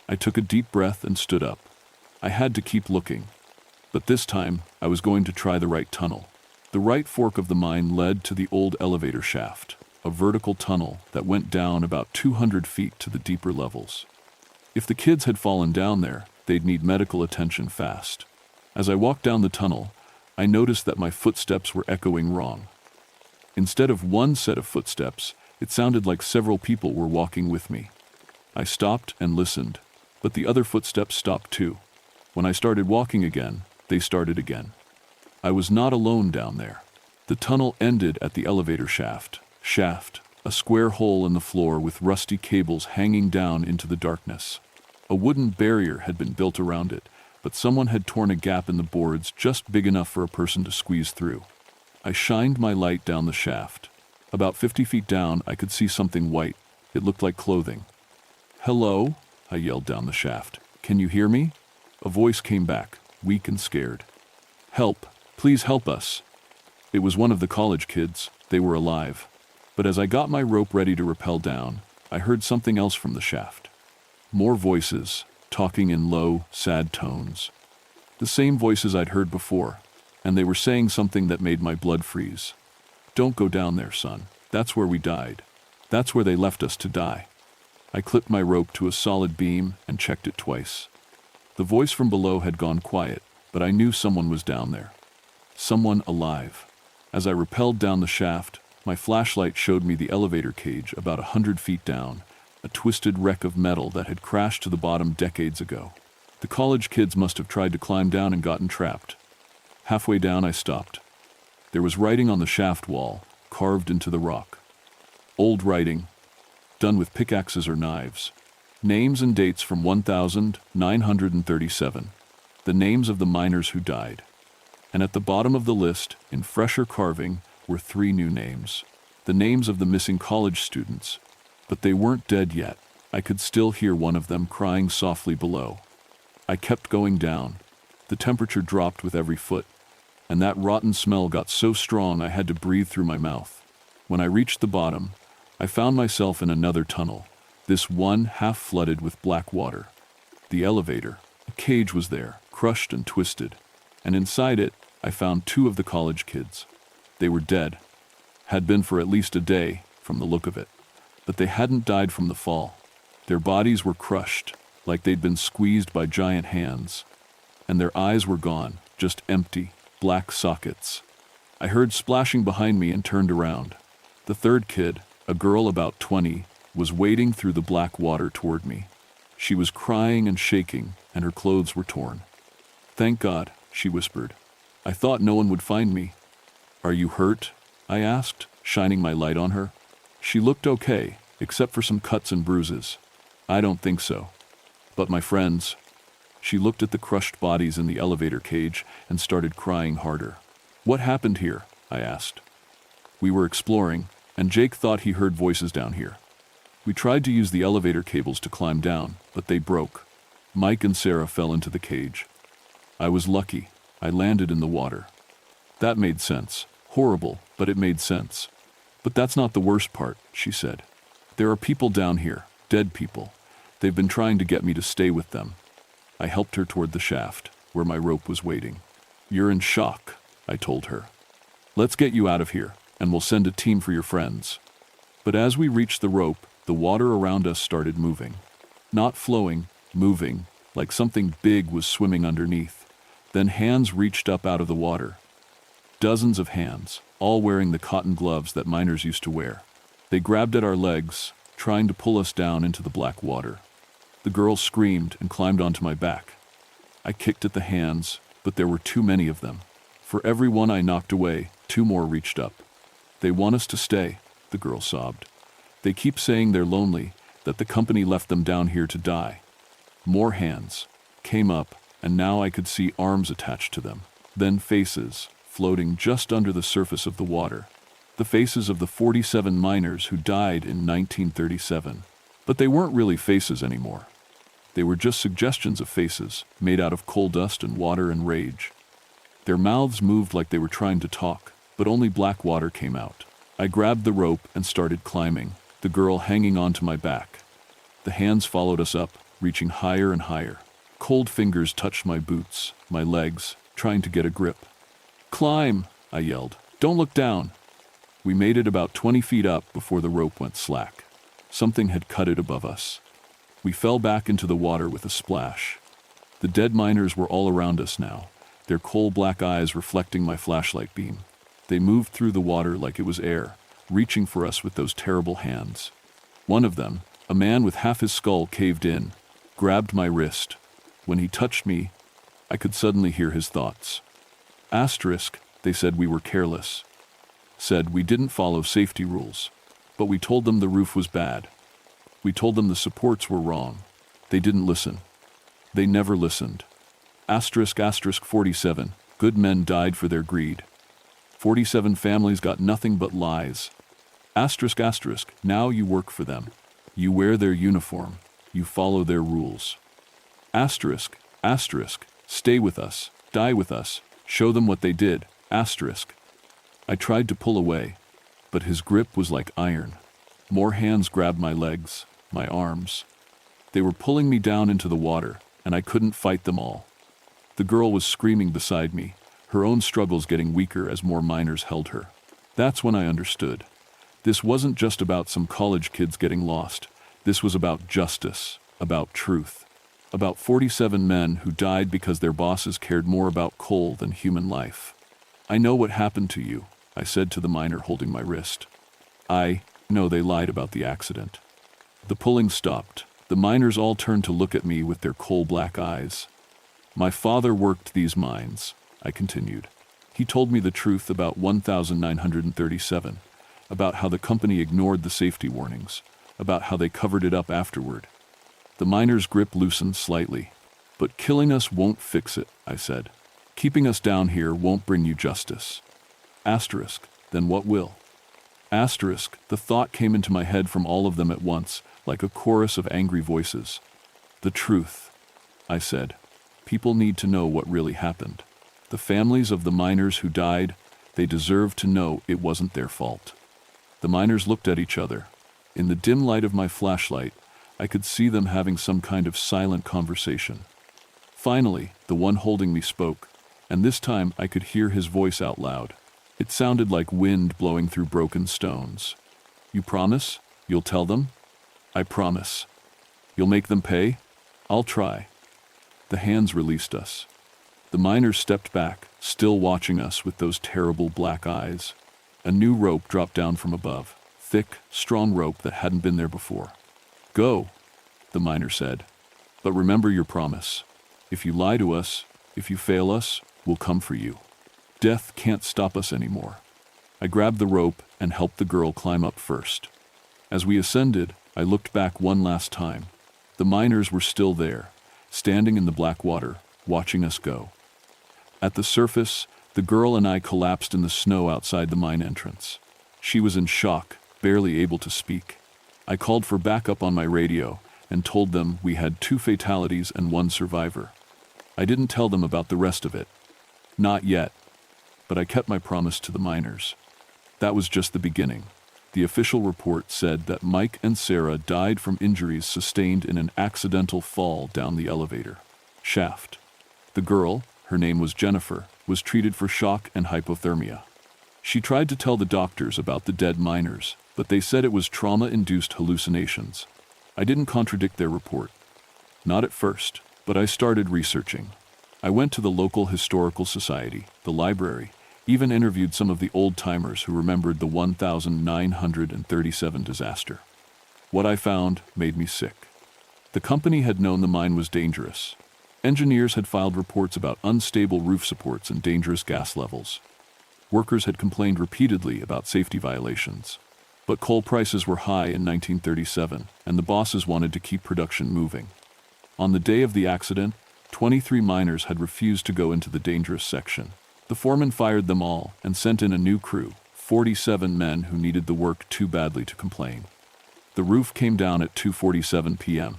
Speaker 1: I took a deep breath and stood up. I had to keep looking. But this time, I was going to try the right tunnel. The right fork of the mine led to the old elevator shaft, a vertical tunnel that went down about 200 feet to the deeper levels. If the kids had fallen down there, they'd need medical attention fast. As I walked down the tunnel, I noticed that my footsteps were echoing wrong. Instead of one set of footsteps, it sounded like several people were walking with me. I stopped and listened, but the other footsteps stopped too. When I started walking again, they started again. I was not alone down there. The tunnel ended at the elevator shaft, a square hole in the floor with rusty cables hanging down into the darkness. A wooden barrier had been built around it, but someone had torn a gap in the boards just big enough for a person to squeeze through. I shined my light down the shaft. About 50 feet down, I could see something white. It looked like clothing. "Hello?" I yelled down the shaft. "Can you hear me?" A voice came back, weak and scared. "Help! Please help us!" It was one of the college kids. They were alive. But as I got my rope ready to rappel down, I heard something else from the shaft. More voices, talking in low, sad tones. The same voices I'd heard before, and they were saying something that made my blood freeze. "Don't go down there, son. That's where we died. That's where they left us to die." I clipped my rope to a solid beam and checked it twice. The voice from below had gone quiet, but I knew someone was down there. Someone alive. As I rappelled down the shaft, my flashlight showed me the elevator cage about 100 feet down, a twisted wreck of metal that had crashed to the bottom decades ago. The college kids must have tried to climb down and gotten trapped. Halfway down, I stopped. There was writing on the shaft wall, carved into the rock. Old writing, done with pickaxes or knives. Names and dates from 1937. The names of the miners who died. And at the bottom of the list, in fresher carving, were 3 new names. The names of the missing college students. But they weren't dead yet. I could still hear one of them crying softly below. I kept going down. The temperature dropped with every foot, and that rotten smell got so strong I had to breathe through my mouth. When I reached the bottom, I found myself in another tunnel, this one half flooded with black water. The elevator, a cage was there, crushed and twisted, and inside it, I found 2 of the college kids. They were dead, had been for at least a day, from the look of it, but they hadn't died from the fall. Their bodies were crushed, like they'd been squeezed by giant hands, and their eyes were gone, just empty, black sockets. I heard splashing behind me and turned around. The third kid, a girl about 20, was wading through the black water toward me. She was crying and shaking, and her clothes were torn. "Thank God," she whispered. "I thought no one would find me." "Are you hurt?" I asked, shining my light on her. She looked okay, except for some cuts and bruises. "I don't think so. But my friends..." She looked at the crushed bodies in the elevator cage and started crying harder. "What happened here?" I asked. "We were exploring, and Jake thought he heard voices down here. We tried to use the elevator cables to climb down, but they broke. Mike and Sarah fell into the cage. I was lucky. I landed in the water." That made sense. Horrible, but it made sense. "But that's not the worst part," she said. "There are people down here, dead people. They've been trying to get me to stay with them." I helped her toward the shaft, where my rope was waiting. "You're in shock," I told her. "Let's get you out of here, and we'll send a team for your friends." But as we reached the rope, The water around us started moving. Not flowing, moving, like something big was swimming underneath. Then hands reached up out of the water. Dozens of hands, all wearing the cotton gloves that miners used to wear. They grabbed at our legs, trying to pull us down into the black water. The girl screamed and climbed onto my back. I kicked at the hands, but there were too many of them. For every one I knocked away, 2 more reached up. They want us to stay, the girl sobbed. They keep saying they're lonely, that the company left them down here to die. More hands came up, and now I could see arms attached to them. Then faces, floating just under the surface of the water. The faces of the 47 miners who died in 1937. But they weren't really faces anymore. They were just suggestions of faces, made out of coal dust and water and rage. Their mouths moved like they were trying to talk, but only black water came out. I grabbed the rope and started climbing, the girl hanging onto my back. The hands followed us up, reaching higher and higher. Cold fingers touched my boots, my legs, trying to get a grip. "Climb!" I yelled. "Don't look down!" We made it about 20 feet up before the rope went slack. Something had cut it above us. We fell back into the water with a splash. The dead miners were all around us now, their coal-black eyes reflecting my flashlight beam. They moved through the water like it was air, reaching for us with those terrible hands. One of them, a man with half his skull caved in, grabbed my wrist. When he touched me, I could suddenly hear his thoughts. Asterisk, they said we were careless. Said we didn't follow safety rules. But we told them the roof was bad. We told them the supports were wrong. They didn't listen. They never listened. Asterisk, asterisk 47, good men died for their greed. 47 families got nothing but lies. Asterisk, asterisk, now you work for them. You wear their uniform. You follow their rules. Asterisk, asterisk, stay with us, die with us, show them what they did, asterisk. I tried to pull away, but his grip was like iron. More hands grabbed my legs, my arms. They were pulling me down into the water, and I couldn't fight them all. The girl was screaming beside me, her own struggles getting weaker as more miners held her. That's when I understood. This wasn't just about some college kids getting lost. This was about justice, about truth, about 47 men who died because their bosses cared more about coal than human life. I know what happened to you, I said to the miner holding my wrist. I know they lied about the accident. The pulling stopped. The miners all turned to look at me with their coal-black eyes. My father worked these mines, I continued. He told me the truth about 1937, about how the company ignored the safety warnings, about how they covered it up afterward. The miner's grip loosened slightly. But killing us won't fix it, I said. Keeping us down here won't bring you justice. Asterisk, then what will? Asterisk, the thought came into my head from all of them at once, like a chorus of angry voices. The truth, I said. People need to know what really happened. The families of the miners who died, they deserve to know it wasn't their fault. The miners looked at each other. In the dim light of my flashlight, I could see them having some kind of silent conversation. Finally, the one holding me spoke, and this time I could hear his voice out loud. It sounded like wind blowing through broken stones. You promise? You'll tell them? I promise. You'll make them pay? I'll try. The hands released us. The miners stepped back, still watching us with those terrible black eyes. A new rope dropped down from above, thick, strong rope that hadn't been there before. Go, the miner said. But remember your promise. If you lie to us, if you fail us, we'll come for you. Death can't stop us anymore. I grabbed the rope and helped the girl climb up first. As we ascended, I looked back one last time. The miners were still there, standing in the black water, watching us go. At the surface, the girl and I collapsed in the snow outside the mine entrance. She was in shock, barely able to speak. I called for backup on my radio and told them we had 2 fatalities and 1 survivor. I didn't tell them about the rest of it. Not yet. But I kept my promise to the miners. That was just the beginning. The official report said that Mike and Sarah died from injuries sustained in an accidental fall down the elevator shaft. The girl, her name was Jennifer, was treated for shock and hypothermia. She tried to tell the doctors about the dead miners, but they said it was trauma-induced hallucinations. I didn't contradict their report. Not at first, but I started researching. I went to the local historical society, the library, even interviewed some of the old-timers who remembered the 1937 disaster. What I found made me sick. The company had known the mine was dangerous. Engineers had filed reports about unstable roof supports and dangerous gas levels. Workers had complained repeatedly about safety violations. But coal prices were high in 1937, and the bosses wanted to keep production moving. On the day of the accident, 23 miners had refused to go into the dangerous section. The foreman fired them all and sent in a new crew, 47 men who needed the work too badly to complain. The roof came down at 2:47 p.m.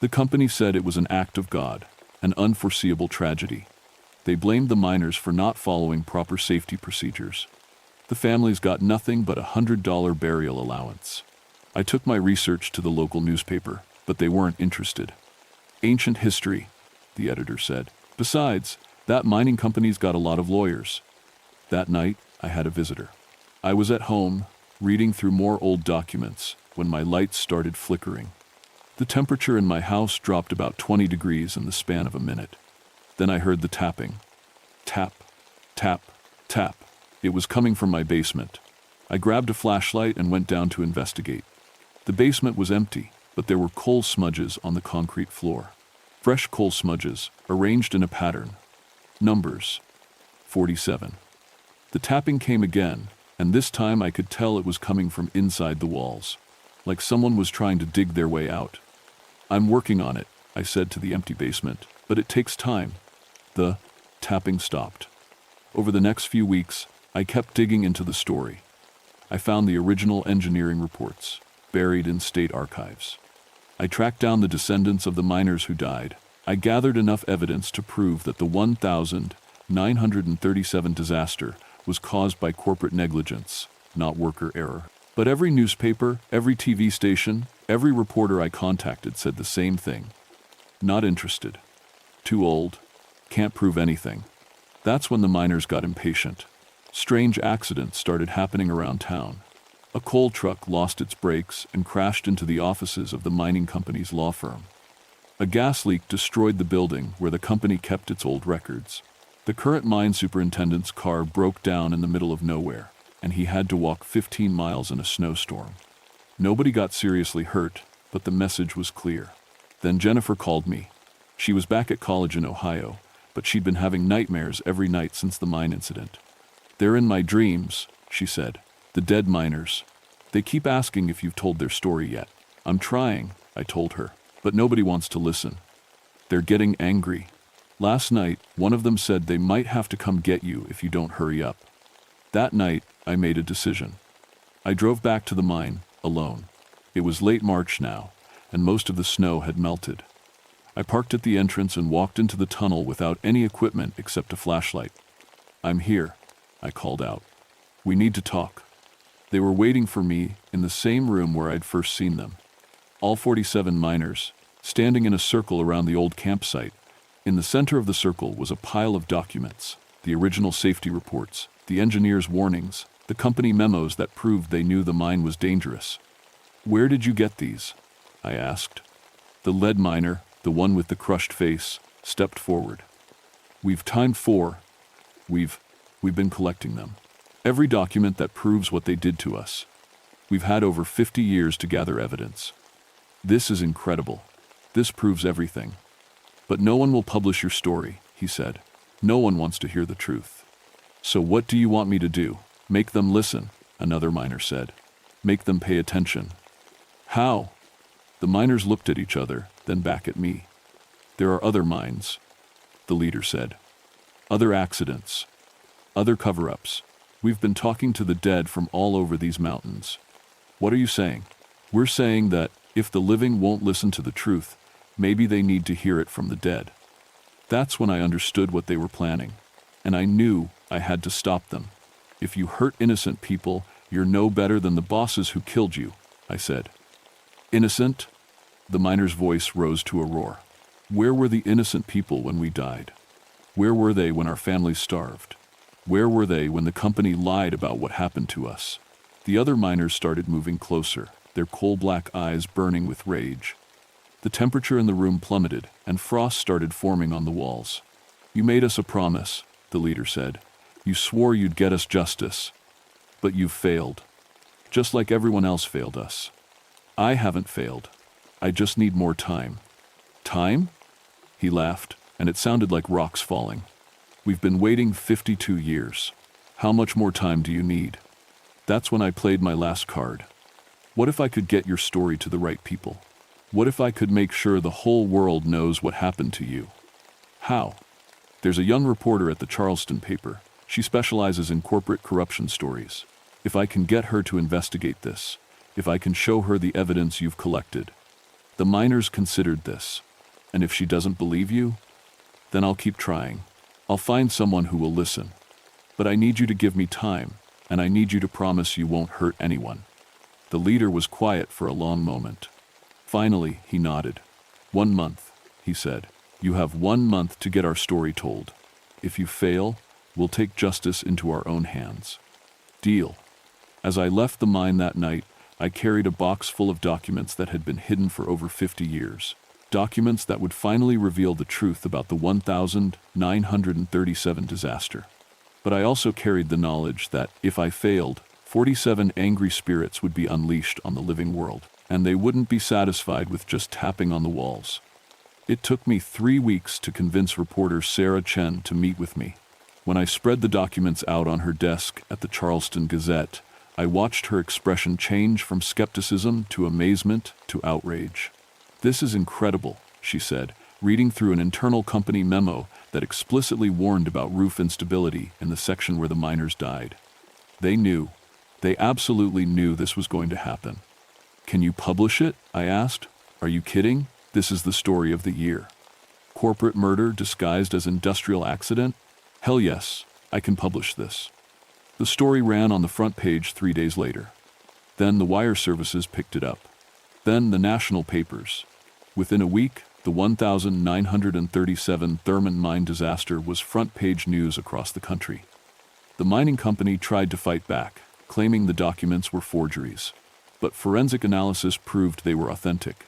Speaker 1: The company said it was an act of God, an unforeseeable tragedy. They blamed the miners for not following proper safety procedures. The families got nothing but a $100 burial allowance. I took my research to the local newspaper, but they weren't interested. Ancient history, the editor said. Besides, that mining company's got a lot of lawyers. That night, I had a visitor. I was at home, reading through more old documents, when my lights started flickering. The temperature in my house dropped about 20 degrees in the span of a minute. Then I heard the tapping. Tap, tap, tap. It was coming from my basement. I grabbed a flashlight and went down to investigate. The basement was empty, but there were coal smudges on the concrete floor. Fresh coal smudges, arranged in a pattern. Numbers. 47. The tapping came again, and this time I could tell it was coming from inside the walls, like someone was trying to dig their way out. I'm working on it, I said to the empty basement, but it takes time. The tapping stopped. Over the next few weeks, I kept digging into the story. I found the original engineering reports, buried in state archives. I tracked down the descendants of the miners who died. I gathered enough evidence to prove that the 1937 disaster was caused by corporate negligence, not worker error. But every newspaper, every TV station, every reporter I contacted said the same thing. Not interested. Too old. Can't prove anything. That's when the miners got impatient. Strange accidents started happening around town. A coal truck lost its brakes and crashed into the offices of the mining company's law firm. A gas leak destroyed the building where the company kept its old records. The current mine superintendent's car broke down in the middle of nowhere, and he had to walk 15 miles in a snowstorm. Nobody got seriously hurt, but the message was clear. Then Jennifer called me. She was back at college in Ohio, but she'd been having nightmares every night since the mine incident. They're in my dreams, she said. The dead miners. They keep asking if you've told their story yet. I'm trying, I told her, but nobody wants to listen. They're getting angry. Last night, one of them said they might have to come get you if you don't hurry up. That night, I made a decision. I drove back to the mine, alone. It was late March now, and most of the snow had melted. I parked at the entrance and walked into the tunnel without any equipment except a flashlight. I'm here, I called out. We need to talk. They were waiting for me in the same room where I'd first seen them. All 47 miners, standing in a circle around the old campsite. In the center of the circle was a pile of documents, the original safety reports, the engineers' warnings, the company memos that proved they knew the mine was dangerous. Where did you get these? I asked. The lead miner, the one with the crushed face, stepped forward. We've timed 4. We've been collecting them. Every document that proves what they did to us. We've had over 50 years to gather evidence. This is incredible. This proves everything. But no one will publish your story, he said. No one wants to hear the truth. So what do you want me to do? Make them listen, another miner said. Make them pay attention. How? The miners looked at each other, then back at me. There are other mines, the leader said. Other accidents. Other cover-ups. We've been talking to the dead from all over these mountains. What are you saying? We're saying that if the living won't listen to the truth, maybe they need to hear it from the dead. That's when I understood what they were planning, and I knew I had to stop them. If you hurt innocent people, you're no better than the bosses who killed you, I said. Innocent? The miner's voice rose to a roar. Where were the innocent people when we died? Where were they when our families starved? Where were they when the company lied about what happened to us? The other miners started moving closer, their coal-black eyes burning with rage. The temperature in the room plummeted, and frost started forming on the walls. "You made us a promise," the leader said. "You swore you'd get us justice. But you've failed. Just like everyone else failed us. I haven't failed. I just need more time." "Time?" He laughed, and it sounded like rocks falling. "We've been waiting 52 years. How much more time do you need?" That's when I played my last card. What if I could get your story to the right people? What if I could make sure the whole world knows what happened to you? How? There's a young reporter at the Charleston paper. She specializes in corporate corruption stories. If I can get her to investigate this, if I can show her the evidence you've collected. The miners considered this. And if she doesn't believe you, then I'll keep trying. I'll find someone who will listen. But I need you to give me time, and I need you to promise you won't hurt anyone. The leader was quiet for a long moment. Finally, he nodded. 1 month, he said. You have 1 month to get our story told. If you fail, we'll take justice into our own hands. Deal. As I left the mine that night, I carried a box full of documents that had been hidden for over 50 years. Documents that would finally reveal the truth about the 1937 disaster. But I also carried the knowledge that, if I failed, 47 angry spirits would be unleashed on the living world, and they wouldn't be satisfied with just tapping on the walls. It took me 3 weeks to convince reporter Sarah Chen to meet with me. When I spread the documents out on her desk at the Charleston Gazette, I watched her expression change from skepticism to amazement to outrage. "This is incredible," she said, reading through an internal company memo that explicitly warned about roof instability in the section where the miners died. They knew. They absolutely knew this was going to happen. "Can you publish it?" I asked. "Are you kidding? This is the story of the year. Corporate murder disguised as industrial accident? Hell yes, I can publish this." The story ran on the front page 3 days later. Then the wire services picked it up. Then the national papers. Within a week, the 1937 Thurman mine disaster was front-page news across the country. The mining company tried to fight back, claiming the documents were forgeries. But forensic analysis proved they were authentic.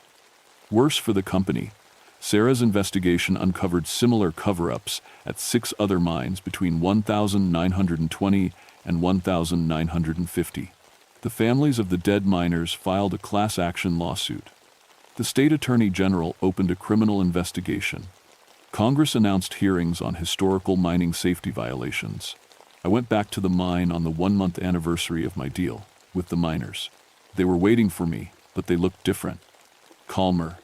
Speaker 1: Worse for the company, Sarah's investigation uncovered similar cover-ups at 6 other mines between 1920 and 1950. The families of the dead miners filed a class action lawsuit. The state attorney general opened a criminal investigation. Congress announced hearings on historical mining safety violations. I went back to the mine on the 1-month anniversary of my deal with the miners. They were waiting for me, but they looked different. Calmer.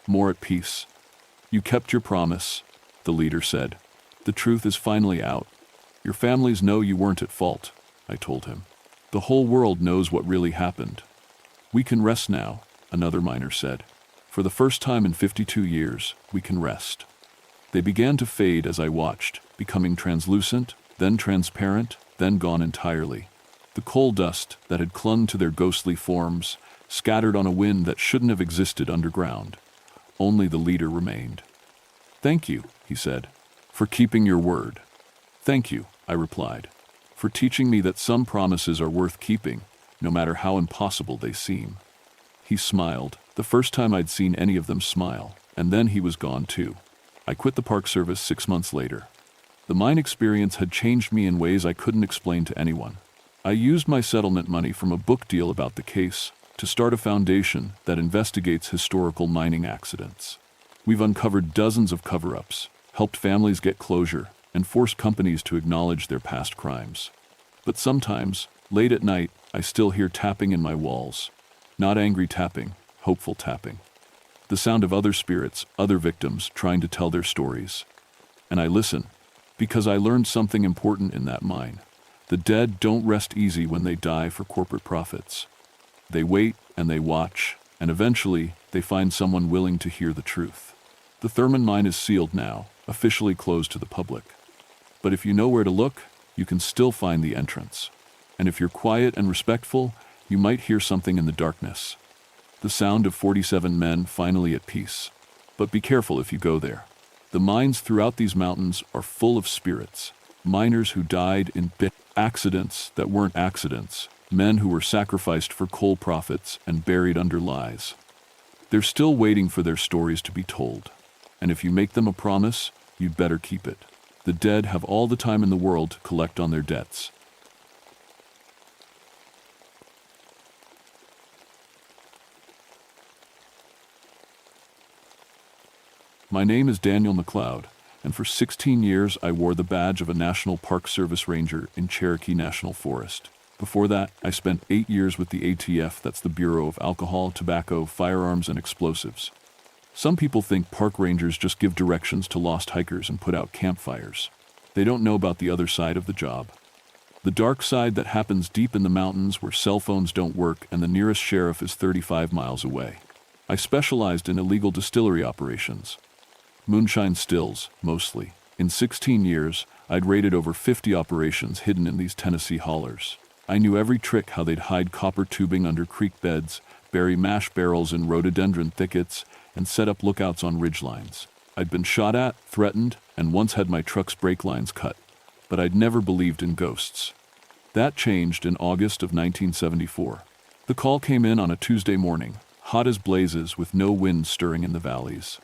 Speaker 1: More at peace. "You kept your promise," the leader said. "The truth is finally out. Your families know you weren't at fault," I told him. "The whole world knows what really happened." "We can rest now," another miner said. "For the first time in 52 years, we can rest." They began to fade as I watched, becoming translucent, then transparent, then gone entirely. The coal dust that had clung to their ghostly forms scattered on a wind that shouldn't have existed underground. Only the leader remained. "Thank you," he said, "for keeping your word." "Thank you," I replied, "for teaching me that some promises are worth keeping, no matter how impossible they seem." He smiled, the first time I'd seen any of them smile, and then he was gone too. I quit the Park Service 6 months later. The mine experience had changed me in ways I couldn't explain to anyone. I used my settlement money from a book deal about the case to start a foundation that investigates historical mining accidents. We've uncovered dozens of cover-ups, helped families get closure, and forced companies to acknowledge their past crimes. But sometimes, late at night, I still hear tapping in my walls. Not angry tapping, hopeful tapping. The sound of other spirits, other victims, trying to tell their stories. And I listen, because I learned something important in that mine. The dead don't rest easy when they die for corporate profits. They wait and they watch, and eventually they find someone willing to hear the truth. The Thurman mine is sealed now, officially closed to the public. But if you know where to look, you can still find the entrance. And if you're quiet and respectful, you might hear something in the darkness. The sound of 47 men finally at peace. But be careful if you go there. The mines throughout these mountains are full of spirits. Miners who died in accidents that weren't accidents, Men who were sacrificed for coal profits and buried under lies. They're still waiting for their stories to be told. And if you make them a promise, you'd better keep it. The dead have all the time in the world to collect on their debts. My name is Daniel McLeod, and for 16 years I wore the badge of a National Park Service Ranger in Cherokee National Forest. Before that, I spent 8 years with the ATF, that's the Bureau of Alcohol, Tobacco, Firearms, and Explosives. Some people think park rangers just give directions to lost hikers and put out campfires. They don't know about the other side of the job. The dark side that happens deep in the mountains where cell phones don't work and the nearest sheriff is 35 miles away. I specialized in illegal distillery operations. Moonshine stills, mostly. In 16 years, I'd raided over 50 operations hidden in these Tennessee hollers. I knew every trick how they'd hide copper tubing under creek beds, bury mash barrels in rhododendron thickets, and set up lookouts on ridgelines. I'd been shot at, threatened, and once had my truck's brake lines cut. But I'd never believed in ghosts. That changed in August of 1974. The call came in on a Tuesday morning, hot as blazes with no wind stirring in the valleys.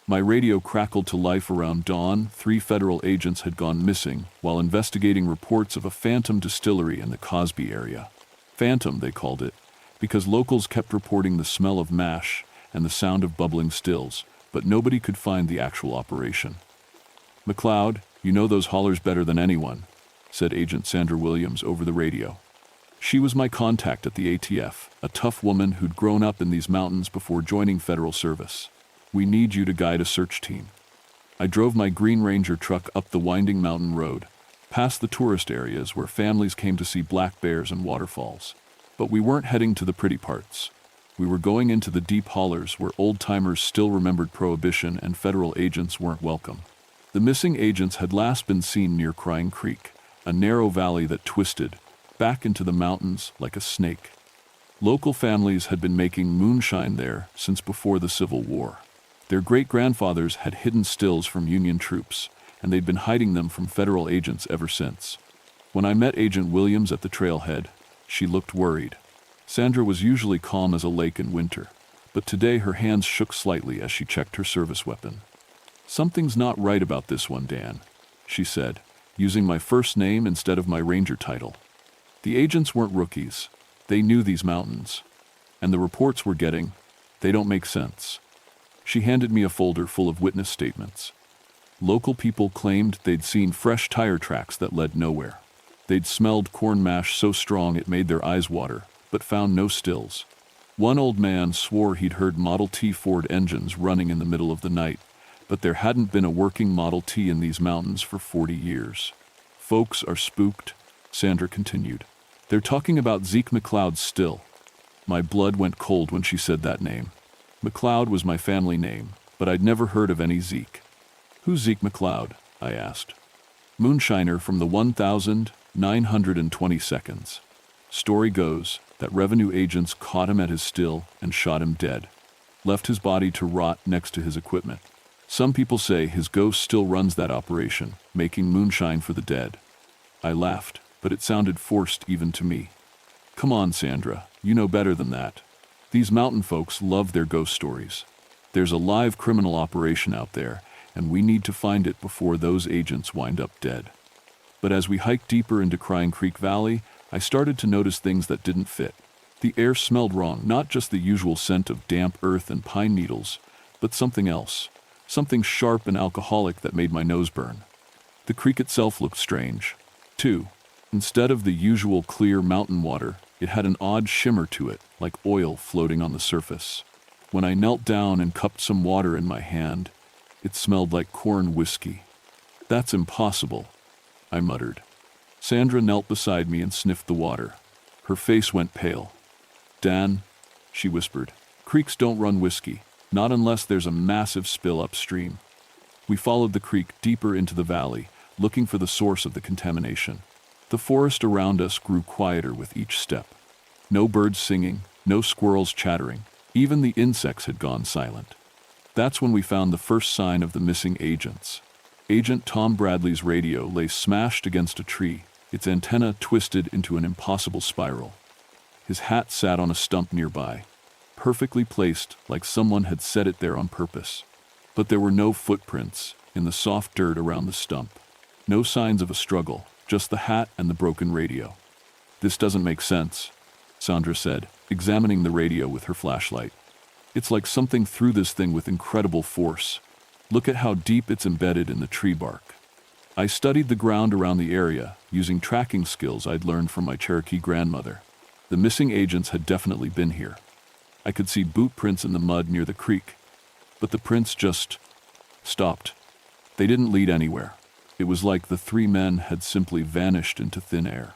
Speaker 1: My radio crackled to life around dawn. 3 federal agents had gone missing while investigating reports of a phantom distillery in the Cosby area. Phantom, they called it, because locals kept reporting the smell of mash and the sound of bubbling stills, but nobody could find the actual operation. "McLeod, you know those hollers better than anyone," said Agent Sandra Williams over the radio. She was my contact at the ATF, a tough woman who'd grown up in these mountains before joining federal service. "We need you to guide a search team." I drove my Green Ranger truck up the winding mountain road, past the tourist areas where families came to see black bears and waterfalls. But we weren't heading to the pretty parts. We were going into the deep hollers where old-timers still remembered Prohibition and federal agents weren't welcome. The missing agents had last been seen near Crying Creek, a narrow valley that twisted back into the mountains like a snake. Local families had been making moonshine there since before the Civil War. Their great-grandfathers had hidden stills from Union troops, and they'd been hiding them from federal agents ever since. When I met Agent Williams at the trailhead, she looked worried. Sandra was usually calm as a lake in winter, but today her hands shook slightly as she checked her service weapon. "Something's not right about this one, Dan," she said, using my first name instead of my ranger title. The agents weren't rookies. They knew these mountains. And the reports we're getting, they don't make sense. She handed me a folder full of witness statements. Local people claimed they'd seen fresh tire tracks that led nowhere. They'd smelled corn mash so strong it made their eyes water, but found no stills. One old man swore he'd heard Model T Ford engines running in the middle of the night, but there hadn't been a working Model T in these mountains for 40 years. "Folks are spooked," Sandra continued. "They're talking about Zeke McLeod still." My blood went cold when she said that name. McLeod was my family name, but I'd never heard of any Zeke. "Who's Zeke McLeod?" I asked. "Moonshiner from the 1922nd. Story goes that revenue agents caught him at his still and shot him dead. Left his body to rot next to his equipment. Some people say his ghost still runs that operation, making moonshine for the dead." I laughed, but it sounded forced even to me. "Come on, Sandra, you know better than that. These mountain folks love their ghost stories. There's a live criminal operation out there, and we need to find it before those agents wind up dead." But as we hiked deeper into Crying Creek Valley, I started to notice things that didn't fit. The air smelled wrong, not just the usual scent of damp earth and pine needles, but something else, something sharp and alcoholic that made my nose burn. The creek itself looked strange, too. Instead of the usual clear mountain water, it had an odd shimmer to it, like oil floating on the surface. When I knelt down and cupped some water in my hand, it smelled like corn whiskey. "That's impossible," I muttered. Sandra knelt beside me and sniffed the water. Her face went pale. "Dan," she whispered, "creeks don't run whiskey, not unless there's a massive spill upstream." We followed the creek deeper into the valley, looking for the source of the contamination. The forest around us grew quieter with each step. No birds singing, no squirrels chattering. Even the insects had gone silent. That's when we found the first sign of the missing agents. Agent Tom Bradley's radio lay smashed against a tree, its antenna twisted into an impossible spiral. His hat sat on a stump nearby, perfectly placed like someone had set it there on purpose. But there were no footprints in the soft dirt around the stump. No signs of a struggle, just the hat and the broken radio. "This doesn't make sense," Sandra said, examining the radio with her flashlight. "It's like something threw this thing with incredible force. Look at how deep it's embedded in the tree bark." I studied the ground around the area, using tracking skills I'd learned from my Cherokee grandmother. The missing agents had definitely been here. I could see boot prints in the mud near the creek, but the prints just stopped. They didn't lead anywhere. It was like the three men had simply vanished into thin air.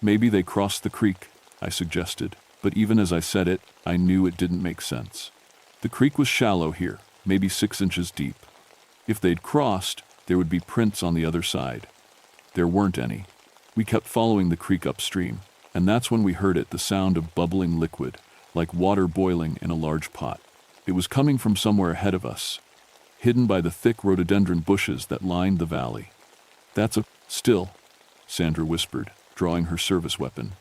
Speaker 1: "Maybe they crossed the creek," I suggested, but even as I said it, I knew it didn't make sense. The creek was shallow here, maybe 6 inches deep. If they'd crossed, there would be prints on the other side. There weren't any. We kept following the creek upstream, and that's when we heard it, the sound of bubbling liquid, like water boiling in a large pot. It was coming from somewhere ahead of us, hidden by the thick rhododendron bushes that lined the valley. "That's a still," Sandra whispered, drawing her service weapon.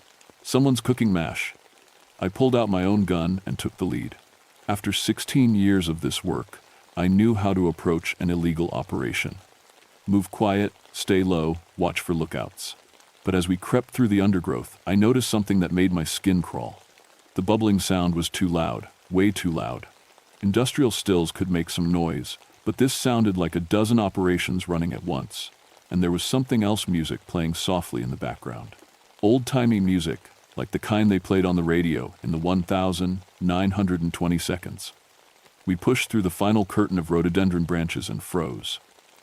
Speaker 1: "Someone's cooking mash." I pulled out my own gun and took the lead. After 16 years of this work, I knew how to approach an illegal operation. Move quiet, stay low, watch for lookouts. But as we crept through the undergrowth, I noticed something that made my skin crawl. The bubbling sound was too loud, way too loud. Industrial stills could make some noise, but this sounded like a dozen operations running at once, and there was something else, music playing softly in the background. Old-timey music, like the kind they played on the radio in the 1,920 seconds. We pushed through the final curtain of rhododendron branches and froze.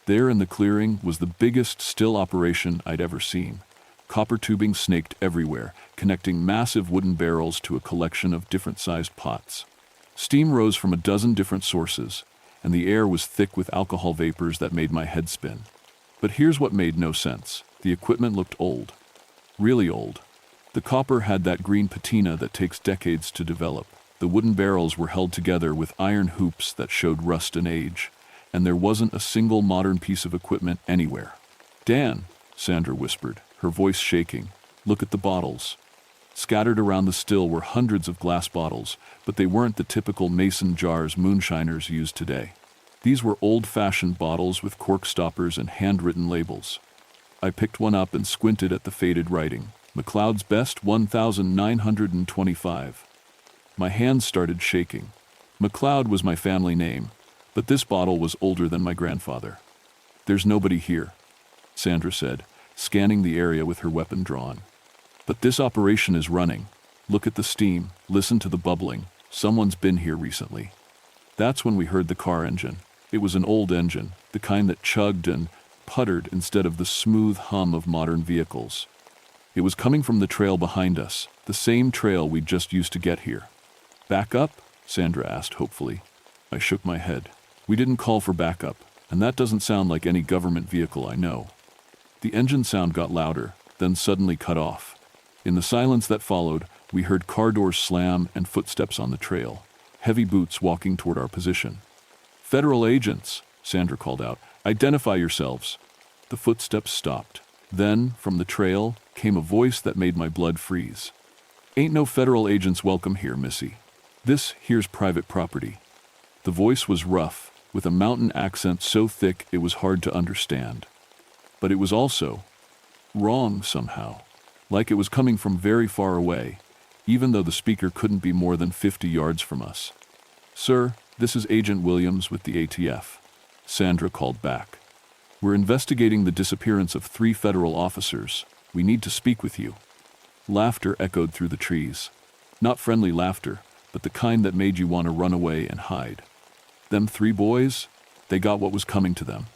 Speaker 1: There in the clearing was the biggest still operation I'd ever seen. Copper tubing snaked everywhere, connecting massive wooden barrels to a collection of different-sized pots. Steam rose from a dozen different sources, and the air was thick with alcohol vapors that made my head spin. But here's what made no sense. The equipment looked old. Really old. The copper had that green patina that takes decades to develop. The wooden barrels were held together with iron hoops that showed rust and age, and there wasn't a single modern piece of equipment anywhere. "Dan," Sandra whispered, her voice shaking, "look at the bottles." Scattered around the still were hundreds of glass bottles, but they weren't the typical mason jars moonshiners use today. These were old-fashioned bottles with cork stoppers and handwritten labels. I picked one up and squinted at the faded writing. "McLeod's Best 1925. My hands started shaking. McLeod was my family name, but this bottle was older than my grandfather. "There's nobody here," Sandra said, scanning the area with her weapon drawn. "But this operation is running. Look at the steam, listen to the bubbling. Someone's been here recently." That's when we heard the car engine. It was an old engine, the kind that chugged and puttered instead of the smooth hum of modern vehicles. It was coming from the trail behind us, the same trail we'd just used to get here. "Backup?" Sandra asked hopefully. I shook my head. "We didn't call for backup, and that doesn't sound like any government vehicle I know." The engine sound got louder, then suddenly cut off. In the silence that followed, we heard car doors slam and footsteps on the trail, heavy boots walking toward our position. "Federal agents," Sandra called out. "Identify yourselves." The footsteps stopped. Then, from the trail, came a voice that made my blood freeze. "Ain't no federal agents welcome here, missy. This here's private property." The voice was rough, with a mountain accent so thick it was hard to understand. But it was also wrong somehow, like it was coming from very far away, even though the speaker couldn't be more than 50 yards from us. "Sir, this is Agent Williams with the ATF," Sandra called back. "We're investigating the disappearance of 3 federal officers. We need to speak with you." Laughter echoed through the trees. Not friendly laughter, but the kind that made you want to run away and hide. Them 3 boys? They got what was coming to them.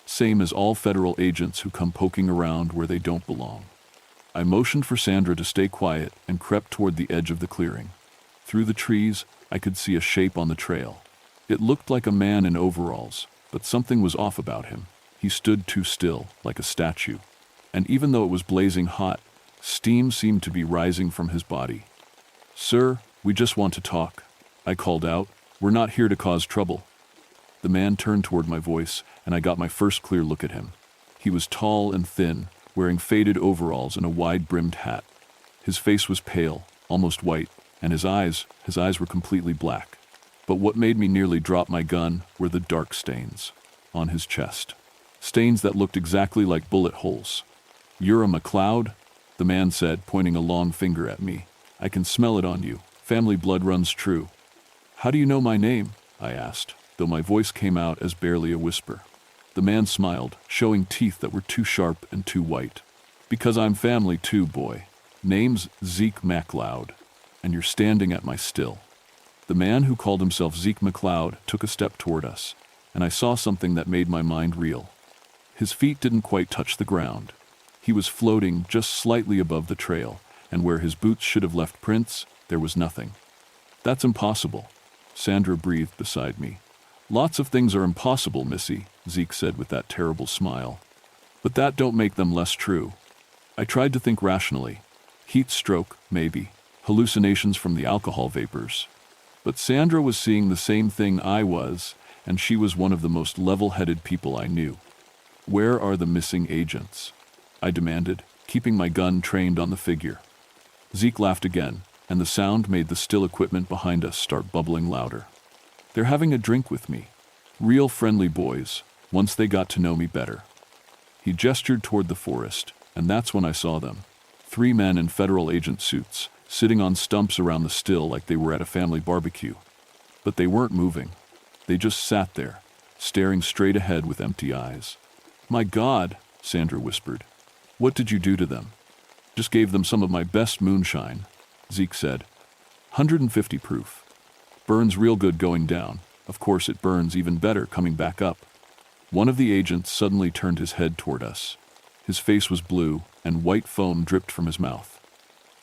Speaker 1: Same as all federal agents who come poking around where they don't belong. I motioned for Sandra to stay quiet and crept toward the edge of the clearing. Through the trees, I could see a shape on the trail. It looked like a man in overalls, but something was off about him. He stood too still, like a statue. And even though it was blazing hot, steam seemed to be rising from his body. "Sir, we just want to talk," I called out. "We're not here to cause trouble." The man turned toward my voice, and I got my first clear look at him. He was tall and thin, wearing faded overalls and a wide-brimmed hat. His face was pale, almost white, and his eyes were completely black. But what made me nearly drop my gun were the dark stains on his chest. Stains that looked exactly like bullet holes. "You're a McLeod?" the man said, pointing a long finger at me. "I can smell it on you. Family blood runs true." "How do you know my name?" I asked, though my voice came out as barely a whisper. The man smiled, showing teeth that were too sharp and too white. "Because I'm family too, boy. Name's Zeke McLeod, and you're standing at my still." The man who called himself Zeke McLeod took a step toward us, and I saw something that made my mind reel. His feet didn't quite touch the ground. He was floating just slightly above the trail, and where his boots should have left prints, there was nothing. "That's impossible," Sandra breathed beside me. "Lots of things are impossible, Missy," Zeke said with that terrible smile. "But that don't make them less true." I tried to think rationally. Heat stroke, maybe. Hallucinations from the alcohol vapors. But Sandra was seeing the same thing I was, and she was one of the most level-headed people I knew. "Where are the missing agents?" I demanded, keeping my gun trained on the figure. Zeke laughed again, and the sound made the still equipment behind us start bubbling louder. "They're having a drink with me. Real friendly boys, once they got to know me better." He gestured toward the forest, and that's when I saw them. 3 men in federal agent suits, sitting on stumps around the still like they were at a family barbecue. But they weren't moving. They just sat there, staring straight ahead with empty eyes. "My God," Sandra whispered. "What did you do to them?" "Just gave them some of my best moonshine," Zeke said. 150 proof. Burns real good going down. Of course it burns even better coming back up. One of the agents suddenly turned his head toward us. His face was blue, and white foam dripped from his mouth.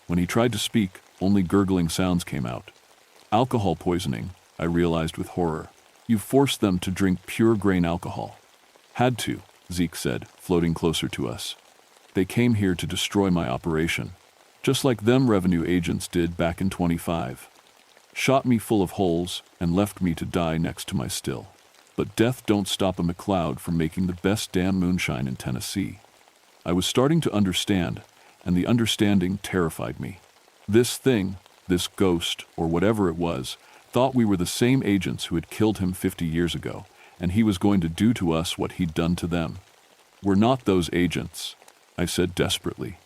Speaker 1: When he tried to speak, only gurgling sounds came out. "Alcohol poisoning," I realized with horror. "You forced them to drink pure grain alcohol." "Had to," Zeke said, floating closer to us. "They came here to destroy my operation. Just like them revenue agents did back in 25. Shot me full of holes and left me to die next to my still. But death don't stop a McLeod from making the best damn moonshine in Tennessee." I was starting to understand, and the understanding terrified me. This thing, this ghost, or whatever it was, thought we were the same agents who had killed him 50 years ago, and he was going to do to us what he'd done to them. "We're not those agents," I said desperately.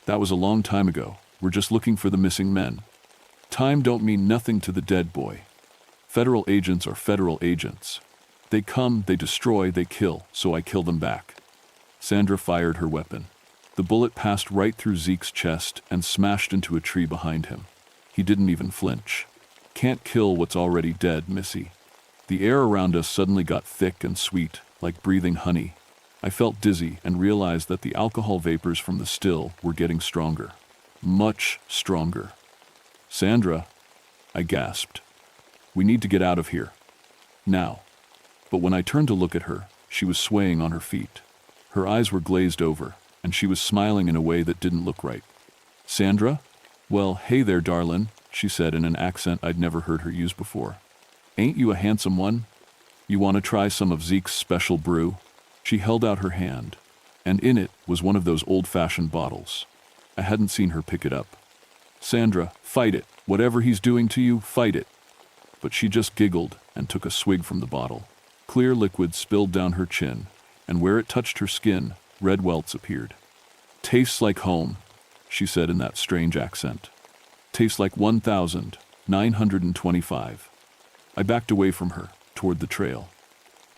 Speaker 1: "That was a long time ago. We're just looking for the missing men. Time don't mean nothing to the dead boy. Federal agents are federal agents. They come, they destroy, they kill, so I kill them back." Sandra fired her weapon. The bullet passed right through Zeke's chest and smashed into a tree behind him. He didn't even flinch. "Can't kill what's already dead, Missy." The air around us suddenly got thick and sweet, like breathing honey. I felt dizzy and realized that the alcohol vapors from the still were getting stronger. Much stronger. "Sandra," I gasped. "We need to get out of here. Now." But when I turned to look at her, she was swaying on her feet. Her eyes were glazed over, and she was smiling in a way that didn't look right. "Sandra? Well, hey there, darlin'," she said in an accent I'd never heard her use before. "Ain't you a handsome one? You want to try some of Zeke's special brew?" She held out her hand, and in it was one of those old-fashioned bottles. I hadn't seen her pick it up. "Sandra, fight it. Whatever he's doing to you, fight it." But she just giggled and took a swig from the bottle. Clear liquid spilled down her chin, and where it touched her skin, red welts appeared. "Tastes like home," she said in that strange accent. "Tastes like 1,925. I backed away from her, toward the trail.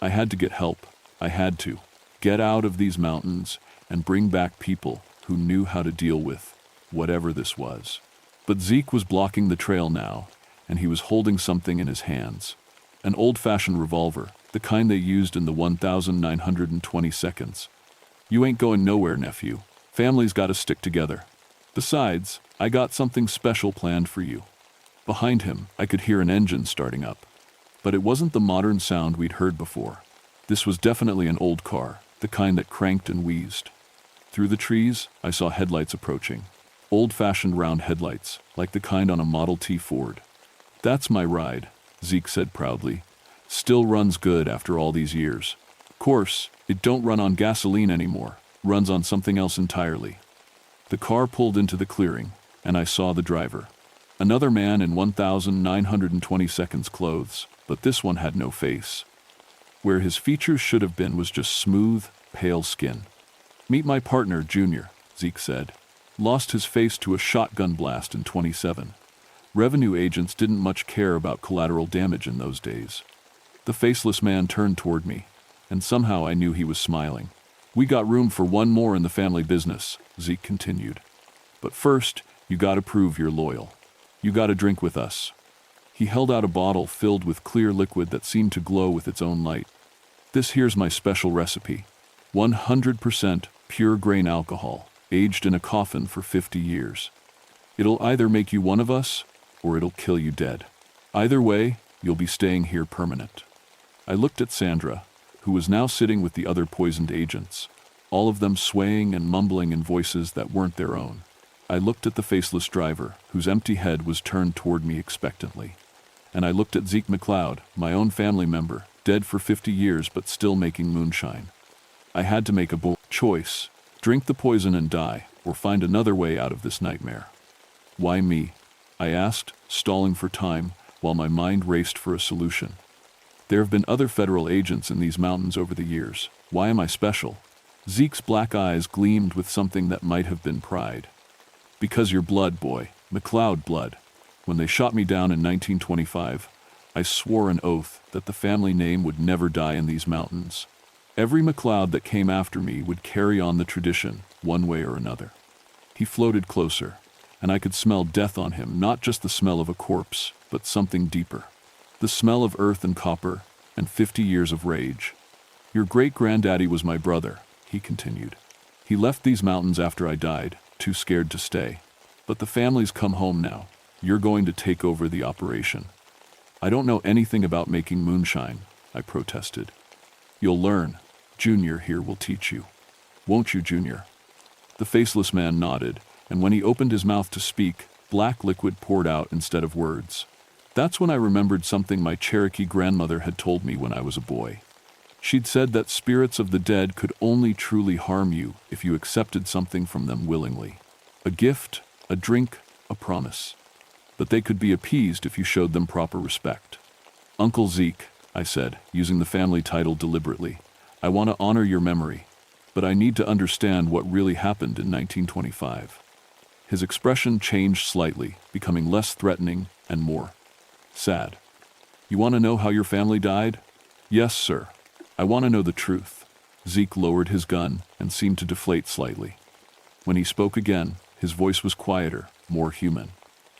Speaker 1: I had to get help. I had to. Get out of these mountains and bring back people who knew how to deal with whatever this was. But Zeke was blocking the trail now, and he was holding something in his hands. An old-fashioned revolver, the kind they used in the 1922nd. "You ain't going nowhere, nephew. Family's got to stick together. Besides, I got something special planned for you." Behind him, I could hear an engine starting up. But it wasn't the modern sound we'd heard before. This was definitely an old car, the kind that cranked and wheezed. Through the trees, I saw headlights approaching. Old-fashioned round headlights, like the kind on a Model T Ford. "That's my ride," Zeke said proudly. "Still runs good after all these years. Course, it don't run on gasoline anymore. Runs on something else entirely." The car pulled into the clearing, and I saw the driver. Another man in 1,920 seconds clothes, but this one had no face. Where his features should have been was just smooth, pale skin. "Meet my partner, Junior," Zeke said. "Lost his face to a shotgun blast in 27. Revenue agents didn't much care about collateral damage in those days." The faceless man turned toward me, and somehow I knew he was smiling. "We got room for one more in the family business," Zeke continued. "But first, you gotta prove you're loyal. You gotta drink with us." He held out a bottle filled with clear liquid that seemed to glow with its own light. "This here's my special recipe. 100% pure grain alcohol, aged in a coffin for 50 years. It'll either make you one of us, or it'll kill you dead. Either way, you'll be staying here permanent." I looked at Sandra, who was now sitting with the other poisoned agents, all of them swaying and mumbling in voices that weren't their own. I looked at the faceless driver, whose empty head was turned toward me expectantly. And I looked at Zeke McLeod, my own family member, dead for 50 years but still making moonshine. I had to make a bold choice: drink the poison and die, or find another way out of this nightmare. "Why me?" I asked, stalling for time while my mind raced for a solution. "There have been other federal agents in these mountains over the years. Why am I special?" Zeke's black eyes gleamed with something that might have been pride. "Because you're blood, boy, McLeod blood. When they shot me down in 1925, I swore an oath that the family name would never die in these mountains. Every McLeod that came after me would carry on the tradition, one way or another." He floated closer, and I could smell death on him, not just the smell of a corpse, but something deeper. The smell of earth and copper, and 50 years of rage. "Your great-granddaddy was my brother," he continued. "He left these mountains after I died, too scared to stay. But the family's come home now. You're going to take over the operation." "I don't know anything about making moonshine," I protested. "You'll learn. Junior here will teach you. Won't you, Junior?" The faceless man nodded, and when he opened his mouth to speak, black liquid poured out instead of words. That's when I remembered something my Cherokee grandmother had told me when I was a boy. She'd said that spirits of the dead could only truly harm you if you accepted something from them willingly. A gift, a drink, a promise. But they could be appeased if you showed them proper respect. "Uncle Zeke," I said, using the family title deliberately, "I want to honor your memory, but I need to understand what really happened in 1925. His expression changed slightly, becoming less threatening and more sad. "You want to know how your family died?" "Yes, sir. I want to know the truth." Zeke lowered his gun and seemed to deflate slightly. When he spoke again, his voice was quieter, more human.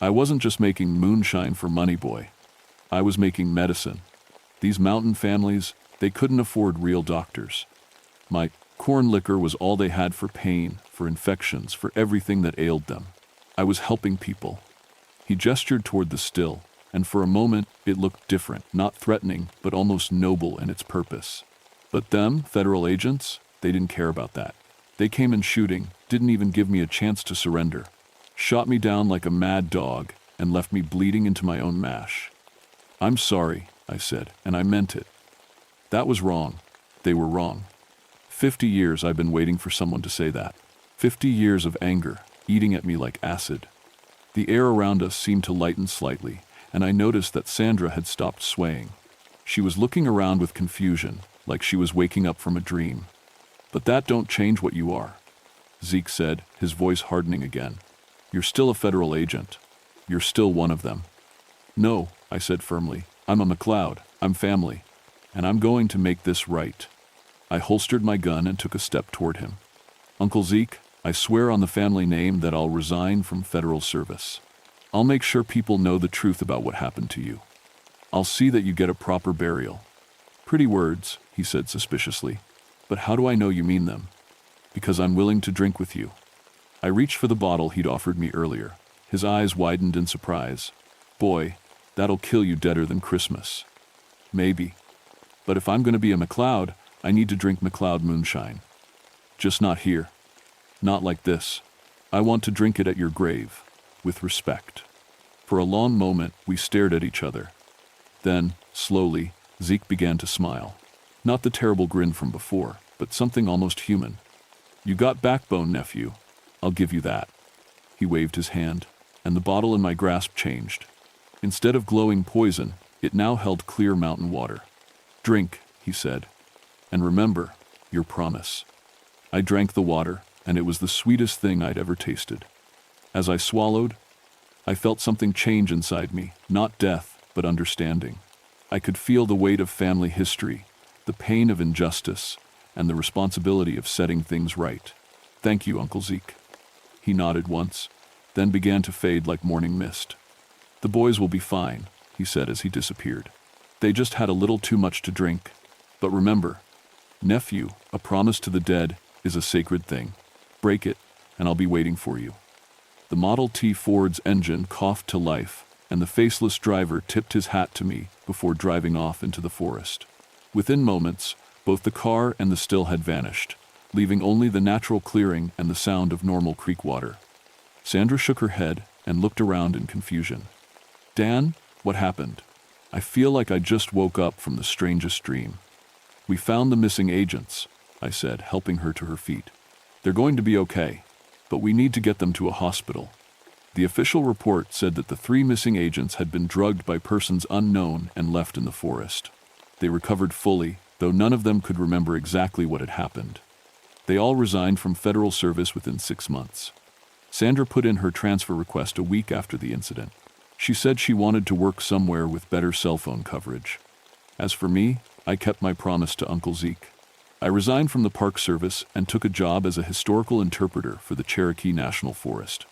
Speaker 1: "I wasn't just making moonshine for money, boy. I was making medicine. These mountain families, they couldn't afford real doctors. My corn liquor was all they had for pain, for infections, for everything that ailed them. I was helping people." He gestured toward the still, and for a moment it looked different, not threatening, but almost noble in its purpose. But them, federal agents, they didn't care about that. They came in shooting, didn't even give me a chance to surrender. Shot me down like a mad dog, and left me bleeding into my own mash. "I'm sorry," I said, and I meant it. That was wrong. They were wrong. 50 years I've been waiting for someone to say that. 50 years of anger, eating at me like acid. The air around us seemed to lighten slightly, and I noticed that Sandra had stopped swaying. She was looking around with confusion, like she was waking up from a dream. "But that don't change what you are," Zeke said, his voice hardening again. "You're still a federal agent. You're still one of them." "No," I said firmly. "I'm a McLeod. I'm family. And I'm going to make this right." I holstered my gun and took a step toward him. "Uncle Zeke, I swear on the family name that I'll resign from federal service. I'll make sure people know the truth about what happened to you. I'll see that you get a proper burial." "Pretty words," he said suspiciously. "But how do I know you mean them?" "Because I'm willing to drink with you." I reached for the bottle he'd offered me earlier. His eyes widened in surprise. "Boy, that'll kill you deader than Christmas." "Maybe. But if I'm going to be a McLeod, I need to drink McLeod moonshine. Just not here. Not like this. I want to drink it at your grave, with respect." For a long moment, we stared at each other. Then, slowly, Zeke began to smile. Not the terrible grin from before, but something almost human. "You got backbone, nephew. I'll give you that." He waved his hand. and the bottle in my grasp changed. Instead of glowing poison, it now held clear mountain water. "Drink," he said, "and remember your promise." I drank the water, and it was the sweetest thing I'd ever tasted. As I swallowed, I felt something change inside me, not death, but understanding. I could feel the weight of family history, the pain of injustice, and the responsibility of setting things right. "Thank you, Uncle Zeke." He nodded once, then began to fade like morning mist. "The boys will be fine," he said as he disappeared. "They just had a little too much to drink. But remember, nephew, a promise to the dead is a sacred thing. Break it, and I'll be waiting for you." The Model T Ford's engine coughed to life, and the faceless driver tipped his hat to me before driving off into the forest. Within moments, both the car and the still had vanished, leaving only the natural clearing and the sound of normal creek water. Sandra shook her head and looked around in confusion. "Dan, what happened? I feel like I just woke up from the strangest dream." "We found the missing agents," I said, helping her to her feet. "They're going to be okay, but we need to get them to a hospital." The official report said that the 3 missing agents had been drugged by persons unknown and left in the forest. They recovered fully, though none of them could remember exactly what had happened. They all resigned from federal service within 6 months. Sandra put in her transfer request a week after the incident. She said she wanted to work somewhere with better cell phone coverage. As for me, I kept my promise to Uncle Zeke. I resigned from the Park Service and took a job as a historical interpreter for the Cherokee National Forest.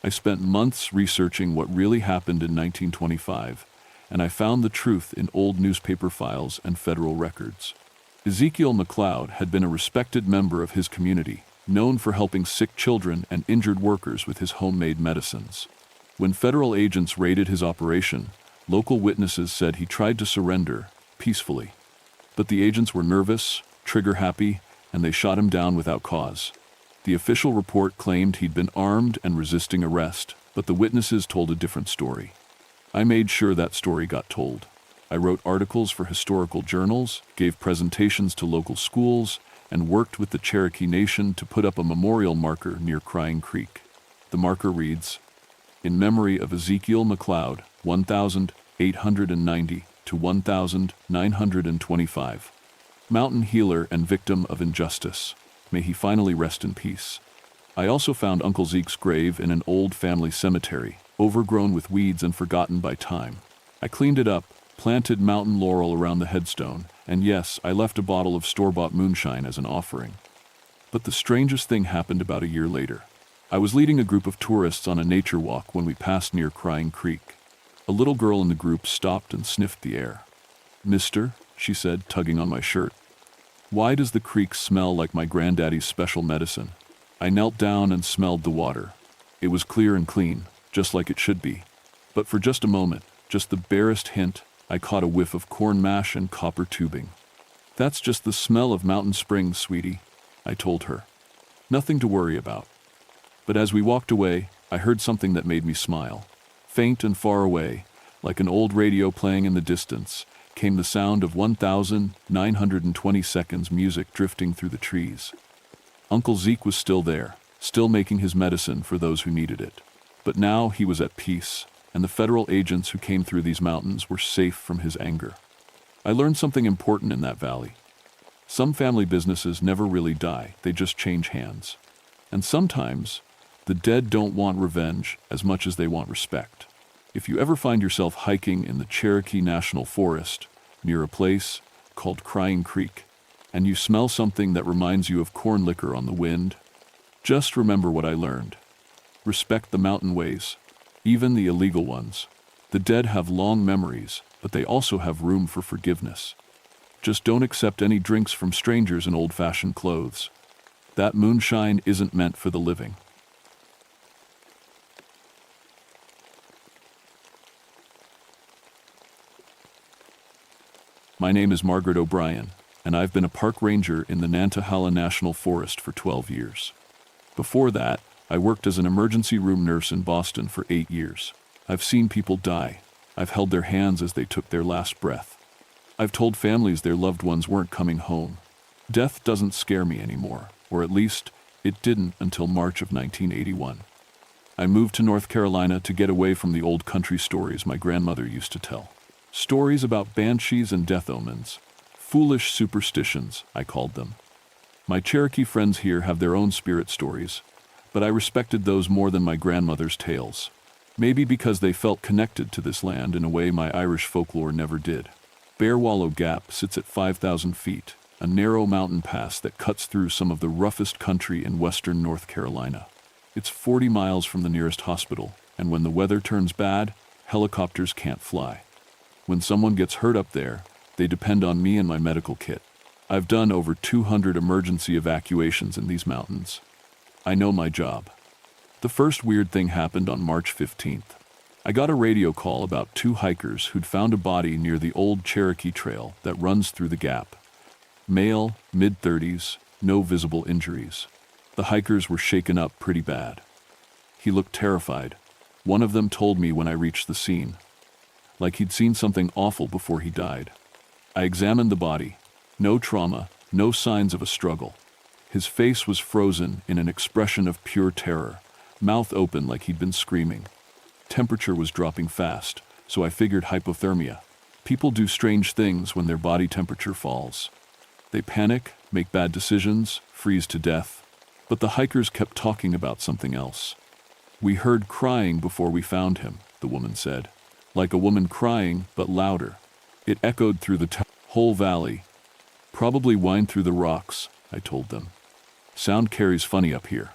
Speaker 1: I spent months researching what really happened in 1925, and I found the truth in old newspaper files and federal records. Ezekiel McLeod had been a respected member of his community, known for helping sick children and injured workers with his homemade medicines. When federal agents raided his operation, local witnesses said he tried to surrender peacefully. But the agents were nervous, trigger-happy, and they shot him down without cause. The official report claimed he'd been armed and resisting arrest, but the witnesses told a different story. I made sure that story got told. I wrote articles for historical journals, gave presentations to local schools, and worked with the Cherokee Nation to put up a memorial marker near Crying Creek. The marker reads, "In memory of Ezekiel McLeod, 1890 to 1925. Mountain healer and victim of injustice. May he finally rest in peace." I also found Uncle Zeke's grave in an old family cemetery, overgrown with weeds and forgotten by time. I cleaned it up, planted mountain laurel around the headstone, and yes, I left a bottle of store-bought moonshine as an offering. But the strangest thing happened about a year later. I was leading a group of tourists on a nature walk when we passed near Crying Creek. A little girl in the group stopped and sniffed the air. "Mister," she said, tugging on my shirt, "why does the creek smell like my granddaddy's special medicine?" I knelt down and smelled the water. It was clear and clean, just like it should be. But for just a moment, just the barest hint, I caught a whiff of corn mash and copper tubing. "That's just the smell of mountain springs, sweetie," I told her. "Nothing to worry about." But as we walked away, I heard something that made me smile. Faint and far away, like an old radio playing in the distance, came the sound of 1,920 seconds music drifting through the trees. Uncle Zeke was still there, still making his medicine for those who needed it. But now he was at peace, and the federal agents who came through these mountains were safe from his anger. I learned something important in that valley. Some family businesses never really die, they just change hands. And sometimes, the dead don't want revenge as much as they want respect. If you ever find yourself hiking in the Cherokee National Forest, near a place called Crying Creek, and you smell something that reminds you of corn liquor on the wind, just remember what I learned. Respect the mountain ways, even the illegal ones. The dead have long memories, but they also have room for forgiveness. Just don't accept any drinks from strangers in old-fashioned clothes. That moonshine isn't meant for the living. My name is Margaret O'Brien, and I've been a park ranger in the Nantahala National Forest for 12 years. Before that, I worked as an emergency room nurse in Boston for 8 years. I've seen people die. I've held their hands as they took their last breath. I've told families their loved ones weren't coming home. Death doesn't scare me anymore, or at least, it didn't until March of 1981. I moved to North Carolina to get away from the old country stories my grandmother used to tell. Stories about banshees and death omens. Foolish superstitions, I called them. My Cherokee friends here have their own spirit stories, but I respected those more than my grandmother's tales. Maybe because they felt connected to this land in a way my Irish folklore never did. Bear Wallow Gap sits at 5,000 feet, a narrow mountain pass that cuts through some of the roughest country in western North Carolina. It's 40 miles from the nearest hospital, and when the weather turns bad, helicopters can't fly. When someone gets hurt up there, they depend on me and my medical kit. I've done over 200 emergency evacuations in these mountains. I know my job. The first weird thing happened on March 15th. I got a radio call about 2 hikers who'd found a body near the old Cherokee Trail that runs through the gap. Male, mid-30s, no visible injuries. The hikers were shaken up pretty bad. He looked terrified. One of them told me when I reached the scene, like he'd seen something awful before he died. I examined the body. No trauma, no signs of a struggle. His face was frozen in an expression of pure terror, mouth open like he'd been screaming. Temperature was dropping fast, so I figured hypothermia. People do strange things when their body temperature falls. They panic, make bad decisions, freeze to death. But the hikers kept talking about something else. We heard crying before we found him, the woman said. Like a woman crying, but louder. It echoed through the whole valley. Probably whined through the rocks, I told them. Sound carries funny up here.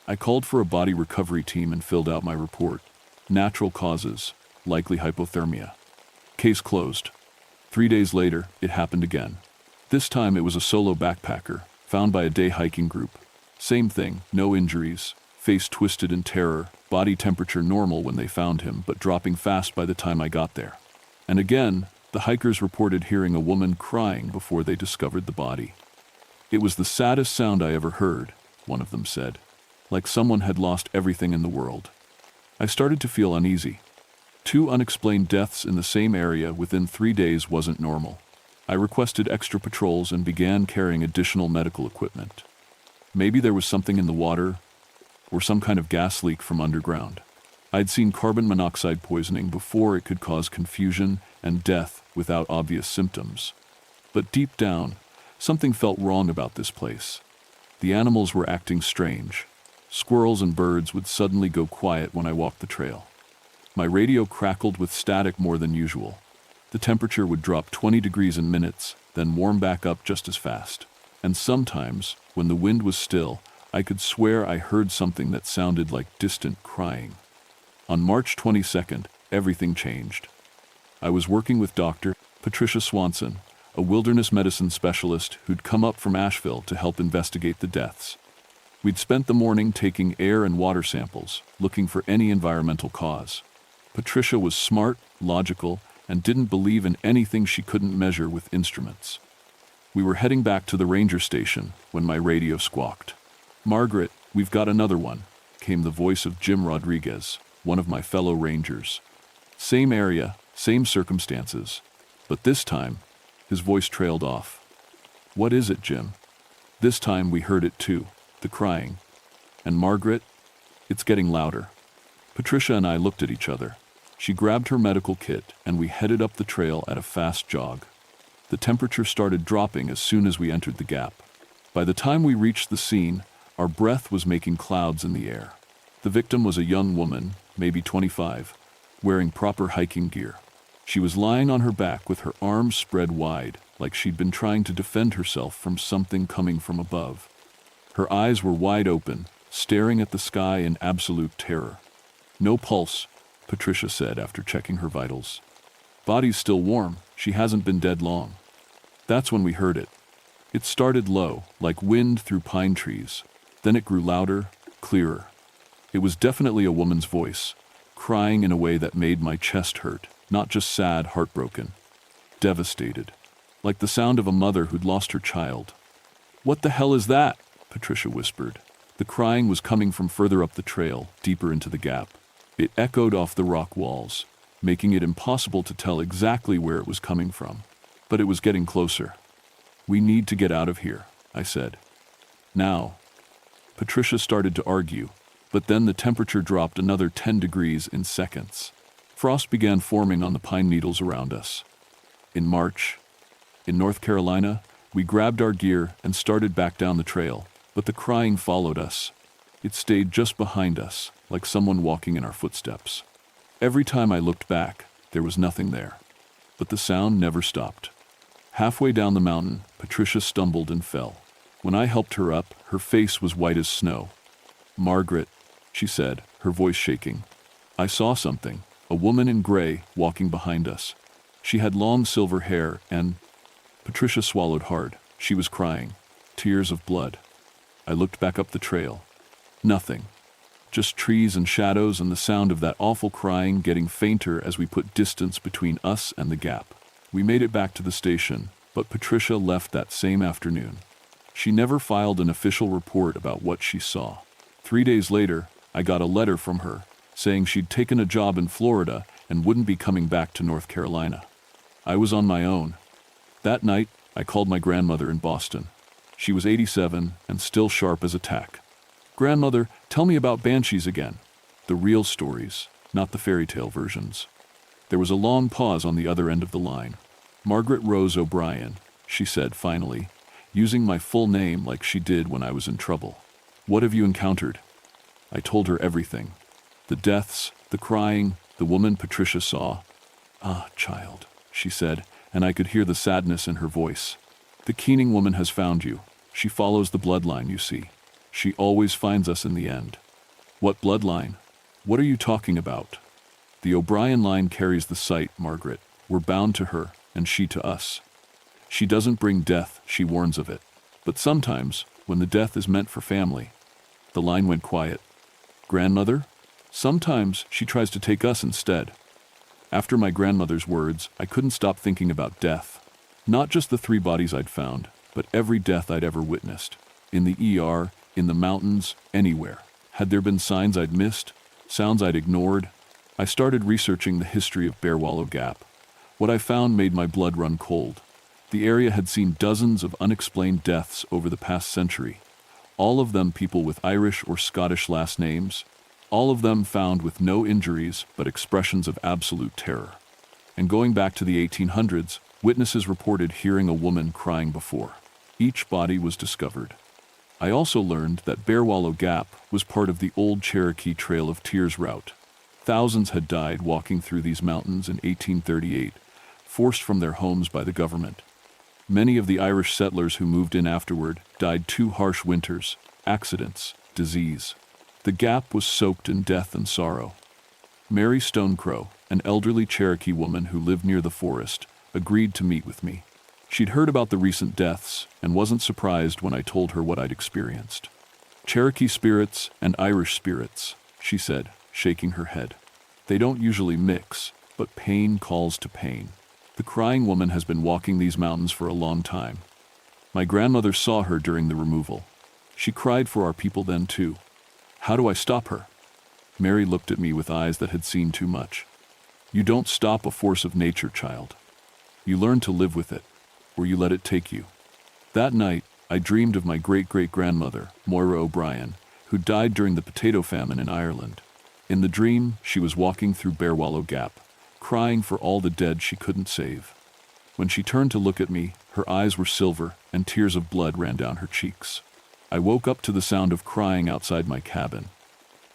Speaker 1: I called for a body recovery team and filled out my report. Natural causes, likely hypothermia. Case closed. 3 days later, it happened again. This time it was a solo backpacker, found by a day hiking group. Same thing, no injuries, face twisted in terror, body temperature normal when they found him, but dropping fast by the time I got there. And again, the hikers reported hearing a woman crying before they discovered the body. It was the saddest sound I ever heard, one of them said, like someone had lost everything in the world. I started to feel uneasy. 2 unexplained deaths in the same area within 3 days wasn't normal. I requested extra patrols and began carrying additional medical equipment. Maybe there was something in the water, or some kind of gas leak from underground. I'd seen carbon monoxide poisoning before it could cause confusion and death without obvious symptoms. But deep down, something felt wrong about this place. The animals were acting strange. Squirrels and birds would suddenly go quiet when I walked the trail. My radio crackled with static more than usual. The temperature would drop 20 degrees in minutes, then warm back up just as fast. And sometimes, when the wind was still, I could swear I heard something that sounded like distant crying. On March 22nd, everything changed. I was working with Dr. Patricia Swanson, a wilderness medicine specialist who'd come up from Asheville to help investigate the deaths. We'd spent the morning taking air and water samples, looking for any environmental cause. Patricia was smart, logical, and didn't believe in anything she couldn't measure with instruments. We were heading back to the ranger station when my radio squawked. "Margaret, we've got another one," came the voice of Jim Rodriguez, one of my fellow rangers. Same area, same circumstances, but this time, his voice trailed off. "What is it, Jim?" This time we heard it too, the crying. "And Margaret, it's getting louder." Patricia and I looked at each other. She grabbed her medical kit and we headed up the trail at a fast jog. The temperature started dropping as soon as we entered the gap. By the time we reached the scene, our breath was making clouds in the air. The victim was a young woman, maybe 25, wearing proper hiking gear. She was lying on her back with her arms spread wide, like she'd been trying to defend herself from something coming from above. Her eyes were wide open, staring at the sky in absolute terror. "No pulse," Patricia said after checking her vitals. "Body's still warm, she hasn't been dead long." That's when we heard it. It started low, like wind through pine trees. Then it grew louder, clearer. It was definitely a woman's voice, crying in a way that made my chest hurt, not just sad, heartbroken. Devastated. Like the sound of a mother who'd lost her child. "What the hell is that?" Patricia whispered. The crying was coming from further up the trail, deeper into the gap. It echoed off the rock walls, making it impossible to tell exactly where it was coming from. But it was getting closer. "We need to get out of here," I said. "Now." Patricia started to argue. But then the temperature dropped another 10 degrees in seconds. Frost began forming on the pine needles around us. In March, in North Carolina, we grabbed our gear and started back down the trail, but the crying followed us. It stayed just behind us, like someone walking in our footsteps. Every time I looked back, there was nothing there. But the sound never stopped. Halfway down the mountain, Patricia stumbled and fell. When I helped her up, her face was white as snow. "Margaret," she said, her voice shaking. "I saw something, a woman in gray walking behind us. She had long silver hair and—" Patricia swallowed hard. She was crying. Tears of blood. I looked back up the trail. Nothing. Just trees and shadows and the sound of that awful crying getting fainter as we put distance between us and the gap. We made it back to the station, but Patricia left that same afternoon. She never filed an official report about what she saw. 3 days later, I got a letter from her saying she'd taken a job in Florida and wouldn't be coming back to North Carolina. I was on my own. That night, I called my grandmother in Boston. She was 87 and still sharp as a tack. "Grandmother, tell me about banshees again. The real stories, not the fairy tale versions." There was a long pause on the other end of the line. "Margaret Rose O'Brien," she said finally, using my full name like she did when I was in trouble. "What have you encountered?" I told her everything. The deaths, the crying, the woman Patricia saw. "Ah, child," she said, and I could hear the sadness in her voice. "The Keening woman has found you. She follows the bloodline, you see. She always finds us in the end." "What bloodline? What are you talking about?" "The O'Brien line carries the site, Margaret. We're bound to her, and she to us. She doesn't bring death, she warns of it. But sometimes, when the death is meant for family—" The line went quiet. "Grandmother? Sometimes she tries to take us instead." After my grandmother's words, I couldn't stop thinking about death. Not just the 3 bodies I'd found, but every death I'd ever witnessed. In the ER, in the mountains, anywhere. Had there been signs I'd missed? Sounds I'd ignored? I started researching the history of Bear Wallow Gap. What I found made my blood run cold. The area had seen dozens of unexplained deaths over the past century. All of them people with Irish or Scottish last names. All of them found with no injuries but expressions of absolute terror. And going back to the 1800s, witnesses reported hearing a woman crying before each body was discovered. I also learned that Bear Wallow Gap was part of the old Cherokee Trail of Tears route. Thousands had died walking through these mountains in 1838, forced from their homes by the government. Many of the Irish settlers who moved in afterward died 2 harsh winters, accidents, disease. The gap was soaked in death and sorrow. Mary Stonecrow, an elderly Cherokee woman who lived near the forest, agreed to meet with me. She'd heard about the recent deaths and wasn't surprised when I told her what I'd experienced. "Cherokee spirits and Irish spirits," she said, shaking her head. "They don't usually mix, but pain calls to pain. The crying woman has been walking these mountains for a long time. My grandmother saw her during the removal. She cried for our people then too. How do I stop her?" Mary looked at me with eyes that had seen too much. "You don't stop a force of nature, child. You learn to live with it, or you let it take you." That night, I dreamed of my great-great-grandmother, Moira O'Brien, who died during the potato famine in Ireland. In the dream, she was walking through Bear Wallow Gap, crying for all the dead she couldn't save. When she turned to look at me, her eyes were silver and tears of blood ran down her cheeks. I woke up to the sound of crying outside my cabin.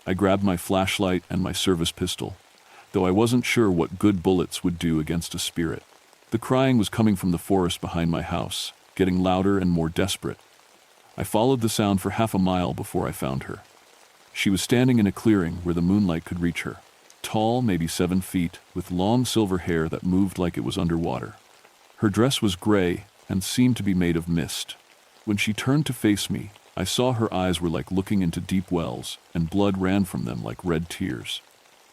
Speaker 1: I grabbed my flashlight and my service pistol, though I wasn't sure what good bullets would do against a spirit. The crying was coming from the forest behind my house, getting louder and more desperate. I followed the sound for half a mile before I found her. She was standing in a clearing where the moonlight could reach her, tall, maybe 7 feet, with long silver hair that moved like it was underwater. Her dress was gray and seemed to be made of mist. When she turned to face me, I saw her eyes were like looking into deep wells, and blood ran from them like red tears.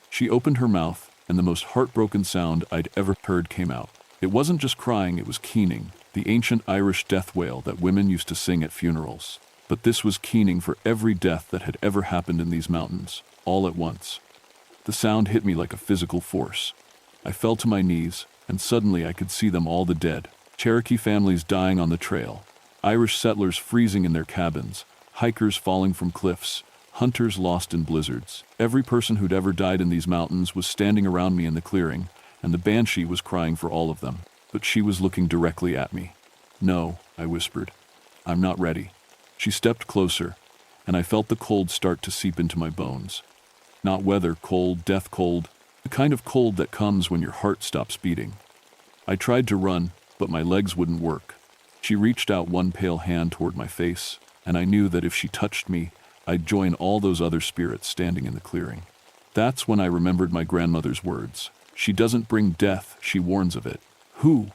Speaker 1: She opened her mouth, and the most heartbroken sound I'd ever heard came out. It wasn't just crying, it was keening, the ancient Irish death wail that women used to sing at funerals. But this was keening for every death that had ever happened in these mountains, all at once. The sound hit me like a physical force. I fell to my knees, and suddenly I could see them, all the dead. Cherokee families dying on the trail, Irish settlers freezing in their cabins, hikers falling from cliffs, hunters lost in blizzards. Every person who'd ever died in these mountains was standing around me in the clearing, and the banshee was crying for all of them. But she was looking directly at me. "No," I whispered. "I'm not ready." She stepped closer, and I felt the cold start to seep into my bones. Not weather cold, death cold, the kind of cold that comes when your heart stops beating. I tried to run, but my legs wouldn't work. She reached out one pale hand toward my face, and I knew that if she touched me, I'd join all those other spirits standing in the clearing. That's when I remembered my grandmother's words. "She doesn't bring death, she warns of it." "Who?"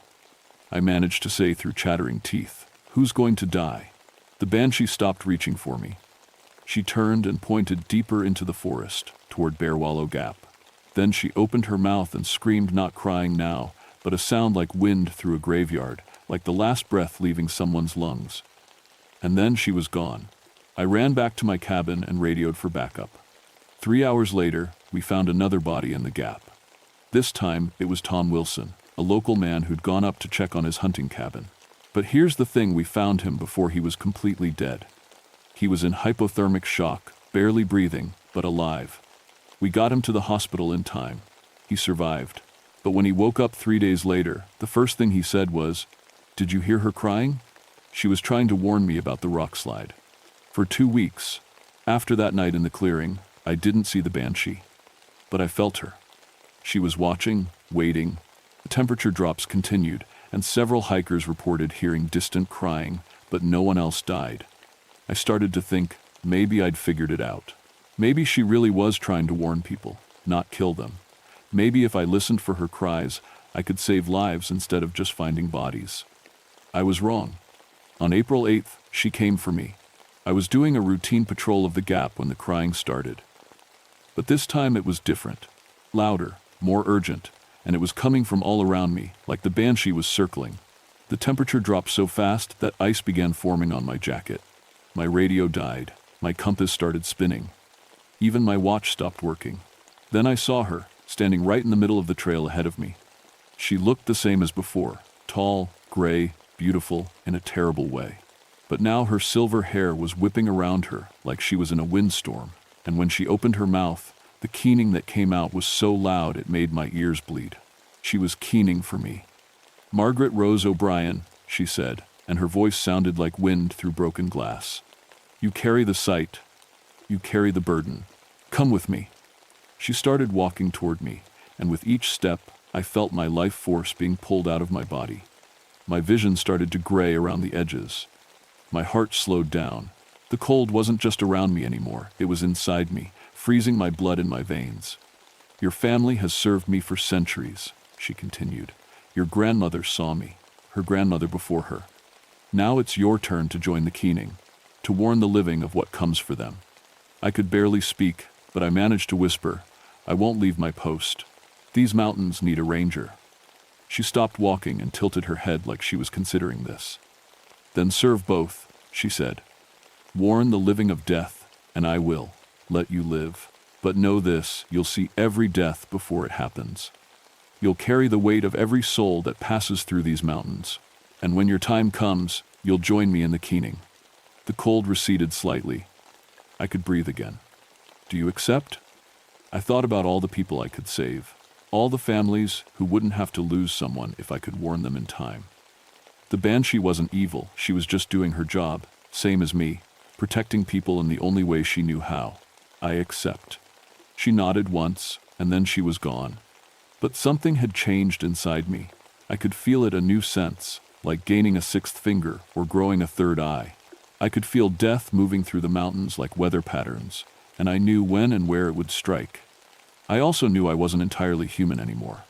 Speaker 1: I managed to say through chattering teeth. "Who's going to die?" The banshee stopped reaching for me. She turned and pointed deeper into the forest, toward Bear Wallow Gap. Then she opened her mouth and screamed, not crying now, but a sound like wind through a graveyard, like the last breath leaving someone's lungs. And then she was gone. I ran back to my cabin and radioed for backup. 3 hours later, we found another body in the gap. This time, it was Tom Wilson, a local man who'd gone up to check on his hunting cabin. But here's the thing, we found him before he was completely dead. He was in hypothermic shock, barely breathing, but alive. We got him to the hospital in time. He survived. But when he woke up 3 days later, the first thing he said was, "Did you hear her crying?" She was trying to warn me about the rock slide. For 2 weeks, after that night in the clearing, I didn't see the banshee. But I felt her. She was watching, waiting. The temperature drops continued, and several hikers reported hearing distant crying, but no one else died. I started to think, maybe I'd figured it out. Maybe she really was trying to warn people, not kill them. Maybe if I listened for her cries, I could save lives instead of just finding bodies. I was wrong. On April 8th, she came for me. I was doing a routine patrol of the gap when the crying started. But this time it was different. Louder, more urgent, and it was coming from all around me, like the banshee was circling. The temperature dropped so fast that ice began forming on my jacket. My radio died. My compass started spinning. Even my watch stopped working. Then I saw her, standing right in the middle of the trail ahead of me. She looked the same as before, tall, gray, beautiful, in a terrible way. But now her silver hair was whipping around her like she was in a windstorm, and when she opened her mouth, the keening that came out was so loud it made my ears bleed. She was keening for me. "Margaret Rose O'Brien," she said, and her voice sounded like wind through broken glass. "You carry the sight. You carry the burden. Come with me." She started walking toward me, and with each step, I felt my life force being pulled out of my body. My vision started to gray around the edges. My heart slowed down. The cold wasn't just around me anymore, it was inside me, freezing my blood in my veins. "Your family has served me for centuries," she continued. "Your grandmother saw me, her grandmother before her. Now it's your turn to join the keening, to warn the living of what comes for them." I could barely speak, but I managed to whisper, "I won't leave my post. These mountains need a ranger." She stopped walking and tilted her head like she was considering this. "Then serve both," she said. "Warn the living of death, and I will let you live. But know this, you'll see every death before it happens. You'll carry the weight of every soul that passes through these mountains. And when your time comes, you'll join me in the keening." The cold receded slightly. I could breathe again. "Do you accept?" I thought about all the people I could save, all the families who wouldn't have to lose someone if I could warn them in time. The banshee wasn't evil, she was just doing her job, same as me, protecting people in the only way she knew how. I accept. She nodded once, and then she was gone. But something had changed inside me. I could feel it, a new sense, like gaining a sixth finger or growing a third eye. I could feel death moving through the mountains like weather patterns, and I knew when and where it would strike. I also knew I wasn't entirely human anymore.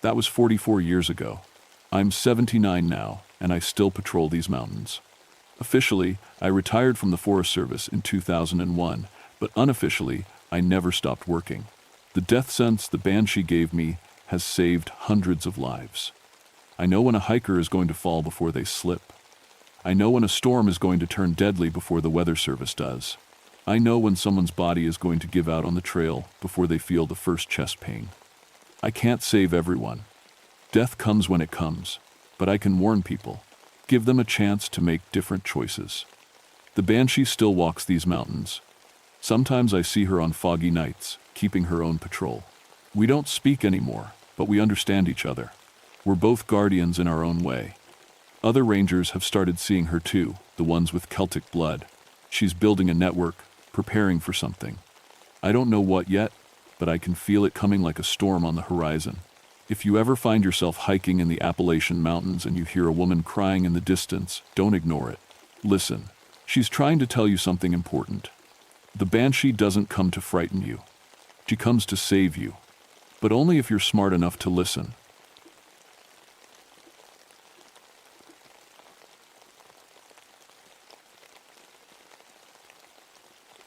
Speaker 1: That was 44 years ago. I'm 79 now, and I still patrol these mountains. Officially, I retired from the Forest Service in 2001, but unofficially, I never stopped working. The death sense the banshee gave me has saved hundreds of lives. I know when a hiker is going to fall before they slip. I know when a storm is going to turn deadly before the Weather Service does. I know when someone's body is going to give out on the trail before they feel the first chest pain. I can't save everyone. Death comes when it comes, but I can warn people, give them a chance to make different choices. The banshee still walks these mountains. Sometimes I see her on foggy nights, keeping her own patrol. We don't speak anymore, but we understand each other. We're both guardians in our own way. Other rangers have started seeing her too, the ones with Celtic blood. She's building a network, preparing for something. I don't know what yet, but I can feel it coming like a storm on the horizon. If you ever find yourself hiking in the Appalachian mountains and you hear a woman crying in the distance, don't ignore it. Listen. She's trying to tell you something important. The banshee doesn't come to frighten you. She comes to save you. But only if you're smart enough to listen.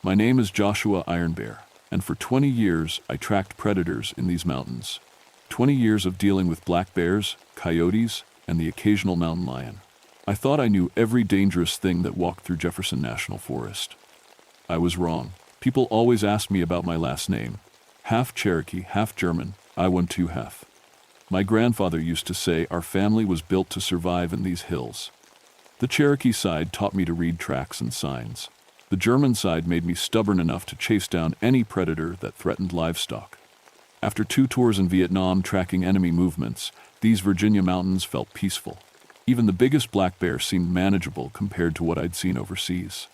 Speaker 1: My name is Joshua Ironbear, and for 20 years I tracked predators in these mountains. 20 years of dealing with black bears, coyotes, and the occasional mountain lion. I thought I knew every dangerous thing that walked through Jefferson National Forest. I was wrong. People always ask me about my last name. Half Cherokee, half German, I won two half. My grandfather used to say our family was built to survive in these hills. The Cherokee side taught me to read tracks and signs. The German side made me stubborn enough to chase down any predator that threatened livestock. After 2 tours in Vietnam tracking enemy movements, these Virginia mountains felt peaceful. Even the biggest black bear seemed manageable compared to what I'd seen overseas.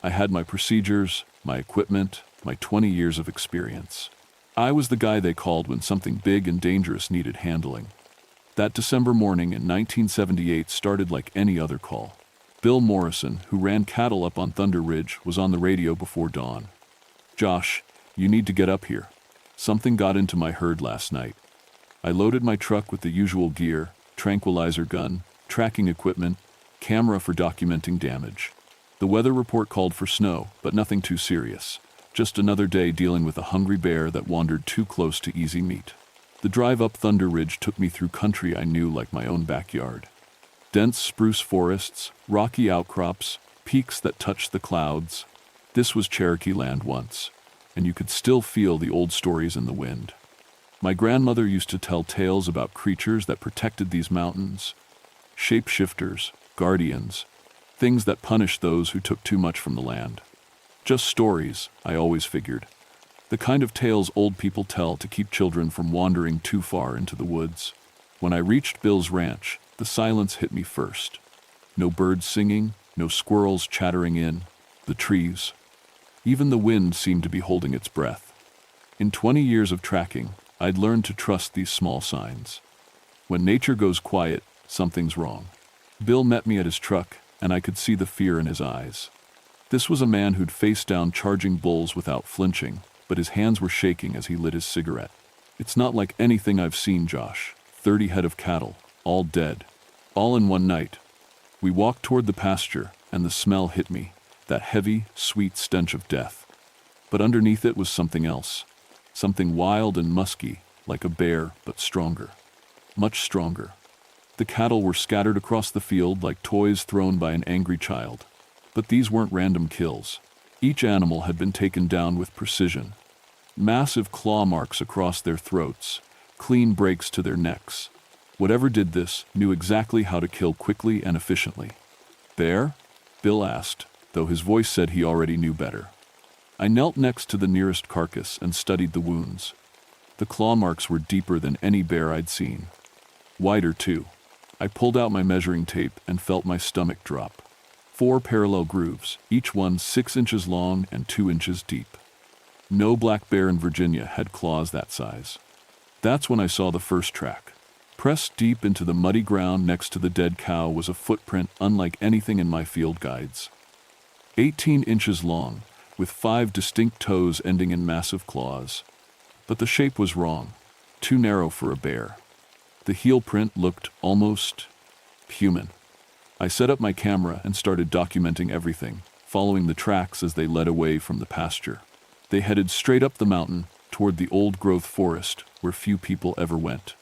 Speaker 1: I had my procedures, my equipment, my 20 years of experience. I was the guy they called when something big and dangerous needed handling. That December morning in 1978 started like any other call. Bill Morrison, who ran cattle up on Thunder Ridge, was on the radio before dawn. "Josh, you need to get up here. Something got into my herd last night." I loaded my truck with the usual gear, tranquilizer gun, tracking equipment, camera for documenting damage. The weather report called for snow, but nothing too serious. Just another day dealing with a hungry bear that wandered too close to easy meat. The drive up Thunder Ridge took me through country I knew like my own backyard. Dense spruce forests, rocky outcrops, peaks that touched the clouds. This was Cherokee land once, and you could still feel the old stories in the wind. My grandmother used to tell tales about creatures that protected these mountains. Shapeshifters, guardians, things that punished those who took too much from the land. Just stories, I always figured. The kind of tales old people tell to keep children from wandering too far into the woods. When I reached Bill's ranch, the silence hit me first. No birds singing, no squirrels chattering in the trees. Even the wind seemed to be holding its breath. In 20 years of tracking, I'd learned to trust these small signs. When nature goes quiet, something's wrong. Bill met me at his truck, and I could see the fear in his eyes. This was a man who'd faced down charging bulls without flinching, but his hands were shaking as he lit his cigarette. "It's not like anything I've seen, Josh. 30 head of cattle, all dead. All in one night." We walked toward the pasture, and the smell hit me, that heavy, sweet stench of death. But underneath it was something else. Something wild and musky, like a bear, but stronger. Much stronger. The cattle were scattered across the field like toys thrown by an angry child. But these weren't random kills. Each animal had been taken down with precision. Massive claw marks across their throats, clean breaks to their necks. Whatever did this knew exactly how to kill quickly and efficiently. "Bear?" Bill asked, though his voice said he already knew better. I knelt next to the nearest carcass and studied the wounds. The claw marks were deeper than any bear I'd seen. Wider, too. I pulled out my measuring tape and felt my stomach drop. 4 parallel grooves, each one 6 inches long and 2 inches deep. No black bear in Virginia had claws that size. That's when I saw the first track. Pressed deep into the muddy ground next to the dead cow was a footprint unlike anything in my field guides. 18 inches long, with 5 distinct toes ending in massive claws. But the shape was wrong, too narrow for a bear. The heel print looked almost human. I set up my camera and started documenting everything, following the tracks as they led away from the pasture. They headed straight up the mountain, toward the old-growth forest, where few people ever went.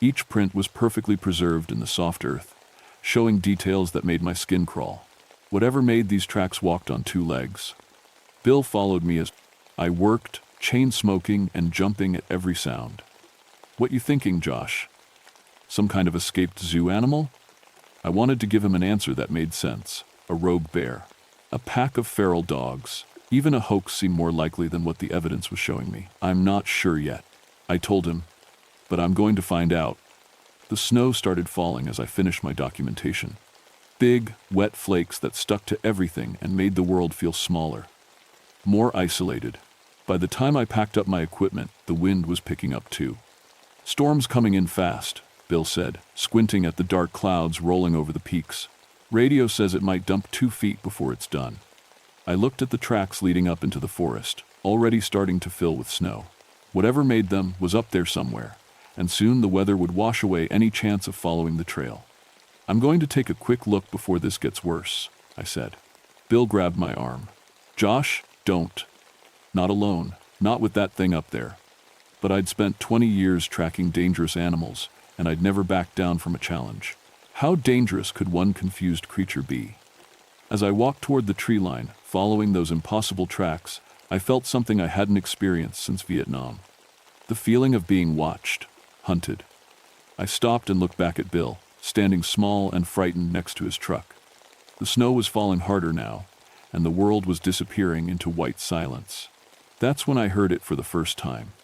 Speaker 1: Each print was perfectly preserved in the soft earth, showing details that made my skin crawl. Whatever made these tracks walked on 2 legs. Bill followed me as I worked, chain-smoking and jumping at every sound. "What you thinking, Josh? Some kind of escaped zoo animal?" I wanted to give him an answer that made sense. A rogue bear. A pack of feral dogs. Even a hoax seemed more likely than what the evidence was showing me. I'm not sure yet, I told him, but I'm going to find out. The snow started falling as I finished my documentation. Big, wet flakes that stuck to everything and made the world feel smaller, more isolated. By the time I packed up my equipment, the wind was picking up too. Storm's coming in fast, Bill said, squinting at the dark clouds rolling over the peaks. Radio says it might dump 2 feet before it's done. I looked at the tracks leading up into the forest, already starting to fill with snow. Whatever made them was up there somewhere, and soon the weather would wash away any chance of following the trail. I'm going to take a quick look before this gets worse, I said. Bill grabbed my arm. Josh, don't. Not alone, not with that thing up there. But I'd spent 20 years tracking dangerous animals, and I'd never backed down from a challenge. How dangerous could one confused creature be? As I walked toward the tree line, following those impossible tracks, I felt something I hadn't experienced since Vietnam. The feeling of being watched, hunted. I stopped and looked back at Bill, standing small and frightened next to his truck. The snow was falling harder now, and the world was disappearing into white silence. That's when I heard it for the first time.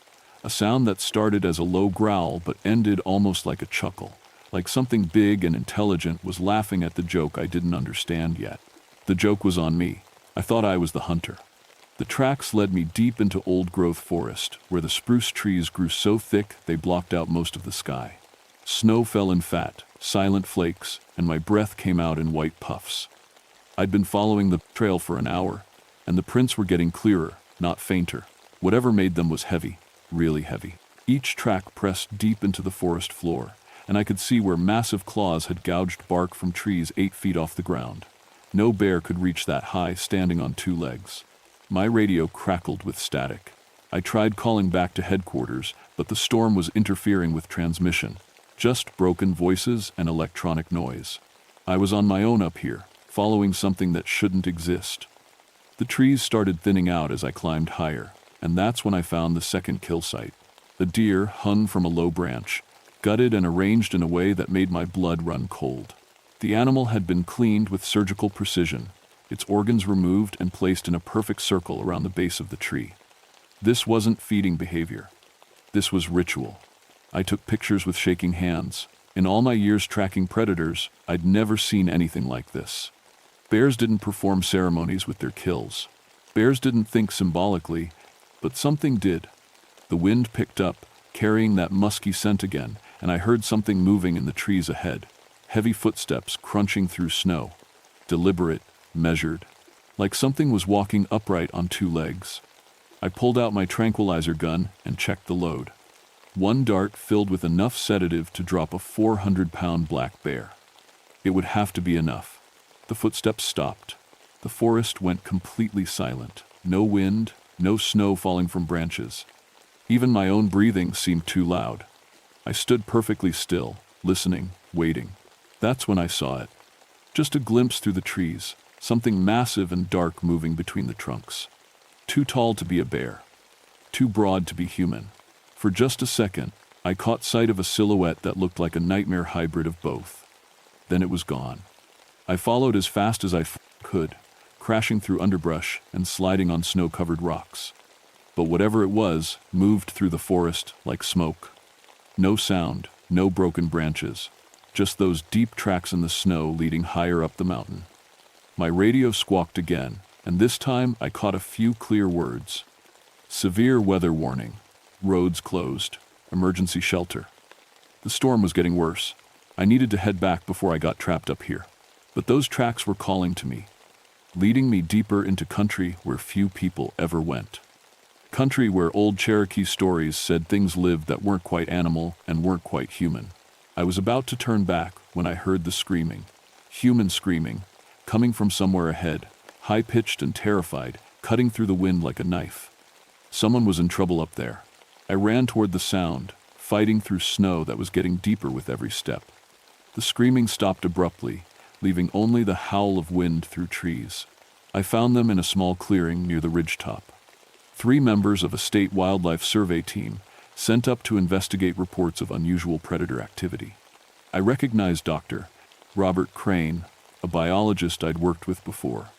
Speaker 1: A sound that started as a low growl but ended almost like a chuckle, like something big and intelligent was laughing at the joke I didn't understand yet. The joke was on me. I thought I was the hunter. The tracks led me deep into old-growth forest, where the spruce trees grew so thick they blocked out most of the sky. Snow fell in fat, silent flakes, and my breath came out in white puffs. I'd been following the trail for an hour, and the prints were getting clearer, not fainter. Whatever made them was heavy, really heavy. Each track pressed deep into the forest floor, and I could see where massive claws had gouged bark from trees 8 feet off the ground. No bear could reach that high standing on 2 legs. My radio crackled with static. I tried calling back to headquarters, but the storm was interfering with transmission. Just broken voices and electronic noise. I was on my own up here, following something that shouldn't exist. The trees started thinning out as I climbed higher, and that's when I found the second kill site. A deer hung from a low branch, gutted and arranged in a way that made my blood run cold. The animal had been cleaned with surgical precision, its organs removed and placed in a perfect circle around the base of the tree. This wasn't feeding behavior. This was ritual. I took pictures with shaking hands. In all my years tracking predators, I'd never seen anything like this. Bears didn't perform ceremonies with their kills. Bears didn't think symbolically, but something did. The wind picked up, carrying that musky scent again, and I heard something moving in the trees ahead. Heavy footsteps crunching through snow. Deliberate, measured, like something was walking upright on 2 legs. I pulled out my tranquilizer gun and checked the load. 1 dart filled with enough sedative to drop a 400-pound black bear. It would have to be enough. The footsteps stopped. The forest went completely silent. No wind, no snow falling from branches. Even my own breathing seemed too loud. I stood perfectly still, listening, waiting. That's when I saw it. Just a glimpse through the trees, something massive and dark moving between the trunks. Too tall to be a bear. Too broad to be human. For just a second, I caught sight of a silhouette that looked like a nightmare hybrid of both. Then it was gone. I followed as fast as I could, crashing through underbrush and sliding on snow-covered rocks. But whatever it was moved through the forest like smoke. No sound, no broken branches. Just those deep tracks in the snow leading higher up the mountain. My radio squawked again, and this time I caught a few clear words. Severe weather warning. Roads closed. Emergency shelter. The storm was getting worse. I needed to head back before I got trapped up here. But those tracks were calling to me, leading me deeper into country where few people ever went. Country where old Cherokee stories said things lived that weren't quite animal and weren't quite human. I was about to turn back when I heard the screaming. Human screaming, coming from somewhere ahead, high-pitched and terrified, cutting through the wind like a knife. Someone was in trouble up there. I ran toward the sound, fighting through snow that was getting deeper with every step. The screaming stopped abruptly, leaving only the howl of wind through trees. I found them in a small clearing near the ridgetop. 3 members of a state wildlife survey team sent up to investigate reports of unusual predator activity. I recognized Dr. Robert Crane, a biologist I'd worked with before.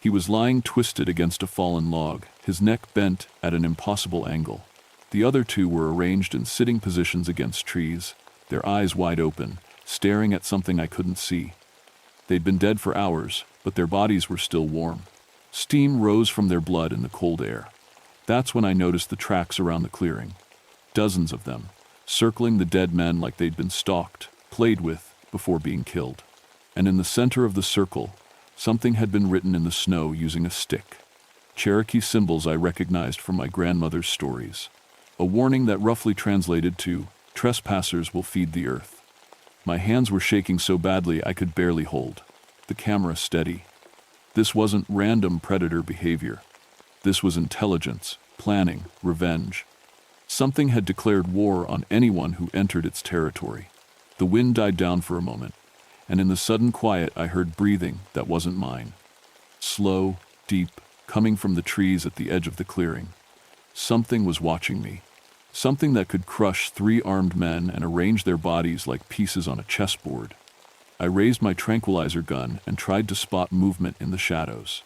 Speaker 1: He was lying twisted against a fallen log, his neck bent at an impossible angle. The other two were arranged in sitting positions against trees, their eyes wide open, staring at something I couldn't see. They'd been dead for hours, but their bodies were still warm. Steam rose from their blood in the cold air. That's when I noticed the tracks around the clearing. Dozens of them, circling the dead men like they'd been stalked, played with, before being killed. And in the center of the circle, something had been written in the snow using a stick. Cherokee symbols I recognized from my grandmother's stories. A warning that roughly translated to, "Trespassers will feed the earth." My hands were shaking so badly I could barely hold the camera steady. This wasn't random predator behavior. This was intelligence, planning, revenge. Something had declared war on anyone who entered its territory. The wind died down for a moment, and in the sudden quiet I heard breathing that wasn't mine. Slow, deep, coming from the trees at the edge of the clearing. Something was watching me. Something that could crush 3 armed men and arrange their bodies like pieces on a chessboard. I raised my tranquilizer gun and tried to spot movement in the shadows.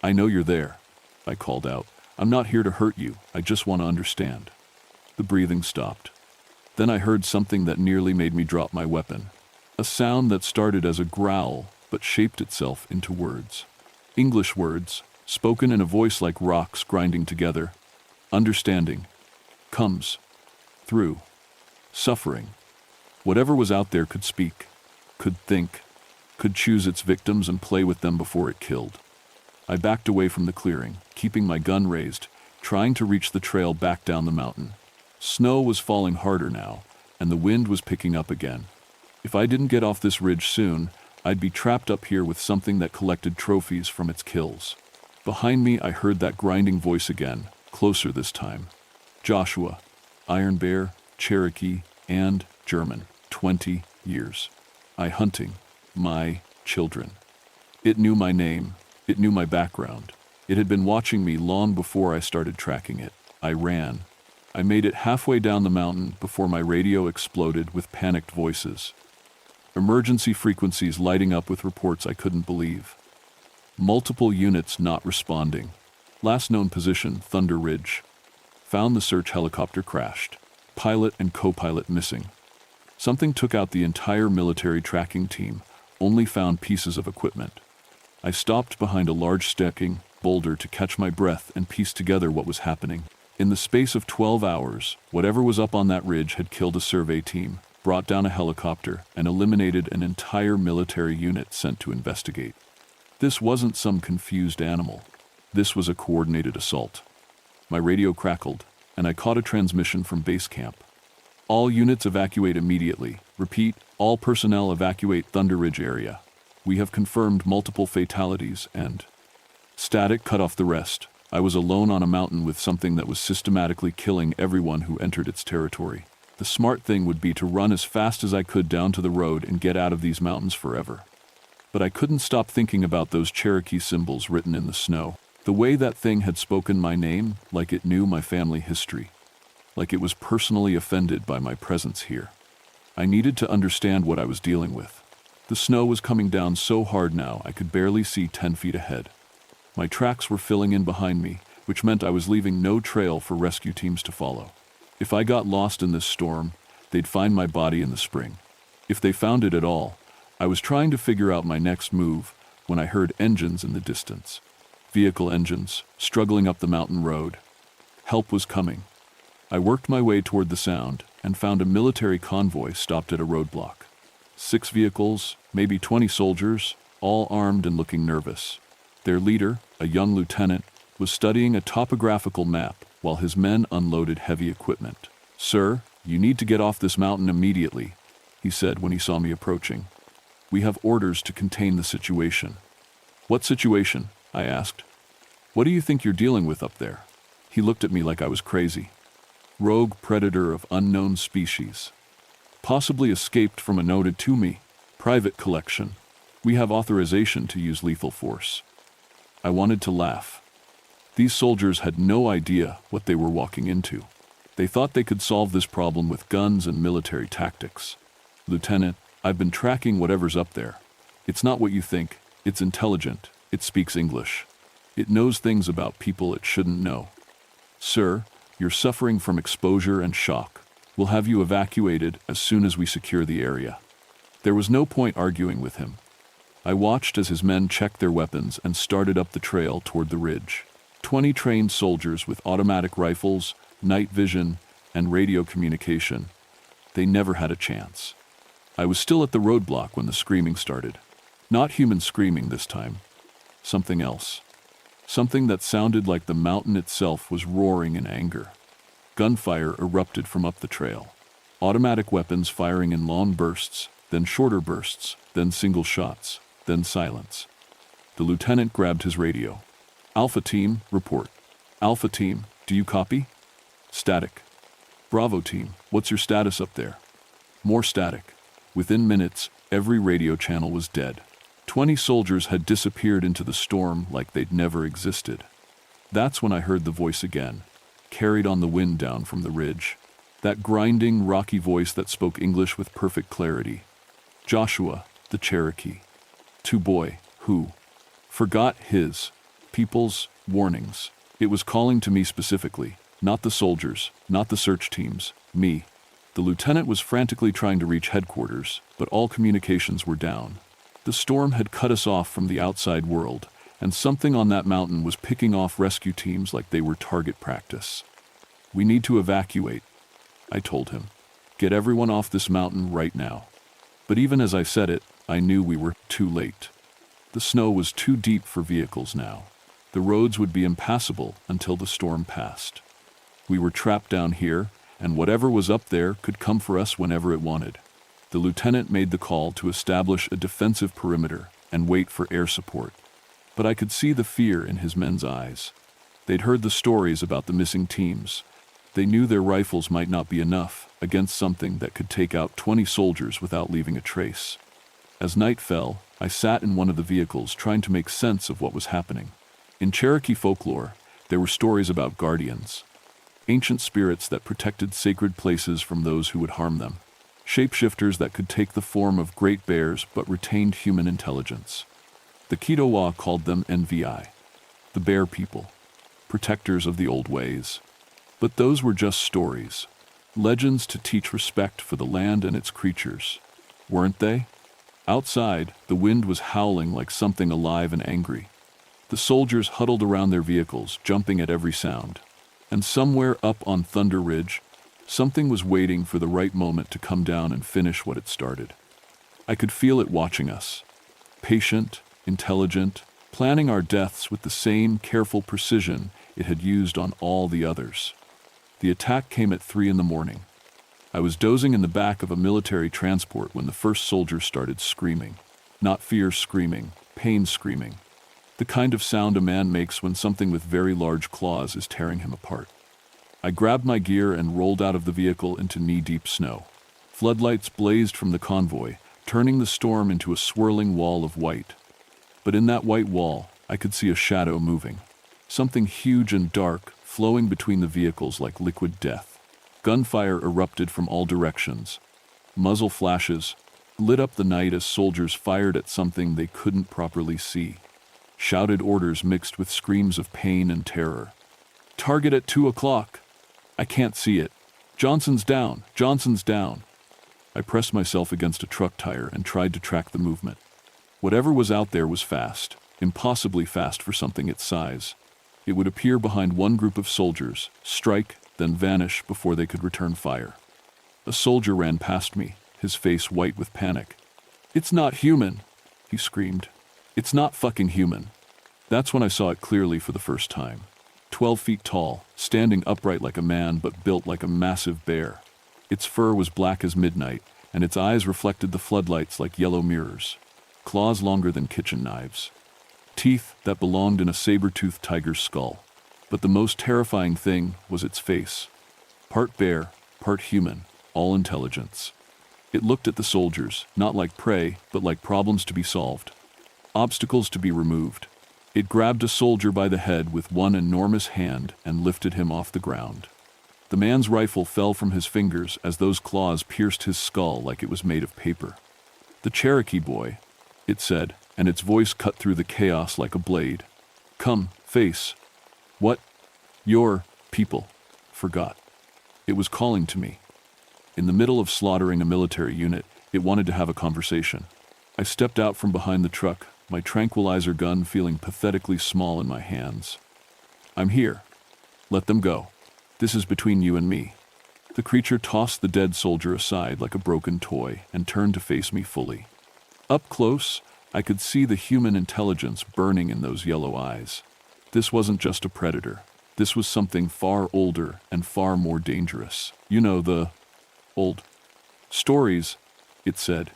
Speaker 1: "I know you're there," I called out. "I'm not here to hurt you, I just want to understand." The breathing stopped. Then I heard something that nearly made me drop my weapon. A sound that started as a growl, but shaped itself into words. English words, spoken in a voice like rocks grinding together. Understanding comes through suffering. Whatever was out there could speak, could think, could choose its victims and play with them before it killed. I backed away from the clearing, keeping my gun raised, trying to reach the trail back down the mountain. Snow was falling harder now, and the wind was picking up again. If I didn't get off this ridge soon, I'd be trapped up here with something that collected trophies from its kills. Behind me, I heard that grinding voice again, closer this time. Joshua, Iron Bear, Cherokee, and German, 20 years. I hunting, my children. It knew my name, it knew my background. It had been watching me long before I started tracking it. I ran. I made it halfway down the mountain before my radio exploded with panicked voices. Emergency frequencies lighting up with reports I couldn't believe. Multiple units not responding. Last known position, Thunder Ridge. Found the search helicopter crashed. Pilot and co-pilot missing. Something took out the entire military tracking team, only found pieces of equipment. I stopped behind a large stacking boulder to catch my breath and piece together what was happening. In the space of 12 hours, whatever was up on that ridge had killed a survey team, brought down a helicopter, and eliminated an entire military unit sent to investigate. This wasn't some confused animal. This was a coordinated assault. My radio crackled, and I caught a transmission from base camp. All units evacuate immediately. Repeat, all personnel evacuate Thunder Ridge area. We have confirmed multiple fatalities and... Static cut off the rest. I was alone on a mountain with something that was systematically killing everyone who entered its territory. The smart thing would be to run as fast as I could down to the road and get out of these mountains forever. But I couldn't stop thinking about those Cherokee symbols written in the snow. The way that thing had spoken my name, like it knew my family history. Like it was personally offended by my presence here. I needed to understand what I was dealing with. The snow was coming down so hard now I could barely see 10 feet ahead. My tracks were filling in behind me, which meant I was leaving no trail for rescue teams to follow. If I got lost in this storm, they'd find my body in the spring. If they found it at all, I was trying to figure out my next move when I heard engines in the distance. Vehicle engines, struggling up the mountain road. Help was coming. I worked my way toward the sound and found a military convoy stopped at a roadblock. 6 vehicles, maybe 20 soldiers, all armed and looking nervous. Their leader, a young lieutenant, was studying a topographical map while his men unloaded heavy equipment. "Sir, you need to get off this mountain immediately," he said when he saw me approaching. "We have orders to contain the situation." "What situation?" I asked. "What do you think you're dealing with up there?" He looked at me like I was crazy. "Rogue predator of unknown species. Possibly escaped from a noted to me. Private collection. We have authorization to use lethal force." I wanted to laugh. These soldiers had no idea what they were walking into. They thought they could solve this problem with guns and military tactics. "Lieutenant, I've been tracking whatever's up there. It's not what you think. It's intelligent. It speaks English. It knows things about people it shouldn't know. Sir, you're suffering from exposure and shock. We'll have you evacuated as soon as we secure the area. There was no point arguing with him. I watched as his men checked their weapons and started up the trail toward the ridge. 20 trained soldiers with automatic rifles, night vision, and radio communication. They never had a chance. I was still at the roadblock when the screaming started. Not human screaming this time. Something else. Something that sounded like the mountain itself was roaring in anger. Gunfire erupted from up the trail. Automatic weapons firing in long bursts, then shorter bursts, then single shots, then silence. The lieutenant grabbed his radio. Alpha Team, report. Alpha Team, do you copy? Static. Bravo Team, what's your status up there? More static. Within minutes, every radio channel was dead. 20 soldiers had disappeared into the storm like they'd never existed. That's when I heard the voice again, carried on the wind down from the ridge. That grinding, rocky voice that spoke English with perfect clarity. Joshua, the Cherokee. To boy, who forgot his people's warnings. It was calling to me specifically, not the soldiers, not the search teams, me. The lieutenant was frantically trying to reach headquarters, but all communications were down. The storm had cut us off from the outside world, and something on that mountain was picking off rescue teams like they were target practice. We need to evacuate, I told him. Get everyone off this mountain right now. But even as I said it, I knew we were too late. The snow was too deep for vehicles now. The roads would be impassable until the storm passed. We were trapped down here, and whatever was up there could come for us whenever it wanted. The lieutenant made the call to establish a defensive perimeter and wait for air support. But I could see the fear in his men's eyes. They'd heard the stories about the missing teams. They knew their rifles might not be enough against something that could take out 20 soldiers without leaving a trace. As night fell, I sat in one of the vehicles trying to make sense of what was happening. In Cherokee folklore, there were stories about guardians, ancient spirits that protected sacred places from those who would harm them, shapeshifters that could take the form of great bears but retained human intelligence. The Kiowa called them NVI, the bear people, protectors of the old ways. But those were just stories, legends to teach respect for the land and its creatures, weren't they? Outside, the wind was howling like something alive and angry. The soldiers huddled around their vehicles, jumping at every sound. And somewhere up on Thunder Ridge, something was waiting for the right moment to come down and finish what it started. I could feel it watching us. Patient, intelligent, planning our deaths with the same careful precision it had used on all the others. The attack came at 3 a.m. I was dozing in the back of a military transport when the first soldier started screaming. Not fear screaming, pain screaming. The kind of sound a man makes when something with very large claws is tearing him apart. I grabbed my gear and rolled out of the vehicle into knee-deep snow. Floodlights blazed from the convoy, turning the storm into a swirling wall of white. But in that white wall, I could see a shadow moving. Something huge and dark, flowing between the vehicles like liquid death. Gunfire erupted from all directions. Muzzle flashes lit up the night as soldiers fired at something they couldn't properly see. Shouted orders mixed with screams of pain and terror. Target at 2 o'clock. I can't see it. Johnson's down. Johnson's down. I pressed myself against a truck tire and tried to track the movement. Whatever was out there was fast, impossibly fast for something its size. It would appear behind one group of soldiers, strike, then vanish before they could return fire. A soldier ran past me, his face white with panic. "It's not human," he screamed. "It's not fucking human." That's when I saw it clearly for the first time. 12 feet tall, standing upright like a man but built like a massive bear. Its fur was black as midnight, and its eyes reflected the floodlights like yellow mirrors. Claws longer than kitchen knives. Teeth that belonged in a saber-toothed tiger's skull. But the most terrifying thing was its face. Part bear, part human, all intelligence. It looked at the soldiers, not like prey, but like problems to be solved. Obstacles to be removed. It grabbed a soldier by the head with one enormous hand and lifted him off the ground. The man's rifle fell from his fingers as those claws pierced his skull like it was made of paper. "The Cherokee boy," it said, and its voice cut through the chaos like a blade. Come, face. What your people forgot. It was calling to me. In the middle of slaughtering a military unit, it wanted to have a conversation. I stepped out from behind the truck, my tranquilizer gun feeling pathetically small in my hands. I'm here. Let them go. This is between you and me. The creature tossed the dead soldier aside like a broken toy and turned to face me fully. Up close, I could see the human intelligence burning in those yellow eyes. This wasn't just a predator. This was something far older and far more dangerous. You know, the old stories, it said.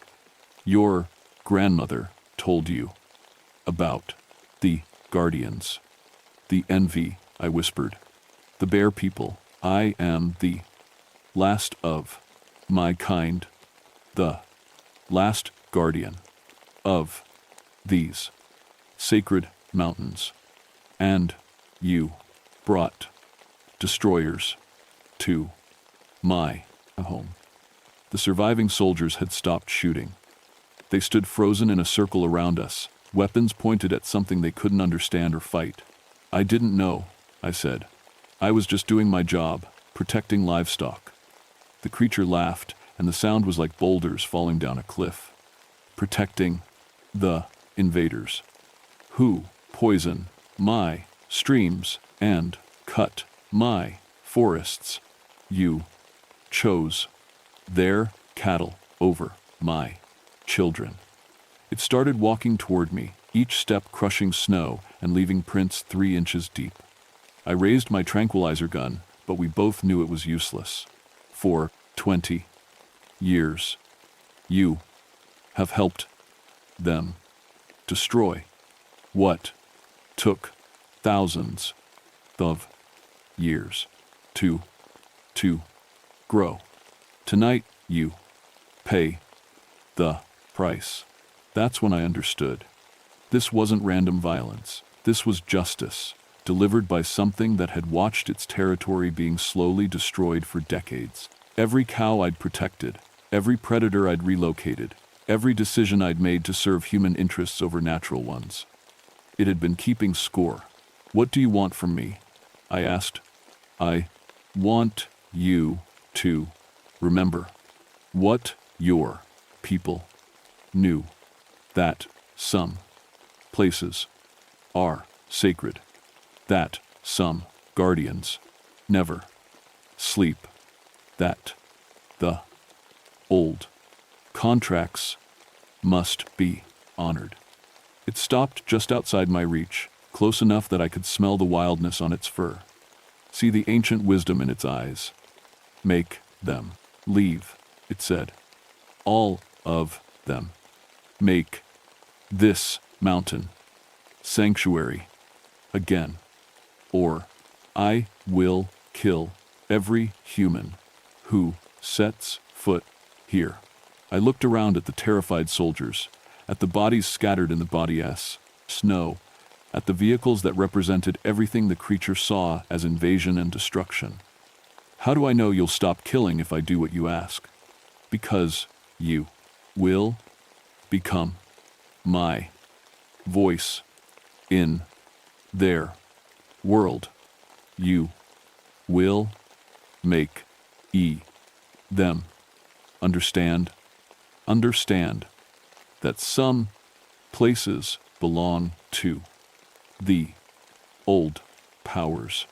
Speaker 1: Your grandmother told you about the guardians. The envy, I whispered. The bear people. I am the last of my kind. The last guardian of these sacred mountains. And you brought destroyers to my home. The surviving soldiers had stopped shooting. They stood frozen in a circle around us, weapons pointed at something they couldn't understand or fight. I didn't know, I said. I was just doing my job, protecting livestock. The creature laughed, and the sound was like boulders falling down a cliff. Protecting the invaders, who poison my streams and cut my forests. You chose their cattle over my children. It started walking toward me, each step crushing snow and leaving prints 3 inches deep. I raised my tranquilizer gun, but we both knew it was useless. For 20 years, you have helped them destroy what took thousands of years to grow. Tonight, you pay the price. That's when I understood. This wasn't random violence. This was justice, delivered by something that had watched its territory being slowly destroyed for decades. Every cow I'd protected, every predator I'd relocated, every decision I'd made to serve human interests over natural ones. It had been keeping score. What do you want from me? I asked. I want you to remember what your people knew, that some places are sacred, that some guardians never sleep, that the old contracts must be honored. It stopped just outside my reach, close enough that I could smell the wildness on its fur, see the ancient wisdom in its eyes. Make them leave, it said. All of them. Make this mountain sanctuary again, or I will kill every human who sets foot here. I looked around at the terrified soldiers, at the bodies scattered in the body-s snow, at the vehicles that represented everything the creature saw as invasion and destruction. How do I know you'll stop killing if I do what you ask? Because you will become my voice in their world. You will make them understand that some places belong to the old powers.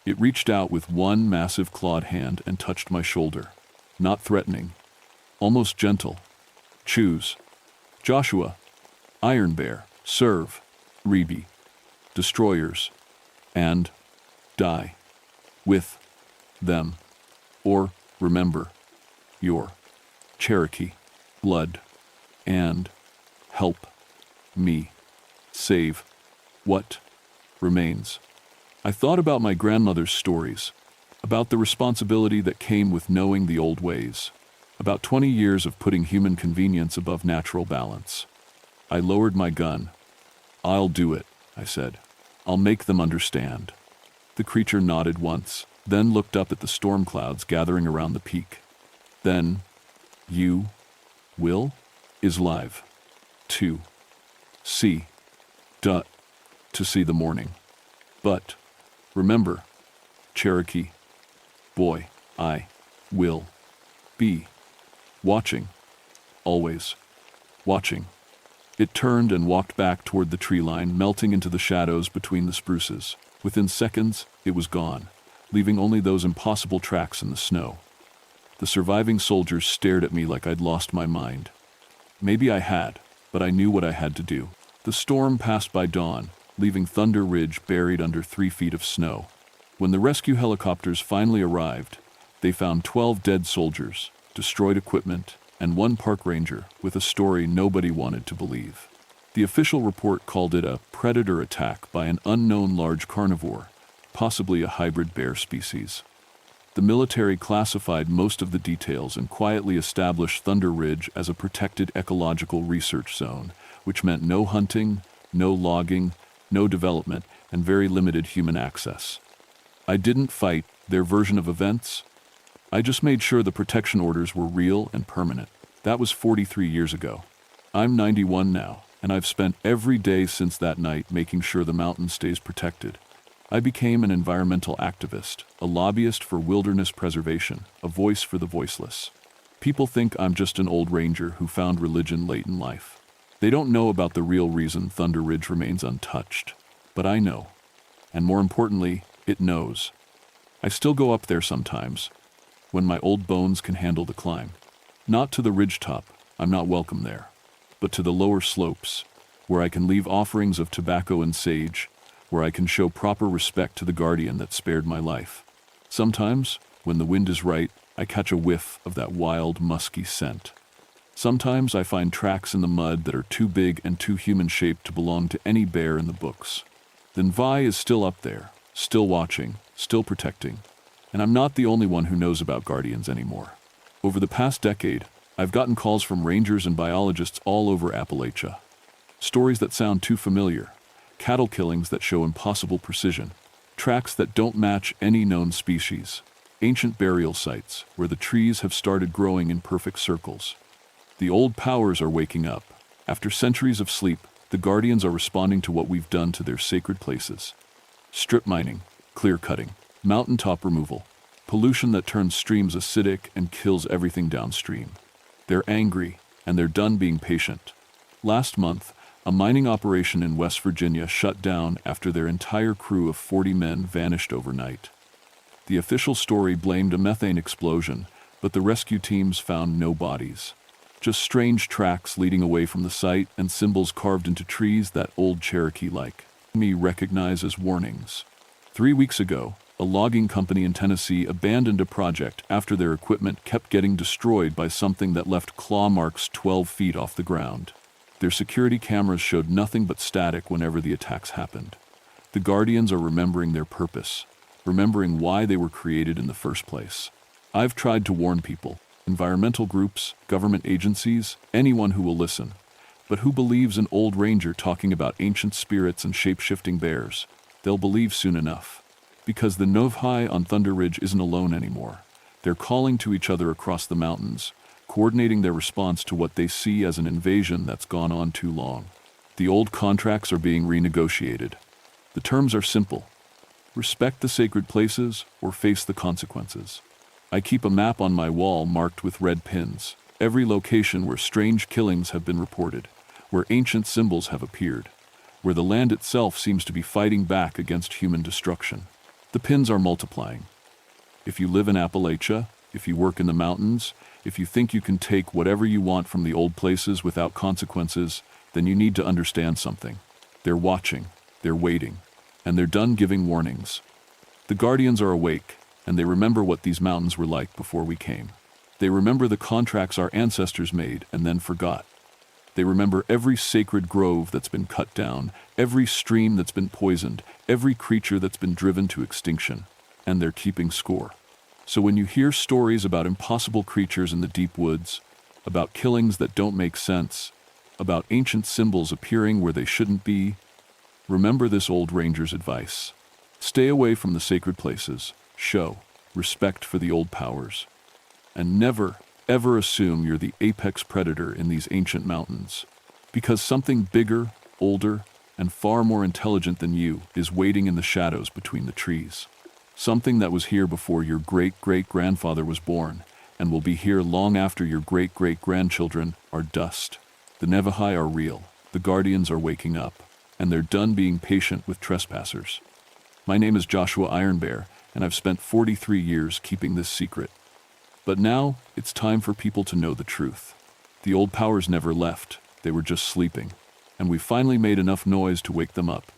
Speaker 1: It reached out with one massive clawed hand and touched my shoulder. Not threatening, almost gentle. Choose. Joshua. Iron Bear. Serve. Rebe. Destroyers. And die with them. Or remember your Cherokee blood and help me save what remains. I thought about my grandmother's stories, about the responsibility that came with knowing the old ways, about 20 years of putting human convenience above natural balance. I lowered my gun. I'll do it, I said. I'll make them understand. The creature nodded once, then looked up at the storm clouds gathering around the peak. Then, you will is live. To see. To see the morning. But remember, Cherokee, boy, I will be watching, always watching. It turned and walked back toward the tree line, melting into the shadows between the spruces. Within seconds, it was gone, leaving only those impossible tracks in the snow. The surviving soldiers stared at me like I'd lost my mind. Maybe I had, but I knew what I had to do. The storm passed by dawn, leaving Thunder Ridge buried under 3 feet of snow. When the rescue helicopters finally arrived, they found 12 dead soldiers, destroyed equipment, and 1 park ranger with a story nobody wanted to believe. The official report called it a predator attack by an unknown large carnivore, possibly a hybrid bear species. The military classified most of the details and quietly established Thunder Ridge as a protected ecological research zone, which meant no hunting, no logging, no development, and very limited human access. I didn't fight their version of events. I just made sure the protection orders were real and permanent. That was 43 years ago. I'm 91 now, and I've spent every day since that night making sure the mountain stays protected. I became an environmental activist, a lobbyist for wilderness preservation, a voice for the voiceless. People think I'm just an old ranger who found religion late in life. They don't know about the real reason Thunder Ridge remains untouched. But I know. And more importantly, it knows. I still go up there sometimes, when my old bones can handle the climb. Not to the ridgetop, I'm not welcome there, but to the lower slopes, where I can leave offerings of tobacco and sage, where I can show proper respect to the guardian that spared my life. Sometimes, when the wind is right, I catch a whiff of that wild, musky scent. Sometimes I find tracks in the mud that are too big and too human-shaped to belong to any bear in the books. Then Vi is still up there, still watching, still protecting. And I'm not the only one who knows about guardians anymore. Over the past decade, I've gotten calls from rangers and biologists all over Appalachia. Stories that sound too familiar, cattle killings that show impossible precision, tracks that don't match any known species, ancient burial sites where the trees have started growing in perfect circles. The old powers are waking up. After centuries of sleep, the guardians are responding to what we've done to their sacred places. Strip mining, clear cutting, mountaintop removal, pollution that turns streams acidic and kills everything downstream. They're angry, and they're done being patient. Last month, a mining operation in West Virginia shut down after their entire crew of 40 men vanished overnight. The official story blamed a methane explosion, but the rescue teams found no bodies. Just strange tracks leading away from the site and symbols carved into trees that old Cherokee like me recognize as warnings. 3 weeks ago, a logging company in Tennessee abandoned a project after their equipment kept getting destroyed by something that left claw marks 12 feet off the ground. Their security cameras showed nothing but static whenever the attacks happened. The guardians are remembering their purpose, remembering why they were created in the first place. I've tried to warn people, environmental groups, government agencies, anyone who will listen. But who believes an old ranger talking about ancient spirits and shape-shifting bears? They'll believe soon enough. Because the Novhi on Thunder Ridge isn't alone anymore. They're calling to each other across the mountains, coordinating their response to what they see as an invasion that's gone on too long. The old contracts are being renegotiated. The terms are simple. Respect the sacred places or face the consequences. I keep a map on my wall marked with red pins, every location where strange killings have been reported, where ancient symbols have appeared, where the land itself seems to be fighting back against human destruction. The pins are multiplying. If you live in Appalachia, if you work in the mountains, if you think you can take whatever you want from the old places without consequences, then you need to understand something. They're watching, they're waiting, and they're done giving warnings. The guardians are awake, and they remember what these mountains were like before we came. They remember the contracts our ancestors made and then forgot. They remember every sacred grove that's been cut down, every stream that's been poisoned, every creature that's been driven to extinction, and they're keeping score. So when you hear stories about impossible creatures in the deep woods, about killings that don't make sense, about ancient symbols appearing where they shouldn't be, remember this old ranger's advice. Stay away from the sacred places, show respect for the old powers, and never, ever assume you're the apex predator in these ancient mountains, because something bigger, older, and far more intelligent than you, is waiting in the shadows between the trees. Something that was here before your great-great-grandfather was born, and will be here long after your great-great-grandchildren are dust. The Navajo are real, the Guardians are waking up, and they're done being patient with trespassers. My name is Joshua Ironbear, and I've spent 43 years keeping this secret. But now, it's time for people to know the truth. The old powers never left, they were just sleeping, and we finally made enough noise to wake them up.